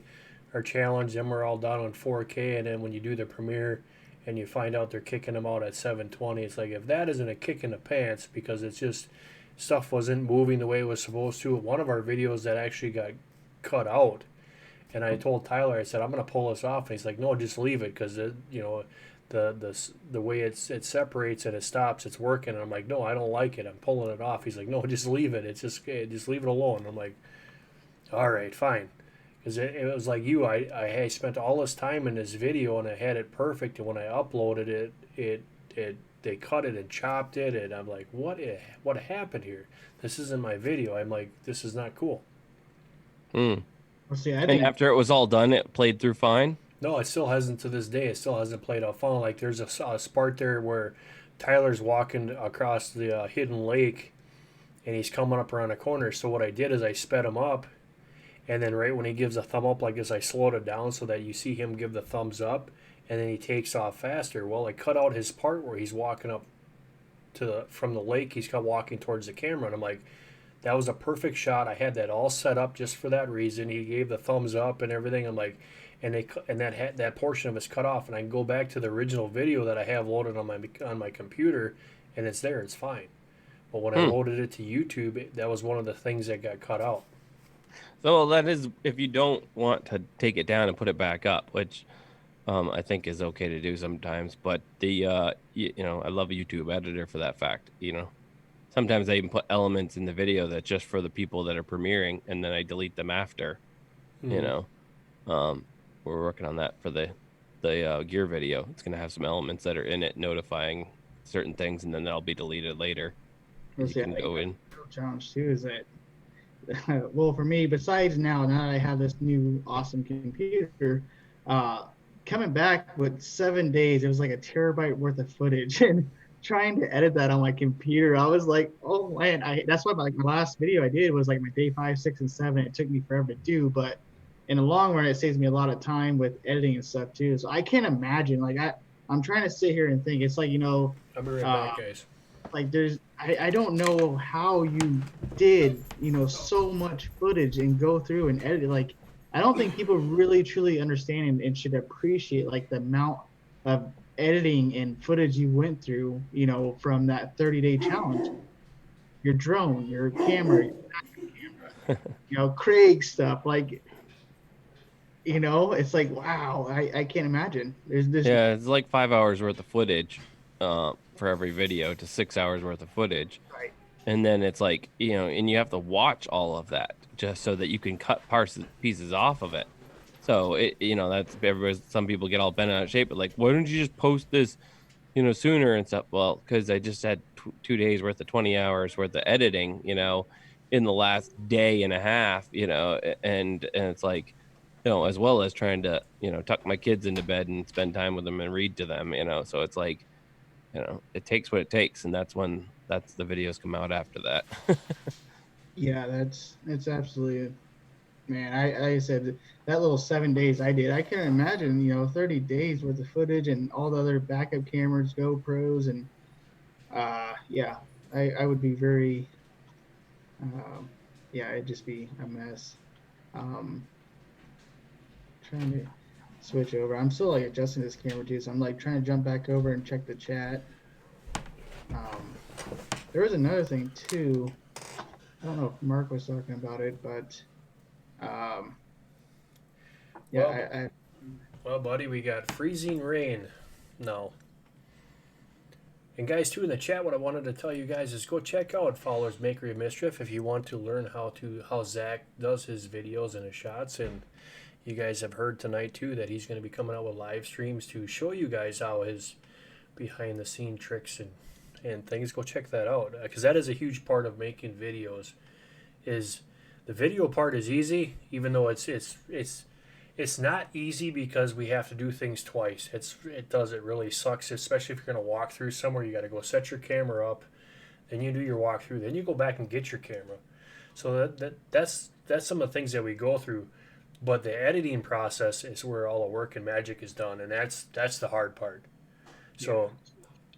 our challenge, then we're all done on 4K, and then when you do the premiere and you find out they're kicking them out at 720, it's like, if that isn't a kick in the pants, because it's just stuff wasn't moving the way it was supposed to. One of our videos that actually got cut out, and I told Tyler, I said, I'm going to pull this off, and he's like, no, just leave it, because the way it separates and it stops, it's working. And I'm like, no, I don't like it, I'm pulling it off. He's like, no, just leave it, it's just leave it alone. I'm like, all right, fine. Because it was like you, I spent all this time in this video and I had it perfect, and when I uploaded it they cut it and chopped it, and I'm like, what happened here? This isn't my video. I'm like, this is not cool. Well, see, I think And after it was all done, it played through fine. No, it still hasn't to this day. It still hasn't played out fun. Like there's a part there where Tyler's walking across the hidden lake, and he's coming up around a corner. So what I did is I sped him up, and then right when he gives a thumb up like this, I slowed it down so that you see him give the thumbs up, and then he takes off faster. Well, I cut out his part where he's walking up from the lake. He's walking towards the camera, and I'm like, that was a perfect shot. I had that all set up just for that reason. He gave the thumbs up and everything. I'm like, and that portion of it's cut off, and I can go back to the original video that I have loaded on my computer, and it's there. It's fine. But when I loaded it to YouTube, that was one of the things that got cut out. So that is if you don't want to take it down and put it back up, which I think is okay to do sometimes. But I love a YouTube editor for that fact. Sometimes I even put elements in the video that just for the people that are premiering, and then I delete them after. We're working on that for the gear video. It's going to have some elements that are in it notifying certain things, and then that'll be deleted later. You can go in. Challenge too is that, well, for me, besides now that I have this new awesome computer, coming back with 7 days, it was like a terabyte worth of footage, and trying to edit that on my computer, I was like, oh man, that's why my last video I did was like my day 5, 6, and 7. It took me forever to do, but in the long run, it saves me a lot of time with editing and stuff too. So I can't imagine. Like I'm trying to sit here and think. It's like I'll be right back, guys. like I don't know how you did so much footage and go through and edit it. Like I don't think people really truly understand and should appreciate like the amount of editing and footage you went through from that 30-day challenge. Your drone, your camera, Craig stuff, like it's like, wow, I can't imagine. There's this. Yeah, it's like 5 hours worth of footage for every video to 6 hours worth of footage. Right. And then it's like, and you have to watch all of that just so that you can cut pieces off of it. So that's some people get all bent out of shape, but like, why don't you just post this, sooner and stuff? Well, because I just had 2 days worth of 20 hours worth of editing, in the last day and a half, and it's like, as well as trying to, tuck my kids into bed and spend time with them and read to them, so it's like, it takes what it takes. And that's when the videos come out after that. Yeah, it's absolutely, man. I said that little 7 days I did, I can't imagine, 30 days worth of footage and all the other backup cameras, GoPros. And yeah, I would be very, yeah, it'd just be a mess. Trying to switch over. I'm still like adjusting this camera too, so I'm like trying to jump back over and check the chat. There was another thing too. I don't know if Mark was talking about it, but yeah. Well, buddy, we got freezing rain now. And guys, too, in the chat, what I wanted to tell you guys is go check out Fowler's Makery and Mischief if you want to learn how Zach does his videos and his shots. And you guys have heard tonight too that he's going to be coming out with live streams to show you guys how his behind the scene tricks and things. Go check that out, because that is a huge part of making videos. Is the video part is easy, even though it's not easy because we have to do things twice. It really sucks, especially if you're going to walk through somewhere. You got to go set your camera up, then you do your walkthrough, then you go back and get your camera. So that's some of the things that we go through. But the editing process is where all the work and magic is done, and that's the hard part. So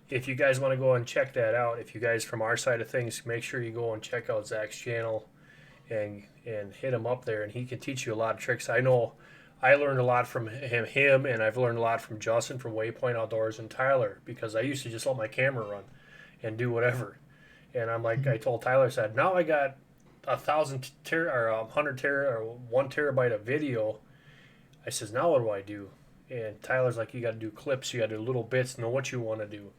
if you guys want to go and check that out, if you guys from our side of things, make sure you go and check out Zach's channel and hit him up there, and he can teach you a lot of tricks. I know I learned a lot from him, and I've learned a lot from Justin from Waypoint Outdoors and Tyler, because I used to just let my camera run and do whatever. And I'm like, I told Tyler, I said, now I got 1,000 or 100 or 1 terabyte of video. I says, now what do I do? And Tyler's like, you got to do clips, you got to do little bits, know what you want to do.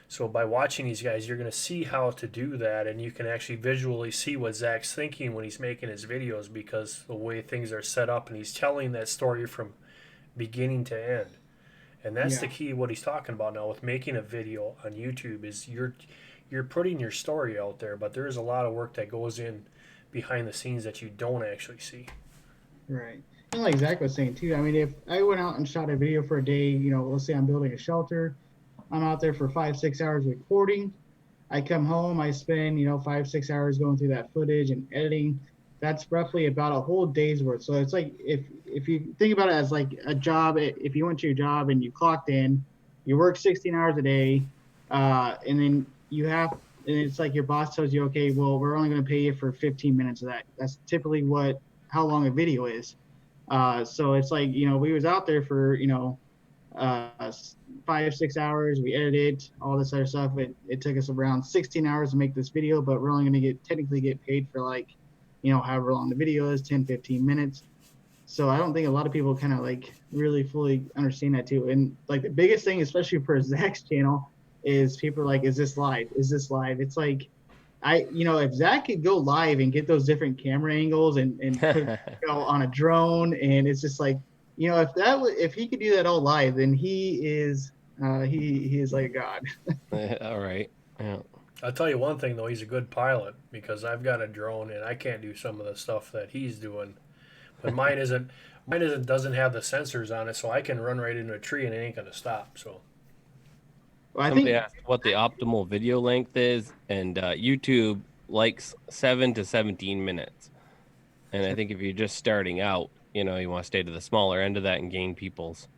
So by watching these guys, you're going to see how to do that, and you can actually visually see what Zach's thinking when he's making his videos, because the way things are set up, and he's telling that story from beginning to end. And that's the key, what he's talking about now with making a video on YouTube, is you're putting your story out there, but there is a lot of work that goes in behind the scenes that you don't actually see. Right. And like Zach was saying too, I mean, if I went out and shot a video for a day, let's say I'm building a shelter, I'm out there for 5-6 hours recording. I come home, I spend 5-6 hours going through that footage and editing. That's roughly about a whole day's worth. So it's like if you think about it as like a job, if you went to your job and you clocked in, you work 16 hours a day, and then and it's like your boss tells you, okay, well, we're only going to pay you for 15 minutes of that. That's typically how long a video is. So it's like, we was out there for 5-6 hours. We edited all this other stuff. It took us around 16 hours to make this video, but we're only going to technically get paid for like, however long the video is, 10-15 minutes. So I don't think a lot of people kind of like really fully understand that too. And like the biggest thing, especially for Zach's channel, is people are like, is this live? Is this live? It's like, if Zach could go live and get those different camera angles and put, on a drone, and it's just like, if he could do that all live, then he is like a god. All right. Yeah. I'll tell you one thing though, he's a good pilot, because I've got a drone and I can't do some of the stuff that he's doing. But mine doesn't have the sensors on it, so I can run right into a tree and it ain't gonna stop. So. Well, I Somebody think asked what the optimal video length is, and YouTube likes 7 to 17 minutes. And I think if you're just starting out, you want to stay to the smaller end of that and gain people's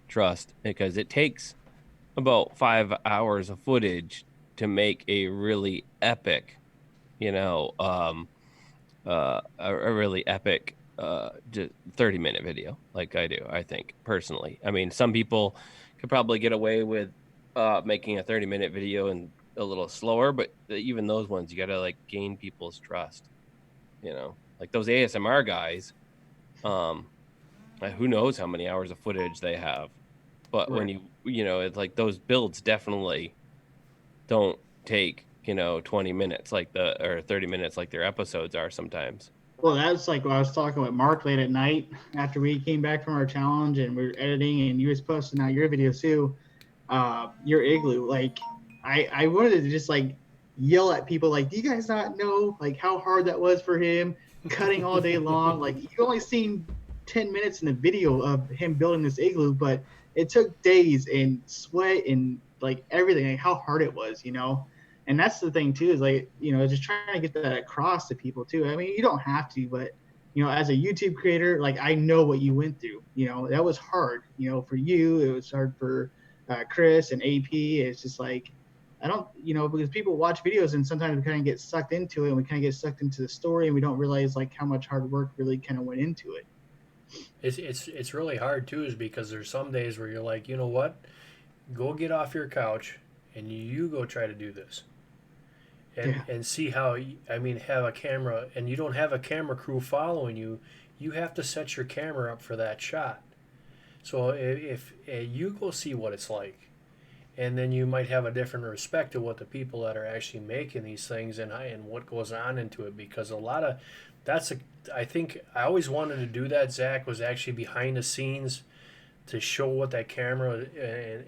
trust, because it takes about 5 hours of footage to make a really epic, a really epic just 30-minute video like I do, I think, personally. I mean, some people could probably get away with making a 30-minute video and a little slower, but even those ones, you got to like gain people's trust, like those ASMR guys. Who knows how many hours of footage they have, but when it's like those builds definitely don't take 20 minutes or 30 minutes like their episodes are sometimes. Well, that's like what I was talking with Mark late at night after we came back from our challenge and we were editing, and you was posting out your videos too. Your igloo, like I wanted to just like yell at people, like, do you guys not know like how hard that was for him, cutting all day long? Like, you've only seen 10 minutes in the video of him building this igloo, but it took days and sweat and like everything, like how hard it was, And that's the thing too, is like, just trying to get that across to people too. I mean, you don't have to, but as a YouTube creator, like, I know what you went through. That was hard. For you, it was hard for Chris and AP. It's just like, I don't, because people watch videos and sometimes we kind of get sucked into it, and we kind of get sucked into the story, and we don't realize like how much hard work really kind of went into it. It's really hard too, is because there's some days where you're like, you know what, go get off your couch and you go try to do this. And see how, have a camera, and you don't have a camera crew following you. You have to set your camera up for that shot. So if you go see what it's like, and then you might have a different respect to what the people that are actually making these things and what goes on into it, because I think I always wanted to do that, Zach, was actually behind the scenes to show what that camera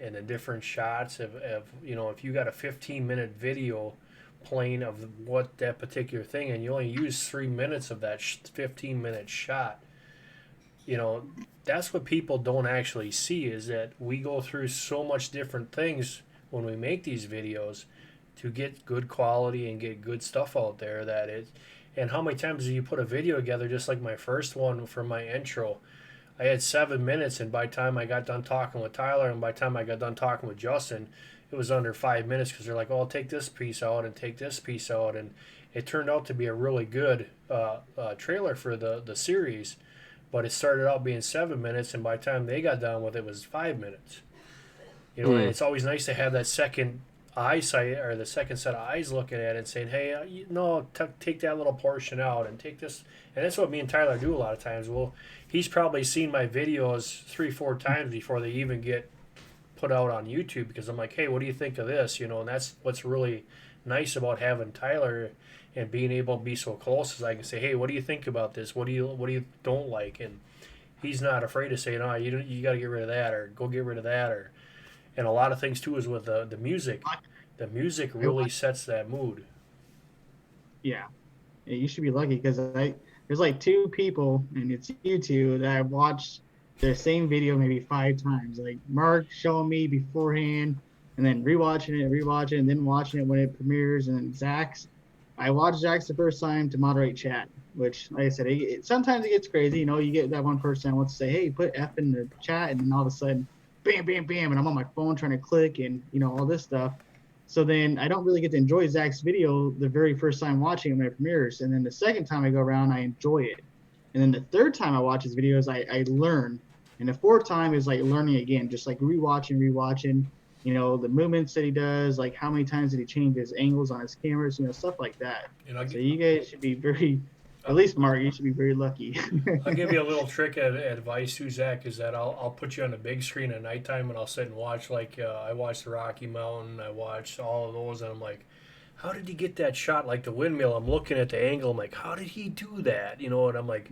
and the different shots of if you got a 15-minute video playing of what that particular thing, and you only use 3 minutes of that 15-minute shot, that's what people don't actually see, is that we go through so much different things when we make these videos to get good quality and get good stuff out there. And how many times do you put a video together, just like my first one for my intro? I had 7 minutes, and by the time I got done talking with Tyler and by the time I got done talking with Justin, it was under 5 minutes, because they're like, oh, take this piece out and take this piece out. And it turned out to be a really good trailer for the series, but it started out being 7 minutes, and by the time they got done with it, was 5 minutes. And it's always nice to have that second eyesight, or the second set of eyes looking at it and saying, hey, take that little portion out and take this. And that's what me and Tyler do a lot of times. Well, he's probably seen my videos 3-4 times before they even get put out on YouTube, because I'm like, hey, what do you think of this? And that's what's really nice about having Tyler and being able to be so close, is I can say, hey, what do you think about this? What do you don't like? And he's not afraid to say, no, you got to get rid of that, or go get rid of that, and a lot of things too is with the music. The music really sets that mood. Yeah, you should be lucky, because there's like 2 people, and it's you two, that I've watched the same video maybe 5 times. Like Mark showing me beforehand, and then rewatching it, and then watching it when it premieres. And then Zach's, I watched Zach's the first time to moderate chat, which, like I said, sometimes it gets crazy. You get that one person that wants to say, hey, put F in the chat, and then all of a sudden, bam, bam, bam, and I'm on my phone trying to click and all this stuff. So then I don't really get to enjoy Zach's video the very first time watching it when it premieres. And then the second time I go around, I enjoy it. And then the third time I watch his videos, I learn. And the fourth time is like learning again, just like rewatching, the movements that he does, like how many times did he change his angles on his cameras, stuff like that. So you guys should be very, at least Mark, you should be very lucky. I'll give you a little trick advice too, Zach, is that I'll put you on the big screen at nighttime, and I'll sit and watch, like I watched the Rocky Mountain, I watched all of those, and I'm like, how did he get that shot? Like the windmill, I'm looking at the angle, I'm like, how did he do that? And I'm like,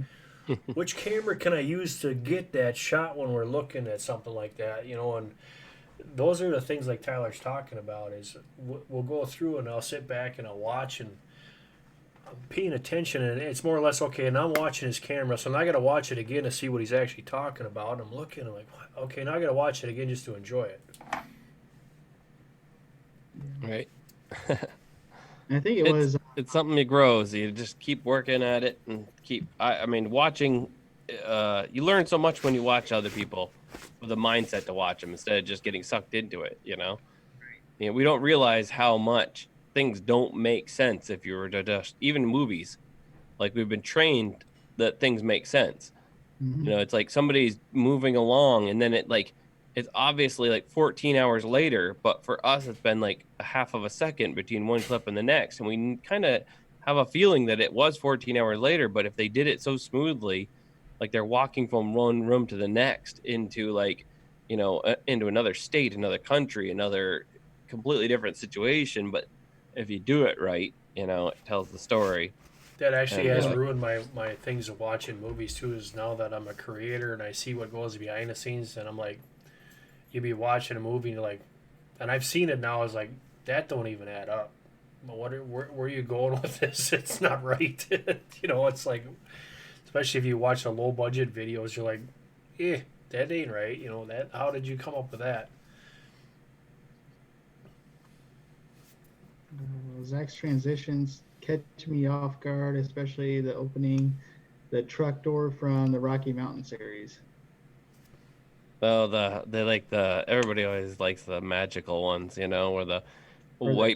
which camera can I use to get that shot when we're looking at something like that? And those are the things like Tyler's talking about, is we'll go through and I'll sit back and I'll watch, and I'm paying attention, and it's more or less, okay, and I'm watching his camera, so now I got to watch it again to see what he's actually talking about. And I'm looking, I'm like, what? Okay, now I got to watch it again just to enjoy it. Right. And I think it was It's something that grows. You just keep working at it and keep. I mean, watching. You learn so much when you watch other people with a mindset to watch them instead of just getting sucked into it. We don't realize how much things don't make sense if you were to just even movies. Like we've been trained that things make sense. It's like somebody's moving along and then it's obviously like 14 hours later, but for us, it's been like a half of a second between one clip and the next. And we kind of have a feeling that it was 14 hours later, but if they did it so smoothly, like they're walking from one room to the next into into another state, another country, another completely different situation. But if you do it right, it tells the story. That actually And has ruined my things of watching movies too. Is now that I'm a creator and I see what goes behind the scenes, and I'm like, you be watching a movie and you're like, and I've seen it now. Is like that don't even add up. Where are you going with this? It's not right. It's like, especially if you watch the low budget videos, you're like, that ain't right. That. How did you come up with that? Zach's transitions catch me off guard, especially the opening, the truck door from the Rocky Mountain series. Oh, everybody always likes the magical ones, where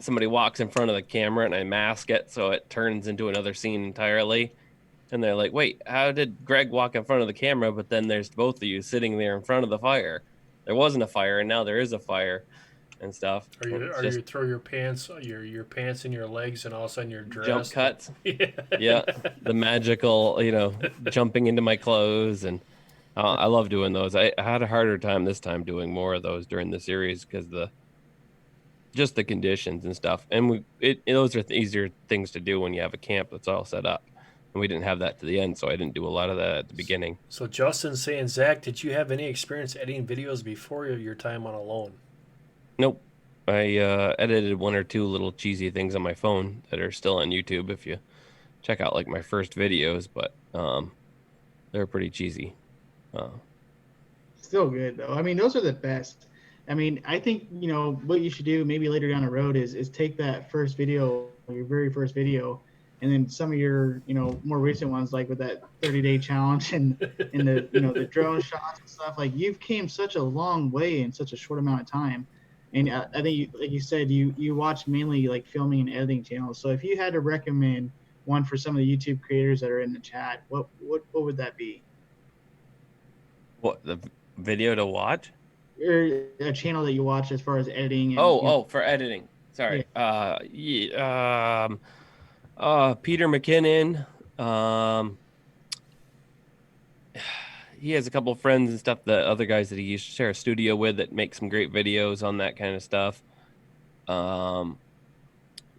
somebody walks in front of the camera and I mask it so it turns into another scene entirely. And they're like, wait, how did Greg walk in front of the camera? But then there's both of you sitting there in front of the fire. There wasn't a fire, and now there is a fire and stuff. Or you throw your pants in your legs, and all of a sudden you're dressed. Jump cuts. Yeah. Yeah, the magical, jumping into my clothes, and I love doing those. I had a harder time this time doing more of those during the series because just the conditions and stuff. And those are easier things to do when you have a camp that's all set up. And we didn't have that to the end, so I didn't do a lot of that at the beginning. So Justin's saying, Zach, did you have any experience editing videos before your time on Alone? Nope. I edited one or two little cheesy things on my phone that are still on YouTube if you check out like my first videos, but they're pretty cheesy. Still good though. I mean, those are the best. I mean, I think what you should do maybe later down the road is take that first video, your very first video, and then some of your more recent ones, like with that 30-day challenge and the the drone shots and stuff. Like you've came such a long way in such a short amount of time. And I think, like you said, you watch mainly like filming and editing channels. So if you had to recommend one for some of the YouTube creators that are in the chat, what would that be? What, the video to watch? Or a channel that you watch as far as editing? And, for editing. Sorry. Yeah. Peter McKinnon. He has a couple of friends and stuff, the other guys that he used to share a studio with that make some great videos on that kind of stuff. I'm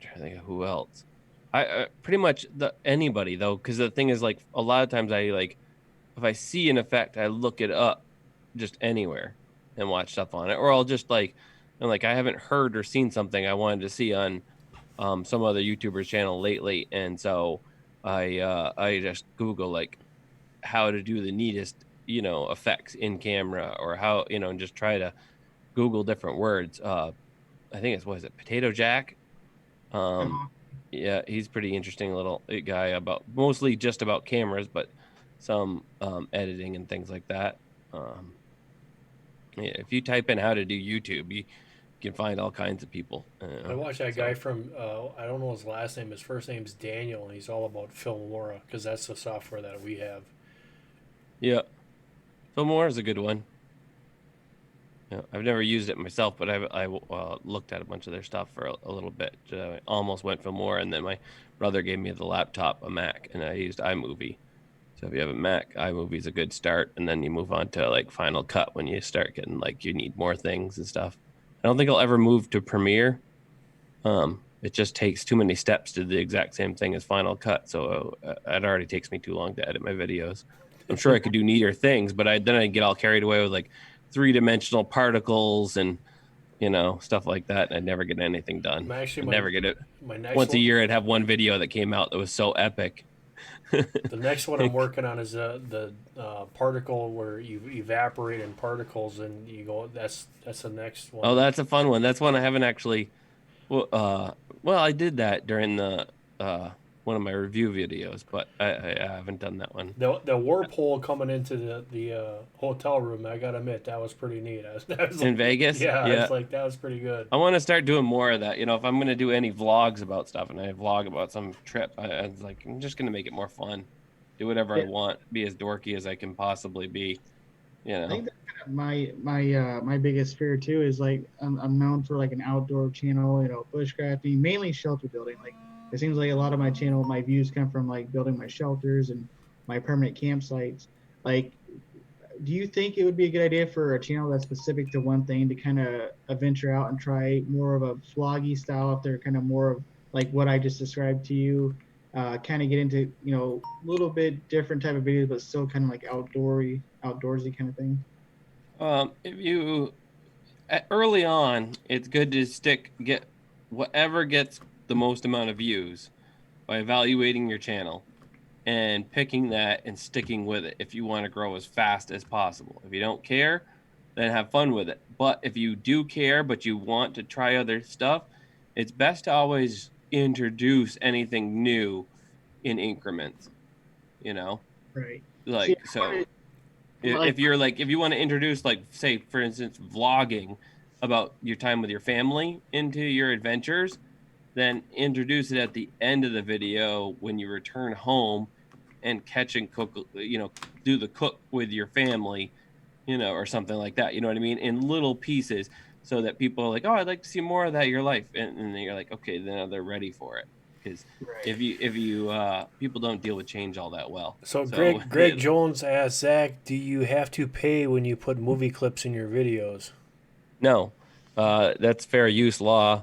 trying to think of who else. I pretty much anybody though, because the thing is, like, a lot of times if I see an effect, I look it up just anywhere and watch stuff on it, or I'll just I haven't heard or seen something I wanted to see on some other YouTuber's channel lately, and so I just Google like how to do the neatest effects in camera, or how and just try to Google different words. I think it's, what is it, Potato Jack? Yeah, he's pretty interesting little guy, mostly just about cameras, but some editing and things like that. Yeah, if you type in how to do YouTube, you can find all kinds of people. I watched that guy from I don't know his last name. His first name's Daniel, and he's all about Filmora because that's the software that we have. Yeah, Filmora is a good one. Yeah, I've never used it myself, but I looked at a bunch of their stuff for a little bit. I almost went Filmora, and then my brother gave me the laptop, a Mac, and I used iMovie. So if you have a Mac, iMovie is a good start, and then you move on to like Final Cut when you start getting you need more things and stuff. I don't think I'll ever move to Premiere. It just takes too many steps to do the exact same thing as Final Cut, so it already takes me too long to edit my videos. I'm sure I could do neater things, but then I'd get all carried away with like 3-dimensional particles and stuff like that, and I'd never get anything done. Never get it. Once a year, I'd have one video that came out that was so epic. The next one I'm working on is the particle where you evaporate in particles and you go. That's the next one. Oh, that's a fun one. That's one I haven't actually. Well, I did that during the one of my review videos, but I haven't done that one. The warp hole coming into the hotel room. I gotta admit that was pretty neat. I was In like, Vegas? yeah, I Yeah. was like that was pretty good. I want to start doing more of that. If I'm going to do any vlogs about stuff and I vlog about some trip, I was like, I'm just going to make it more fun. Do whatever I want, be as dorky as I can possibly be. I think that's kind of my biggest fear too is like I'm known for like an outdoor channel, bushcrafting, mainly shelter building. Like it seems like a lot of my channel, my views come from like building my shelters and my permanent campsites. Like, do you think it would be a good idea for a channel that's specific to one thing to kind of venture out and try more of a vloggy style if they're kind of more of like what I just described to you? Kind of get into a little bit different type of videos, but still kind of like outdoorsy kind of thing. If you early on, it's good to get whatever gets the most amount of views by evaluating your channel and picking that and sticking with it if you want to grow as fast as possible. If you don't care, then have fun with it. But if you do care, but you want to try other stuff, it's best to always introduce anything new in increments, Right. Like, See, so like, if you want to introduce, like, say, for instance, vlogging about your time with your family into your adventures, then introduce it at the end of the video when you return home and catch and cook, do the cook with your family, or something like that. You know what I mean? In little pieces so that people are like, oh, I'd like to see more of that in your life. And then you're like, okay, then they're ready for it. Because right. if you people don't deal with change all that well. So Greg Jones asked Zach, do you have to pay when you put movie clips in your videos? No, that's fair use law.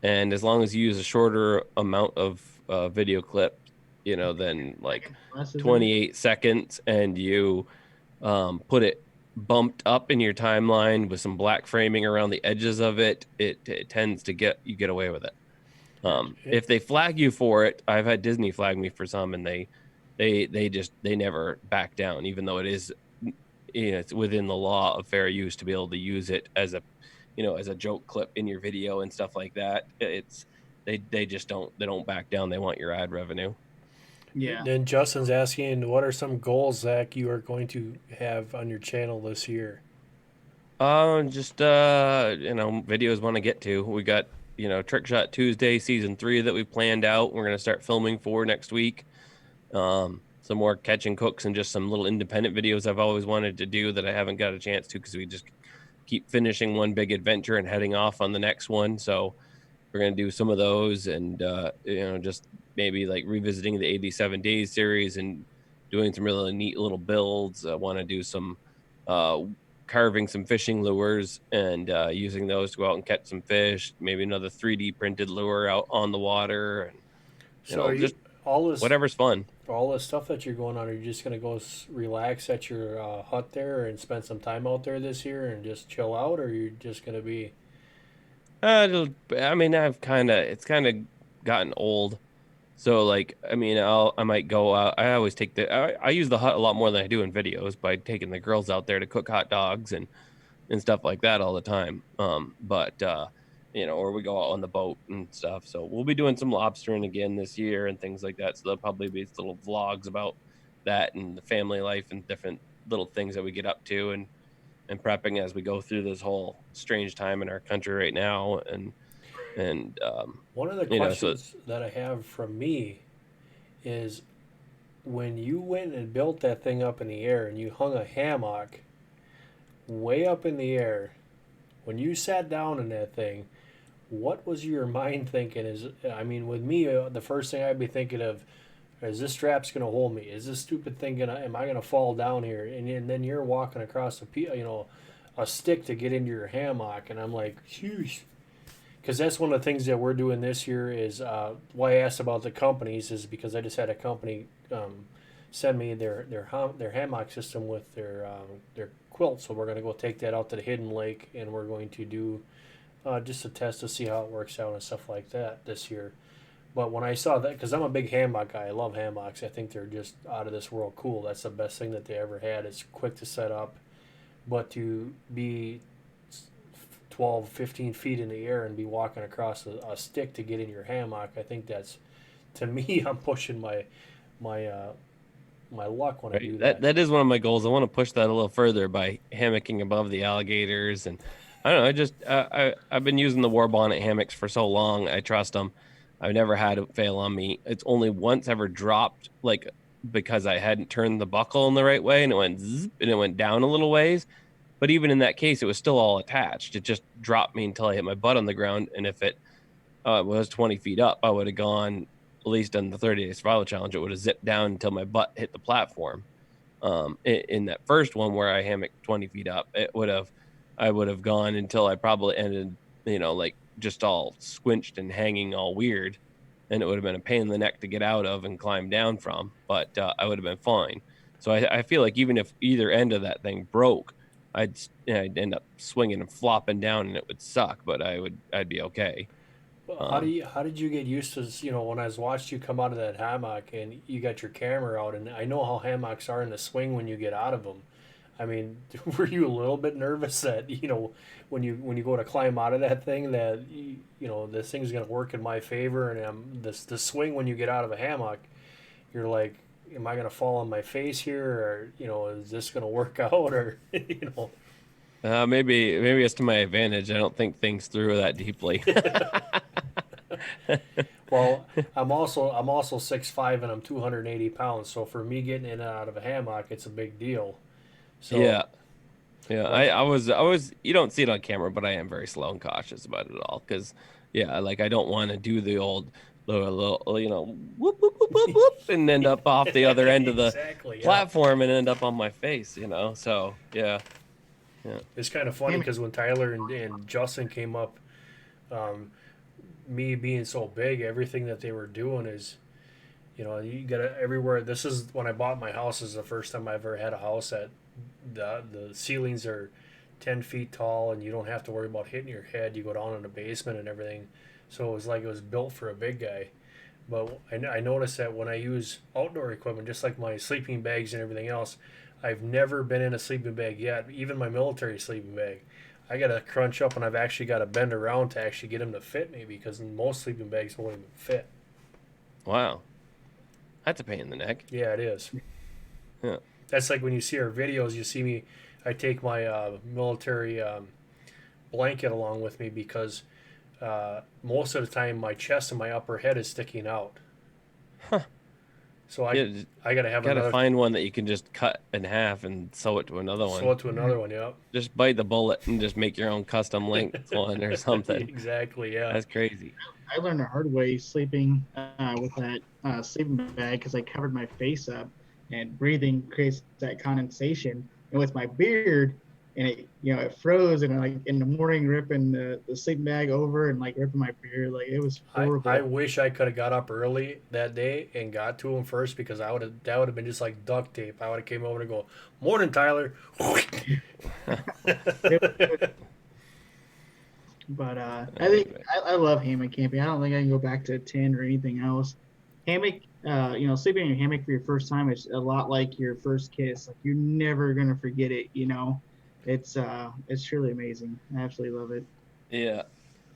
And as long as you use a shorter amount of video clip, then like 28 seconds, and you put it bumped up in your timeline with some black framing around the edges of it, it tends to you get away with it. If they flag you for it, I've had Disney flag me for some, and they never back down, even though it is, it's within the law of fair use to be able to use it as a joke clip in your video and stuff like that. They just don't back down. They want your ad revenue. Yeah. Then Justin's asking, what are some goals, Zach, you are going to have on your channel this year? Just videos want to get to. We got Trick Shot Tuesday season 3 that we planned out. We're gonna start filming for next week. Some more catch and cooks and just some little independent videos I've always wanted to do that I haven't got a chance to because we just keep finishing one big adventure and heading off on the next one. So we're gonna do some of those, and just maybe like revisiting the 87 Days series and doing some really neat little builds. I want to do some carving some fishing lures and using those to go out and catch some fish. Maybe another 3D printed lure out on the water, and So just all this whatever's fun. all the stuff that you're going on, are you just gonna go relax at your hut there and spend some time out there this year and just chill out, or are you just gonna be? It's kind of gotten old. So like, I might go out. I always I use the hut a lot more than I do in videos by taking the girls out there to cook hot dogs and stuff like that all the time. Or we go out on the boat and stuff. So we'll be doing some lobstering again this year and things like that. So there'll probably be little vlogs about that and the family life and different little things that we get up to and prepping as we go through this whole strange time in our country right now. And One of the questions that I have from me is, when you went and built that thing up in the air and you hung a hammock way up in the air, when you sat down in that thing, what was your mind thinking? With me, the first thing I'd be thinking of, is this strap's gonna hold me? Is this stupid thing am I gonna fall down here? And then you're walking across a stick to get into your hammock, and I'm like, phew. Because that's one of the things that we're doing this year is why I asked about the companies is because I just had a company send me their hammock system with their quilt. So we're going to go take that out to the Hidden Lake, and we're going to do just a test to see how it works out and stuff like that this year. But when I saw that, because I'm a big hammock guy, I love hammocks. I think they're just out of this world cool. That's the best thing that they ever had. It's quick to set up, but to be 12, 15 feet in the air and be walking across a stick to get in your hammock, I think that's, to me, I'm pushing my my luck when I do that. That is one of my goals. I want to push that a little further by hammocking above the alligators, and I don't know. I just I've been using the war bonnet hammocks for so long. I trust them. I've never had it fail on me. It's only once ever dropped, like because I hadn't turned the buckle in the right way, and it went zzz, and it went down a little ways. But even in that case, it was still all attached. It just dropped me until I hit my butt on the ground, and if it was 20 feet up, I would have gone, at least on the 30-day survival challenge, it would have zipped down until my butt hit the platform. In that first one where I hammocked 20 feet up, I would have gone until I probably ended, like just all squinched and hanging all weird. And it would have been a pain in the neck to get out of and climb down from, but I would have been fine. So I feel like even if either end of that thing broke, I'd end up swinging and flopping down and it would suck, but I'd be okay. How did you get used to, when I was watched you come out of that hammock and you got your camera out, and I know how hammocks are in the swing when you get out of them. I mean, were you a little bit nervous that, when you go to climb out of that thing, that this thing's going to work in my favor, and the swing when you get out of a hammock, you're like, am I going to fall on my face here, or is this going to work out, or Maybe it's to my advantage. I don't think things through that deeply. Well, I'm also 6'5" and I'm 280 pounds, so for me getting in and out of a hammock, it's a big deal. So Yeah. I was. You don't see it on camera, but I am very slow and cautious about it all because, like I don't want to do the old, little, whoop whoop whoop whoop whoop, and end up off the other end of the exactly, platform and end up on my face. So yeah. It's kind of funny because when Tyler and Justin came up, me being so big, everything that they were doing is, you got to everywhere. This is when I bought my house. This is the first time I ever had a house that the ceilings are 10 feet tall and you don't have to worry about hitting your head. You go down in the basement and everything. So it was like it was built for a big guy. But I noticed that when I use outdoor equipment, just like my sleeping bags and everything else, I've never been in a sleeping bag yet, even my military sleeping bag. I got to crunch up and I've actually got to bend around to actually get them to fit me because most sleeping bags won't even fit. Wow. That's a pain in the neck. Yeah, it is. Yeah. That's like when you see our videos, you see me, I take my military blanket along with me because most of the time my chest and my upper head is sticking out. Huh. So I gotta find one that you can just cut in half and sew it to another one. Sew it to another one, yeah. Just bite the bullet and just make your own custom length one or something. Exactly, yeah. That's crazy. I learned the hard way sleeping with that sleeping bag because I covered my face up, and breathing creates that condensation. And with my beard, and it froze, and like in the morning ripping the sleeping bag over and like ripping my beard, like it was horrible. I wish I could have got up early that day and got to him first because that would have been just like duct tape. I would have came over and go, "Morning, Tyler." But I think I love hammock camping. I don't think I can go back to a tent or anything else. Hammock, sleeping in a hammock for your first time is a lot like your first kiss. Like you're never gonna forget it. It's truly amazing. I absolutely love it. Yeah.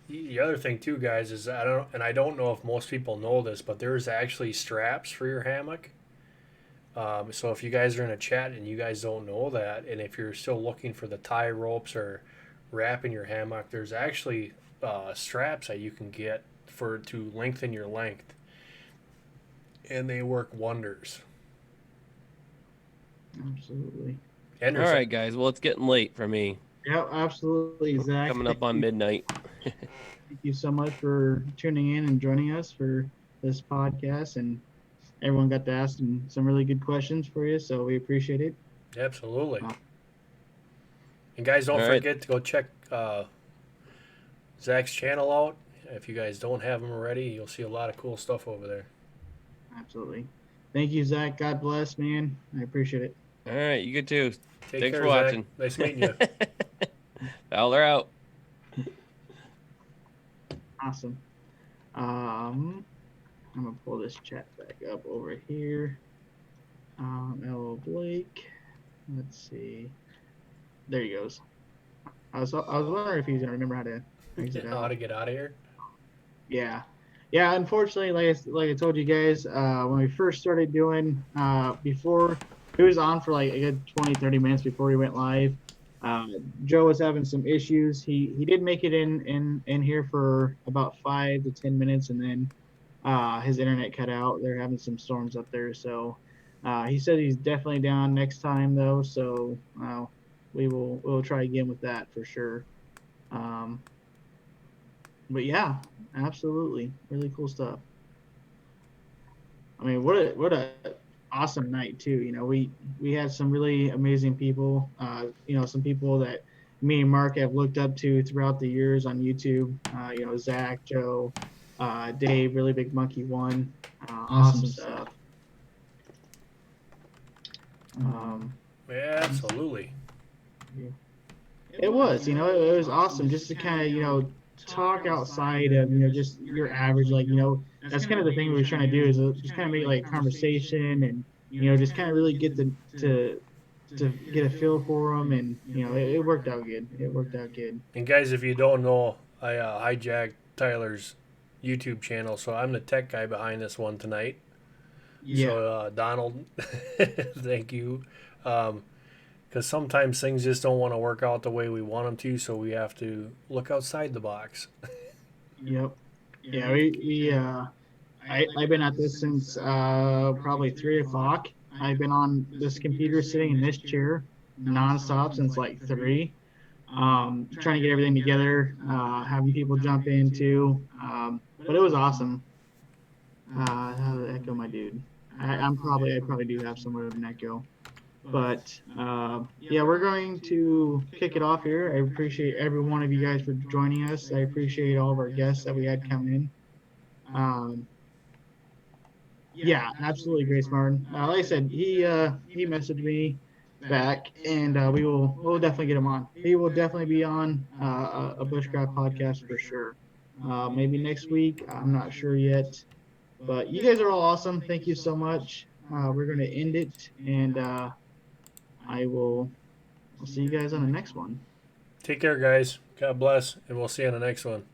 The other thing too, guys, is I don't know if most people know this, but there's actually straps for your hammock. So if you guys are in a chat and you guys don't know that, and if you're still looking for the tie ropes or wrapping your hammock, there's actually straps that you can get to lengthen your length, and they work wonders. Absolutely. All right, guys. Well, it's getting late for me. Yeah, absolutely, Zach. Coming up on midnight. Thank you so much for tuning in and joining us for this podcast, and everyone got to ask some really good questions for you, so we appreciate it. Absolutely. And guys, don't forget to go check Zach's channel out. If you guys don't have him already, you'll see a lot of cool stuff over there. Absolutely. Thank you, Zach. God bless, man. I appreciate it. All right, you good too. Thanks for watching. Zach. Nice meeting you. Fowler out. Awesome. I'm gonna pull this chat back up over here. L. Blake. Let's see. There he goes. I was wondering if he's gonna remember how to exit How out. to get out of here? Yeah. Unfortunately, like I told you guys, when we first started doing, before it was on for like a good 20, 30 minutes before we went live. Joe was having some issues. He did make it in here for about 5 to 10 minutes, and then his internet cut out. They're having some storms up there, so he said he's definitely down next time though. So we'll try again with that for sure. But yeah, absolutely, really cool stuff. I mean, what a awesome night too. We had some really amazing people. Some people that me and Mark have looked up to throughout the years on YouTube. Zach, Joe, Dave, ReallyBigMonkey one. Awesome stuff. Yeah, absolutely. It was, it was awesome just to kind of, talk outside of, just your average, like, that's kind of the thing we were trying to do is just kind of make like conversation and, just kind of really get to get a feel for them. And, it worked out good. It worked out good. And guys, if you don't know, I hijacked Tyler's YouTube channel, so I'm the tech guy behind this one tonight. Yeah. So Donald, thank you. Because sometimes things just don't want to work out the way we want them to, so we have to look outside the box. Yep. Yeah, I've been at this since probably 3 o'clock. I've been on this computer sitting in this chair nonstop since like 3. Trying to get everything together, having people jump in too. But it was awesome. How did echo, my dude? I probably do have somewhat of an echo. But yeah, we're going to kick it off here. I appreciate every one of you guys for joining us. I appreciate all of our guests that we had come in. Yeah, absolutely, Grace Martin. Like I said, he messaged me back, and we'll definitely get him on. He will definitely be on a Bushcraft podcast for sure. Maybe next week. I'm not sure yet. But you guys are all awesome. Thank you so much. We're going to end it, and I'll see you guys on the next one. Take care, guys. God bless, and we'll see you on the next one.